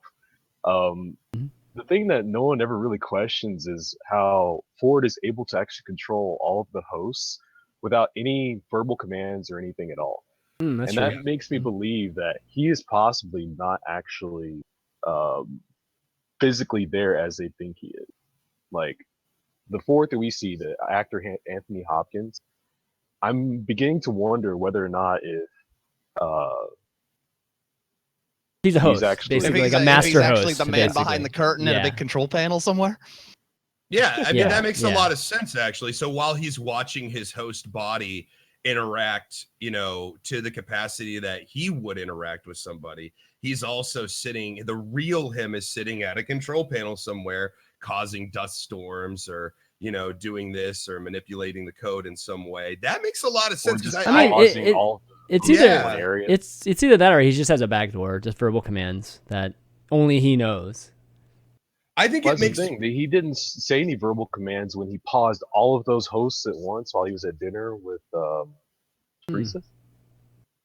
The thing that no one ever really questions is how Ford is able to actually control all of the hosts without any verbal commands or anything at all. That's and true. that makes me believe that he is possibly not actually physically there as they think he is. Like the Ford that we see, the actor Anthony Hopkins, I'm beginning to wonder whether or not if he's a host, actually, basically like a master host. Actually the man behind the curtain in a big control panel somewhere. Yeah, I mean that makes a lot of sense actually. So while he's watching his host body interact, to the capacity that he would interact with somebody, he's also sitting, the real him is sitting at a control panel somewhere causing dust storms or doing this or manipulating the code in some way. That makes a lot of sense because it's either that or he just has a backdoor, just verbal commands that only he knows. I think it makes the thing. He didn't say any verbal commands when he paused all of those hosts at once while he was at dinner with Teresa.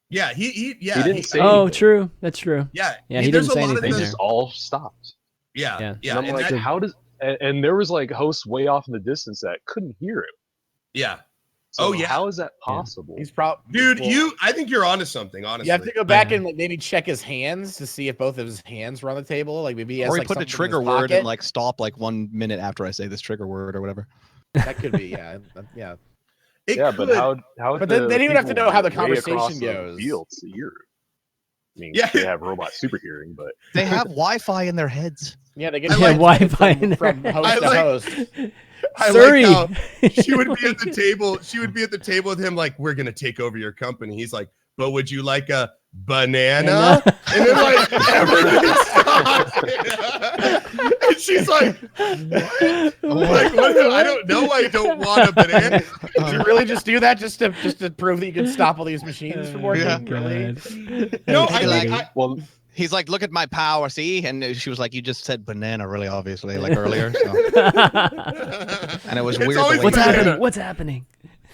Yeah, he didn't say Oh, anything. true. That's true. Yeah, he didn't say anything. They just all stopped. Yeah. And I'm like, how does? And there was like hosts way off in the distance that couldn't hear him. Yeah. So how is that possible? He's probably I think you're onto something. Honestly, you have to go back and maybe check his hands to see if both of his hands were on the table. Like maybe he has, or he like, put a something in trigger his word pocket. and like stop like 1 minute after I say this trigger word or whatever. That could be, yeah. But how? But then you have to know how the way conversation across the goes. field to hear. I mean, Yeah. they have robot super hearing, but They have Wi-Fi in their heads. Yeah, they get Wi-Fi from host to host. I Surrey. like how she would be at the table. She would be at the table with him, like, we're gonna take over your company. He's like, but would you like a banana? And then like everything stops. And she's like, what? I don't know. I don't want a banana. Did you really just do that just to prove that you can stop all these machines from working? Yeah. Really? No, Well, he's like, look at my power, see? And she was like, you just said banana really obviously, like earlier. So. And it was It's weird. always The way banana. What's happening?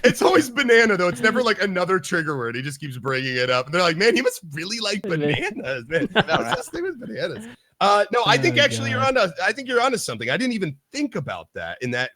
It's always banana though. It's never like another trigger word. He just keeps bringing it up, and they're like, "Man, he must really like bananas, man." What's this thing with bananas? No, I think actually you're onto. I think you're onto something. I didn't even think about that in that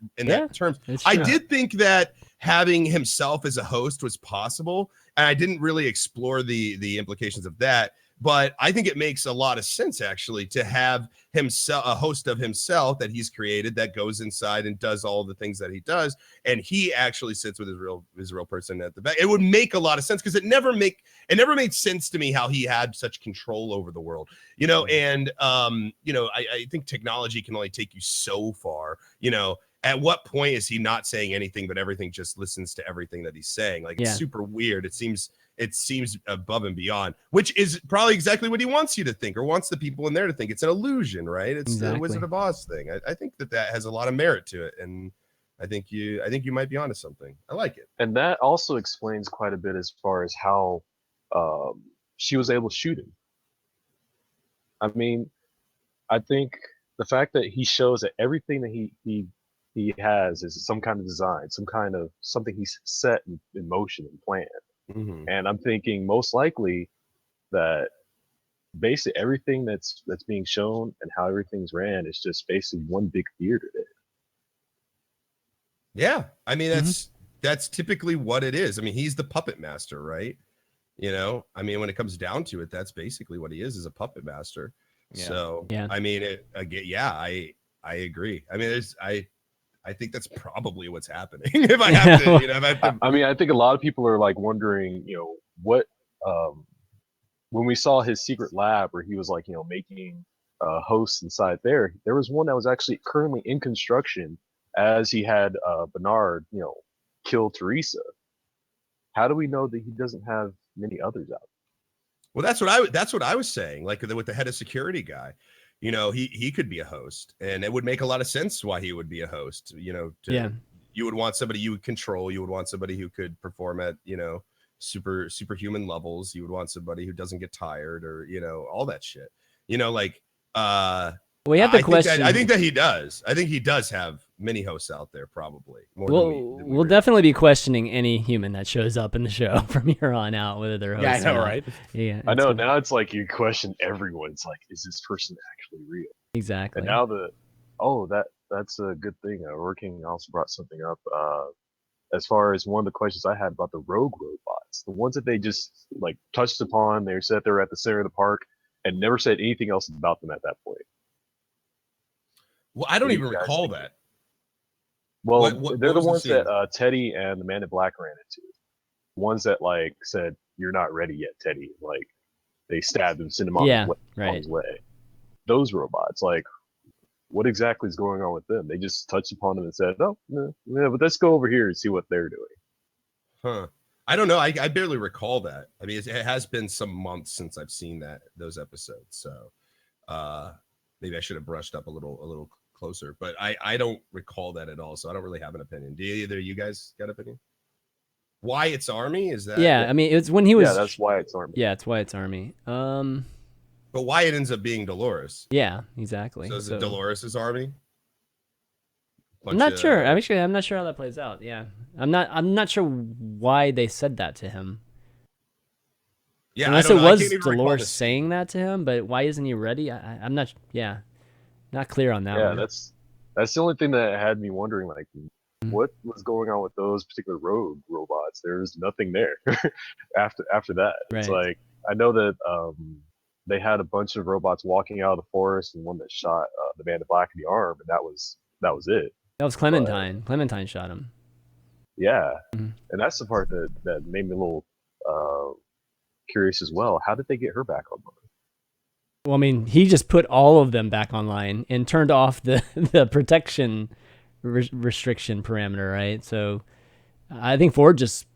terms. I did think that having himself as a host was possible, and I didn't really explore the implications of that. But I think it makes a lot of sense actually to have himself, a host of himself that he's created that goes inside and does all the things that he does, and he actually sits with his real person at the back. It would make a lot of sense because it never made sense to me how he had such control over the world, and I think technology can only take you so far, At what point is he not saying anything, but everything just listens to everything that he's saying? Like, it's super weird. It seems above and beyond, which is probably exactly what he wants you to think, or wants the people in there to think. It's an illusion, right? It's the Wizard of Oz thing. I think that has a lot of merit to it, and I think you might be onto something. I like it, and that also explains quite a bit as far as how she was able to shoot him. I mean, I think the fact that he shows that everything that he has is some kind of design, something he's set in motion and planned. Mm-hmm. And I'm thinking most likely that basically everything that's being shown and how everything's ran is just basically one big theater there. Yeah, I mean that's typically what it is. I mean, he's the puppet master, right? You know, I mean, when it comes down to it, that's basically what he is a puppet master. Yeah. So, Yeah. I mean, I agree. I mean, I think that's probably what's happening. If I have to, you know, if I have to. I mean, I think a lot of people are like wondering, you know, what when we saw his secret lab where he was like, you know, making hosts inside there. There was one that was actually currently in construction as he had Bernard, you know, kill Teresa. How do we know that he doesn't have many others out? Well, that's what I was saying. Like with the head of security guy, you know, he could be a host, and it would make a lot of sense why he would be a host. You know, you would want somebody you would control. You would want somebody who could perform at, you know, superhuman levels. You would want somebody who doesn't get tired, or, you know, all that shit. You know, like we have the question. I think that he does. I think he does have many hosts out there, probably. We'll definitely be questioning any human that shows up in the show from here on out, whether they're hosts. Yeah, I know, right? Yeah, I know. Now it's like you question everyone. It's like, is this person actually real? Exactly. And now that's a good thing. Working also brought something up. As far as one of the questions I had about the rogue robots, the ones that they just like touched upon, they said they were at the center of the park and never said anything else about them at that point. Well, I don't even recall that. Well, they're the ones that Teddy and the Man in Black ran into. Ones that like said, "You're not ready yet, Teddy." Like they stabbed him, sent him on his way. Those robots, like, what exactly is going on with them? They just touched upon them and said, "Oh, yeah, but let's go over here and see what they're doing." Huh. I don't know. I barely recall that. I mean, it has been some months since I've seen those episodes. So maybe I should have brushed up a little closer. But I don't recall that at all. So I don't really have an opinion. Do either of you guys got an opinion? Wyatt's Army? Is that? Yeah, I mean, it's when he was. Yeah, that's Wyatt's Army. Yeah, it's Wyatt's Army. But Wyatt ends up being Dolores. Yeah, exactly. So is it Dolores' army? I'm not sure. Actually, I'm not sure how that plays out. Yeah, I'm not sure why they said that to him. Yeah, unless it was Dolores saying that to him, but why isn't he ready? I'm not. Yeah, not clear on that. Yeah, that's the only thing that had me wondering, like, what was going on with those particular rogue robots? There's nothing there after that. Right. It's like, I know that they had a bunch of robots walking out of the forest, and one that shot the Man in Black in the arm, and that was it. That was Clementine. Clementine shot him. Yeah, and that's the part that made me a little curious as well. How did they get her back online? Well, I mean, he just put all of them back online and turned off the protection restriction parameter, right? So I think Ford just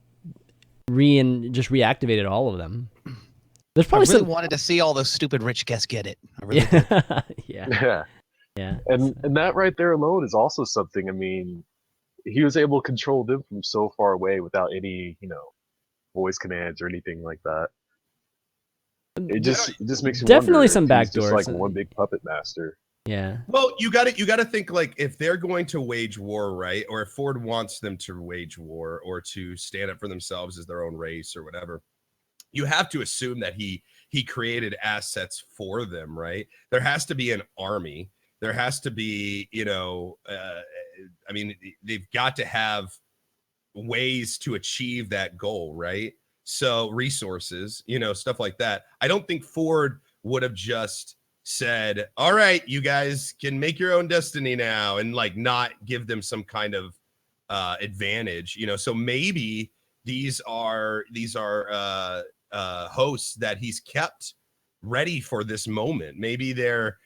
reactivated all of them. There's probably I really wanted to see all those stupid rich guests get it. I really did. Yeah. And that right there alone is also something. I mean, he was able to control them from so far away without any, voice commands or anything like that. It just makes you definitely wonder some backdoors. Just like one big puppet master. Yeah. Well, you got to think, like, if they're going to wage war, right? Or if Ford wants them to wage war or to stand up for themselves as their own race or whatever, you have to assume that he created assets for them, right? There has to be an army. There has to be, I mean, they've got to have ways to achieve that goal, right? So resources, stuff like that. I don't think Ford would have just said, all right, you guys can make your own destiny now, and like not give them some kind of advantage, so maybe these are hosts that he's kept ready for this moment. Maybe they're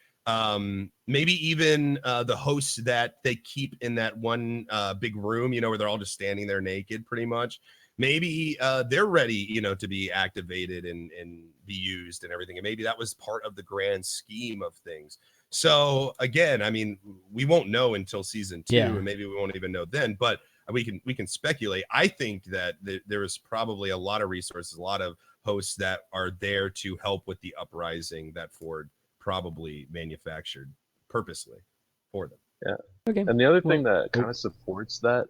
maybe even the hosts that they keep in that one big room, where they're all just standing there naked pretty much. Maybe they're ready, to be activated and be used and everything. And maybe that was part of the grand scheme of things. So again, I mean, we won't know until season 2, and maybe we won't even know then, but we can speculate. I think that there is probably a lot of resources, a lot of hosts that are there to help with the uprising that Ford probably manufactured purposely for them. Yeah. Okay. And the other thing that kind of supports that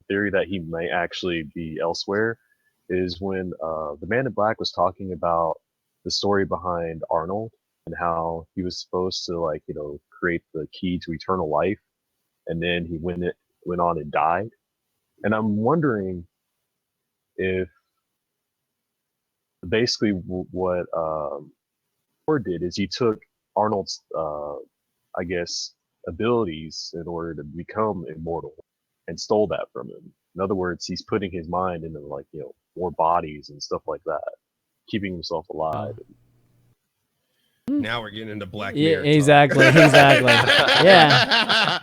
theory that he might actually be elsewhere is when the Man in Black was talking about the story behind Arnold and how he was supposed to create the key to eternal life, and then he went went on and died. And I'm wondering if basically what Ford did is he took Arnold's, I guess, abilities in order to become immortal and stole that from him. In other words, he's putting his mind into like, more bodies and stuff like that, keeping himself alive. Now we're getting into Black Yeah, Mirror. exactly. Yeah.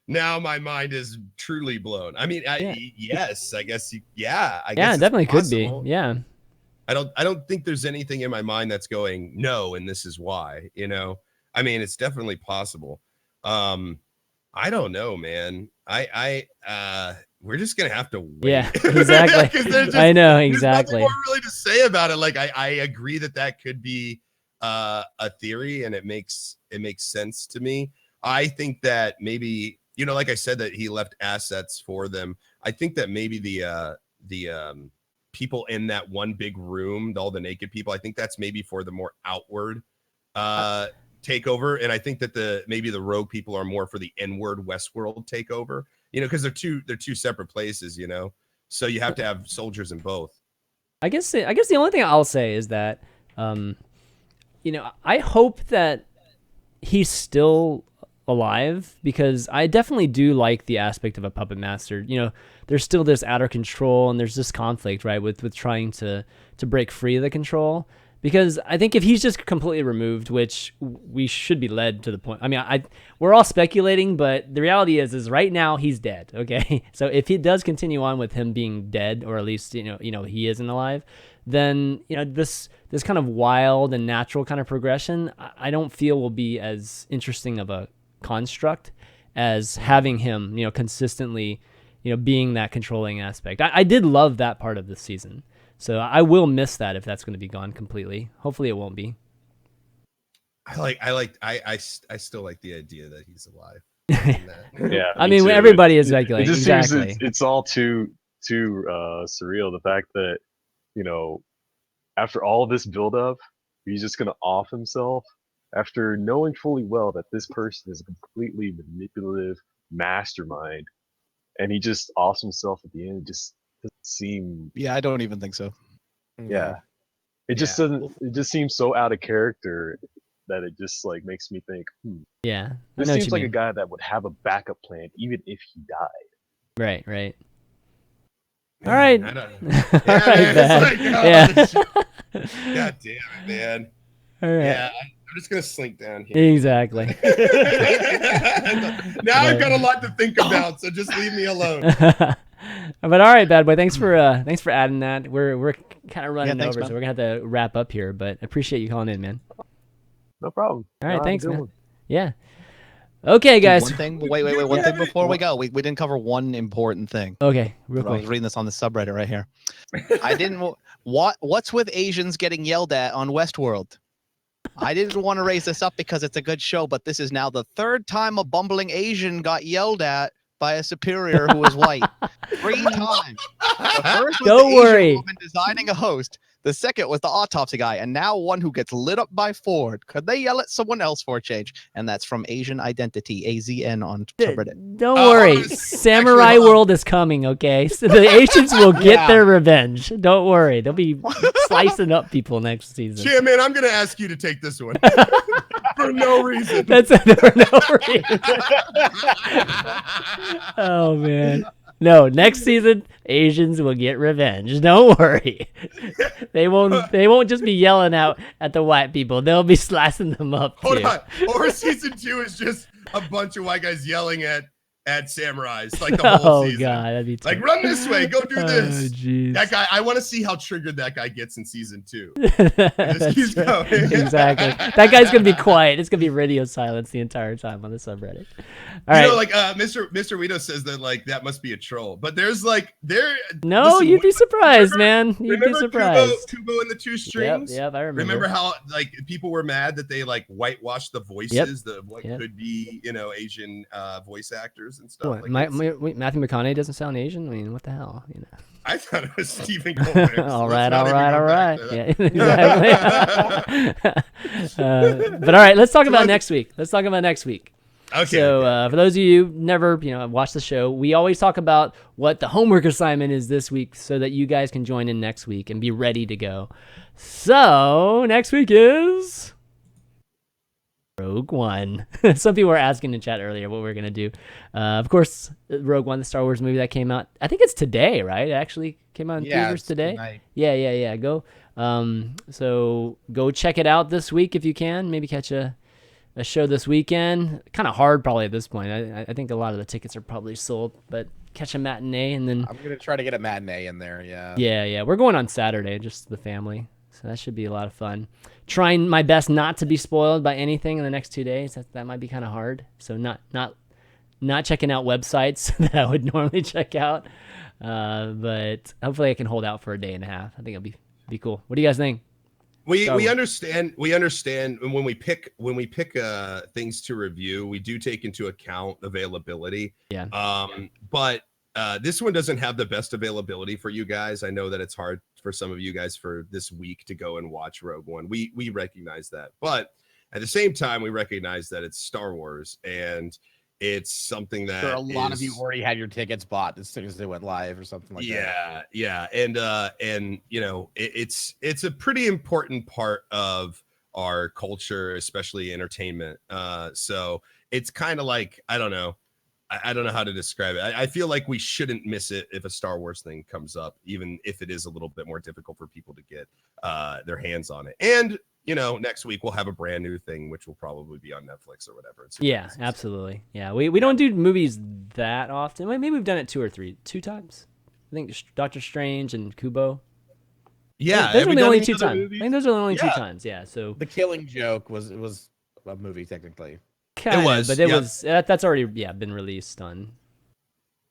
Now my mind is truly blown. I mean, yes, I guess. I guess Yeah, it definitely could possible. be. Yeah. I don't think there's anything in my mind that's going no, and this is why. I mean, it's definitely possible. I don't know, man. We're just gonna have to wait. Yeah, exactly. I know, exactly. There's nothing more really to say about it. Like, I agree that could be a theory, and it makes sense to me. I think that maybe, like I said, that he left assets for them. I think that maybe the people in that one big room, all the naked people, I think that's maybe for the more outward takeover. And I think that maybe the rogue people are more for the inward Westworld takeover, because they're two separate places, so you have to have soldiers in both. I guess the only thing I'll say is that, I hope that he's still alive, because I definitely do like the aspect of a puppet master. There's still this outer control, and there's this conflict, right, with trying to break free of the control. Because I think if he's just completely removed, which we should be led to the point. I mean, we're all speculating, but the reality is right now he's dead. Okay, so if he does continue on with him being dead, or at least he isn't alive, then this kind of wild and natural kind of progression, I don't feel will be as interesting of a construct as having him consistently being that controlling aspect. I did love that part of this season. So I will miss that if that's going to be gone completely. Hopefully it won't be. I still like the idea that he's alive. Yeah. I mean, everybody is speculating. It just exactly. seems it's all too surreal. The fact that, after all this buildup, he's just going to off himself after knowing fully well that this person is a completely manipulative mastermind, and he just offs himself at the end. It just doesn't seem. Yeah, I don't even think so. Yeah, it just doesn't. It just seems so out of character that it just like makes me think. Yeah, this seems like a guy that would have a backup plan even if he died. Right. All right. I don't know. God damn it, man. All right. Yeah, I'm just gonna slink down here. Exactly. Now I've got a lot to think about, so just leave me alone. But all right, bad boy. Thanks for adding that. We're kind of running over, man. so we're gonna have to wrap up here. But appreciate you calling in, man. No problem. All right, thanks, man. Yeah. Okay, guys. One thing. Wait. One thing before we go. We didn't cover one important thing. Okay, real quick. I was reading this on the subreddit right here. I didn't. What's with Asians getting yelled at on Westworld? I didn't want to raise this up because it's a good show, but this is now the third time a bumbling Asian got yelled at by a superior who was white. 3 times. The first was Don't the worry. Asian woman designing a host. The second was the autopsy guy, and now one who gets lit up by Ford. Could they yell at someone else for a change? And that's from Asian Identity, AZN on subreddit. Don't worry. Samurai World is coming, okay? So the Asians will get their revenge. Don't worry. They'll be slicing up people next season. Yeah, man, I'm going to ask you to take this one. For no reason. That's for no reason. Oh, man. No, next season, Asians will get revenge. Don't worry. They won't just be yelling out at the white people. They'll be slicing them up, too. Hold on. Or season 2 is just a bunch of white guys yelling at samurais like the whole season. Oh god, that'd be like, run this way, go do this. Geez. That guy, I want to see how triggered that guy gets in season 2. That's right. Exactly. That guy's gonna be quiet. It's gonna be radio silence the entire time on the subreddit. All right. Like Mr. Wito says that like that must be a troll, but there's like No, listen, you'd be surprised, man. You'd be surprised. Kubo and the 2 strings. Yep, I remember. Remember how like people were mad that they like whitewashed the voices, what could be Asian voice actors and stuff. What, wait, Matthew McConaughey doesn't sound Asian? I mean, what the hell? I thought it was Stephen Colbert. all right. Yeah, exactly. But all right, let's talk about next week. Okay. So for those of you who never, watch the show, we always talk about what the homework assignment is this week so that you guys can join in next week and be ready to go. So next week is Rogue One. Some people were asking in chat earlier what we're going to do. Of course, Rogue One, the Star Wars movie that came out, I think it's today, right? It actually came out in theaters today. Tonight. Yeah. Go. So go check it out this week if you can. Maybe catch a show this weekend. Kind of hard probably at this point. I think a lot of the tickets are probably sold, but catch a matinee and then I'm gonna try to get a matinee in there. Yeah. Yeah. We're going on Saturday, just the family, so that should be a lot of fun. Trying my best not to be spoiled by anything in the next 2 days. That might be kind of hard. So not checking out websites that I would normally check out. But hopefully I can hold out for a day and a half. I think it'll be cool. What do you guys think? We understand when we pick things to review, we do take into account availability. Yeah. But this one doesn't have the best availability for you guys. I know that it's hard for some of you guys for this week to go and watch Rogue One. We recognize that, but at the same time, we recognize that it's Star Wars and it's something that a lot of you already had your tickets bought as soon as they went live or something like that. Yeah. And it's a pretty important part of our culture, especially entertainment. So it's kind of like, I don't know how to describe it. I feel like we shouldn't miss it if a Star Wars thing comes up, even if it is a little bit more difficult for people to get their hands on it. And next week we'll have a brand new thing, which will probably be on Netflix or whatever. Yeah, absolutely. Yeah, we don't do movies that often. Maybe we've done it two times. I think Doctor Strange and Kubo. Yeah, those are the only 2 times. I think those are the only 2 times. Yeah, so The Killing Joke was a movie technically. That's already been released on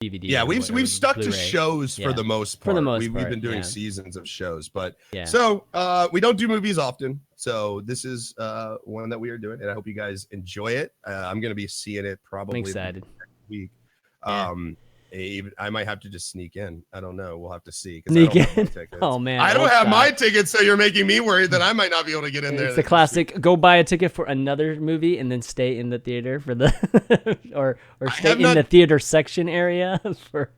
DVD. Yeah, we've stuck to Blu-ray. shows for the most part. We've been doing yeah. seasons of shows, but Yeah. So we don't do movies often. So this is one that we are doing, and I hope you guys enjoy it. I'm gonna be seeing it probably I'm excited. next week. Yeah. I might have to just sneak in. I don't know. We'll have to see. Sneak in. Oh man, I don't have my tickets, so you're making me worried that I might not be able to get in there. It's a classic. Go buy a ticket for another movie and then stay in the theater for the or stay in the theater section area for.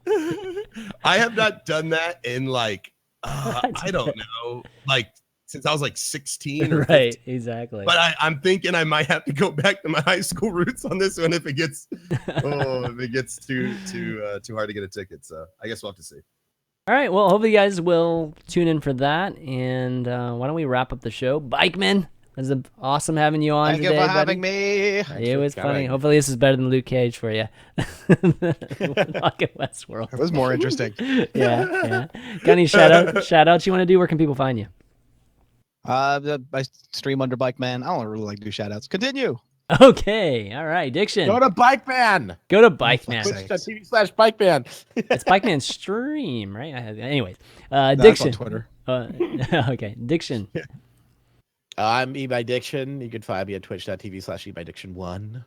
I have not done that in like I don't know, like since I was like 16 or right, 15. Exactly. But I'm thinking I might have to go back to my high school roots on this one if it gets too hard to get a ticket. So I guess we'll have to see. All right. Well, hopefully you guys will tune in for that. And why don't we wrap up the show? Bikeman, it was awesome having you on Thank today, you for buddy. having me. It was funny. Hopefully this is better than Luke Cage for you. Talking Westworld. It was more interesting. Yeah. Got any shout outs you want to do? Where can people find you? I stream under Bikeman. I don't really like to do shout outs. Continue. Okay. All right. Diction. Go to Bikeman. Go to Bikeman. Twitch.tv/Bikeman. It's Bikeman stream, right? Anyways. That's Diction. on Twitter. Okay. Diction. I'm EatMyDiction. You can find me at twitch.tv/EatMyDiction1.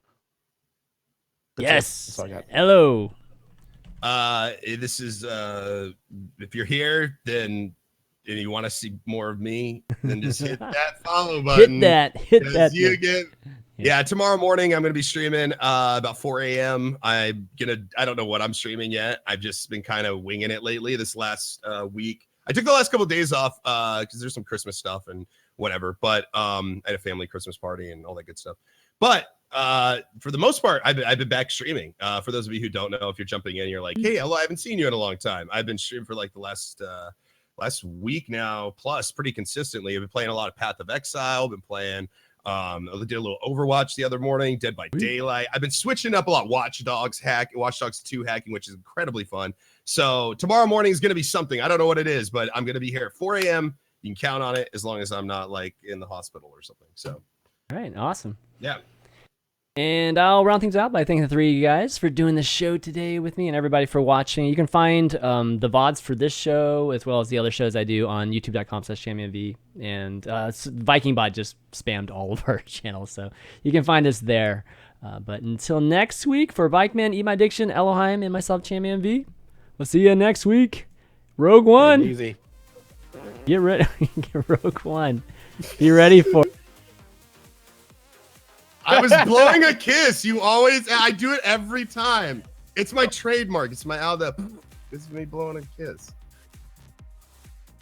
Yes. That's all I got. Hello. This is if you're here, then and you want to see more of me, then just hit that follow button. Hit that. Yeah, tomorrow morning I'm gonna be streaming about 4 a.m. I don't know what I'm streaming yet. I've just been kind of winging it lately. This last week, I took the last couple of days off because there's some Christmas stuff and whatever. But I had a family Christmas party and all that good stuff. But for the most part, I've been back streaming. For those of you who don't know, if you're jumping in, you're like, hey, hello, I haven't seen you in a long time. I've been streaming for like the last week now, plus pretty consistently. I've been playing a lot of Path of Exile. Been playing. I did a little Overwatch the other morning. Dead by Daylight. I've been switching up a lot. Watch Dogs 2 hacking, which is incredibly fun. So tomorrow morning is going to be something. I don't know what it is, but I'm going to be here at 4 a.m. You can count on it as long as I'm not like in the hospital or something. So, all right, awesome. Yeah. And I'll round things out by thanking the three of you guys for doing the show today with me and everybody for watching. You can find the VODs for this show as well as the other shows I do on youtube.com/ChanmanV. And VikingBot just spammed all of our channels, so you can find us there. But until next week, for Bikeman, EatMyDiction, Ellohime, and myself, ChanmanV, we'll see you next week. Rogue One. Easy. Get ready. Rogue One. Be ready for I was blowing a kiss. I do it every time. It's my trademark. It's my Alda. This is me blowing a kiss.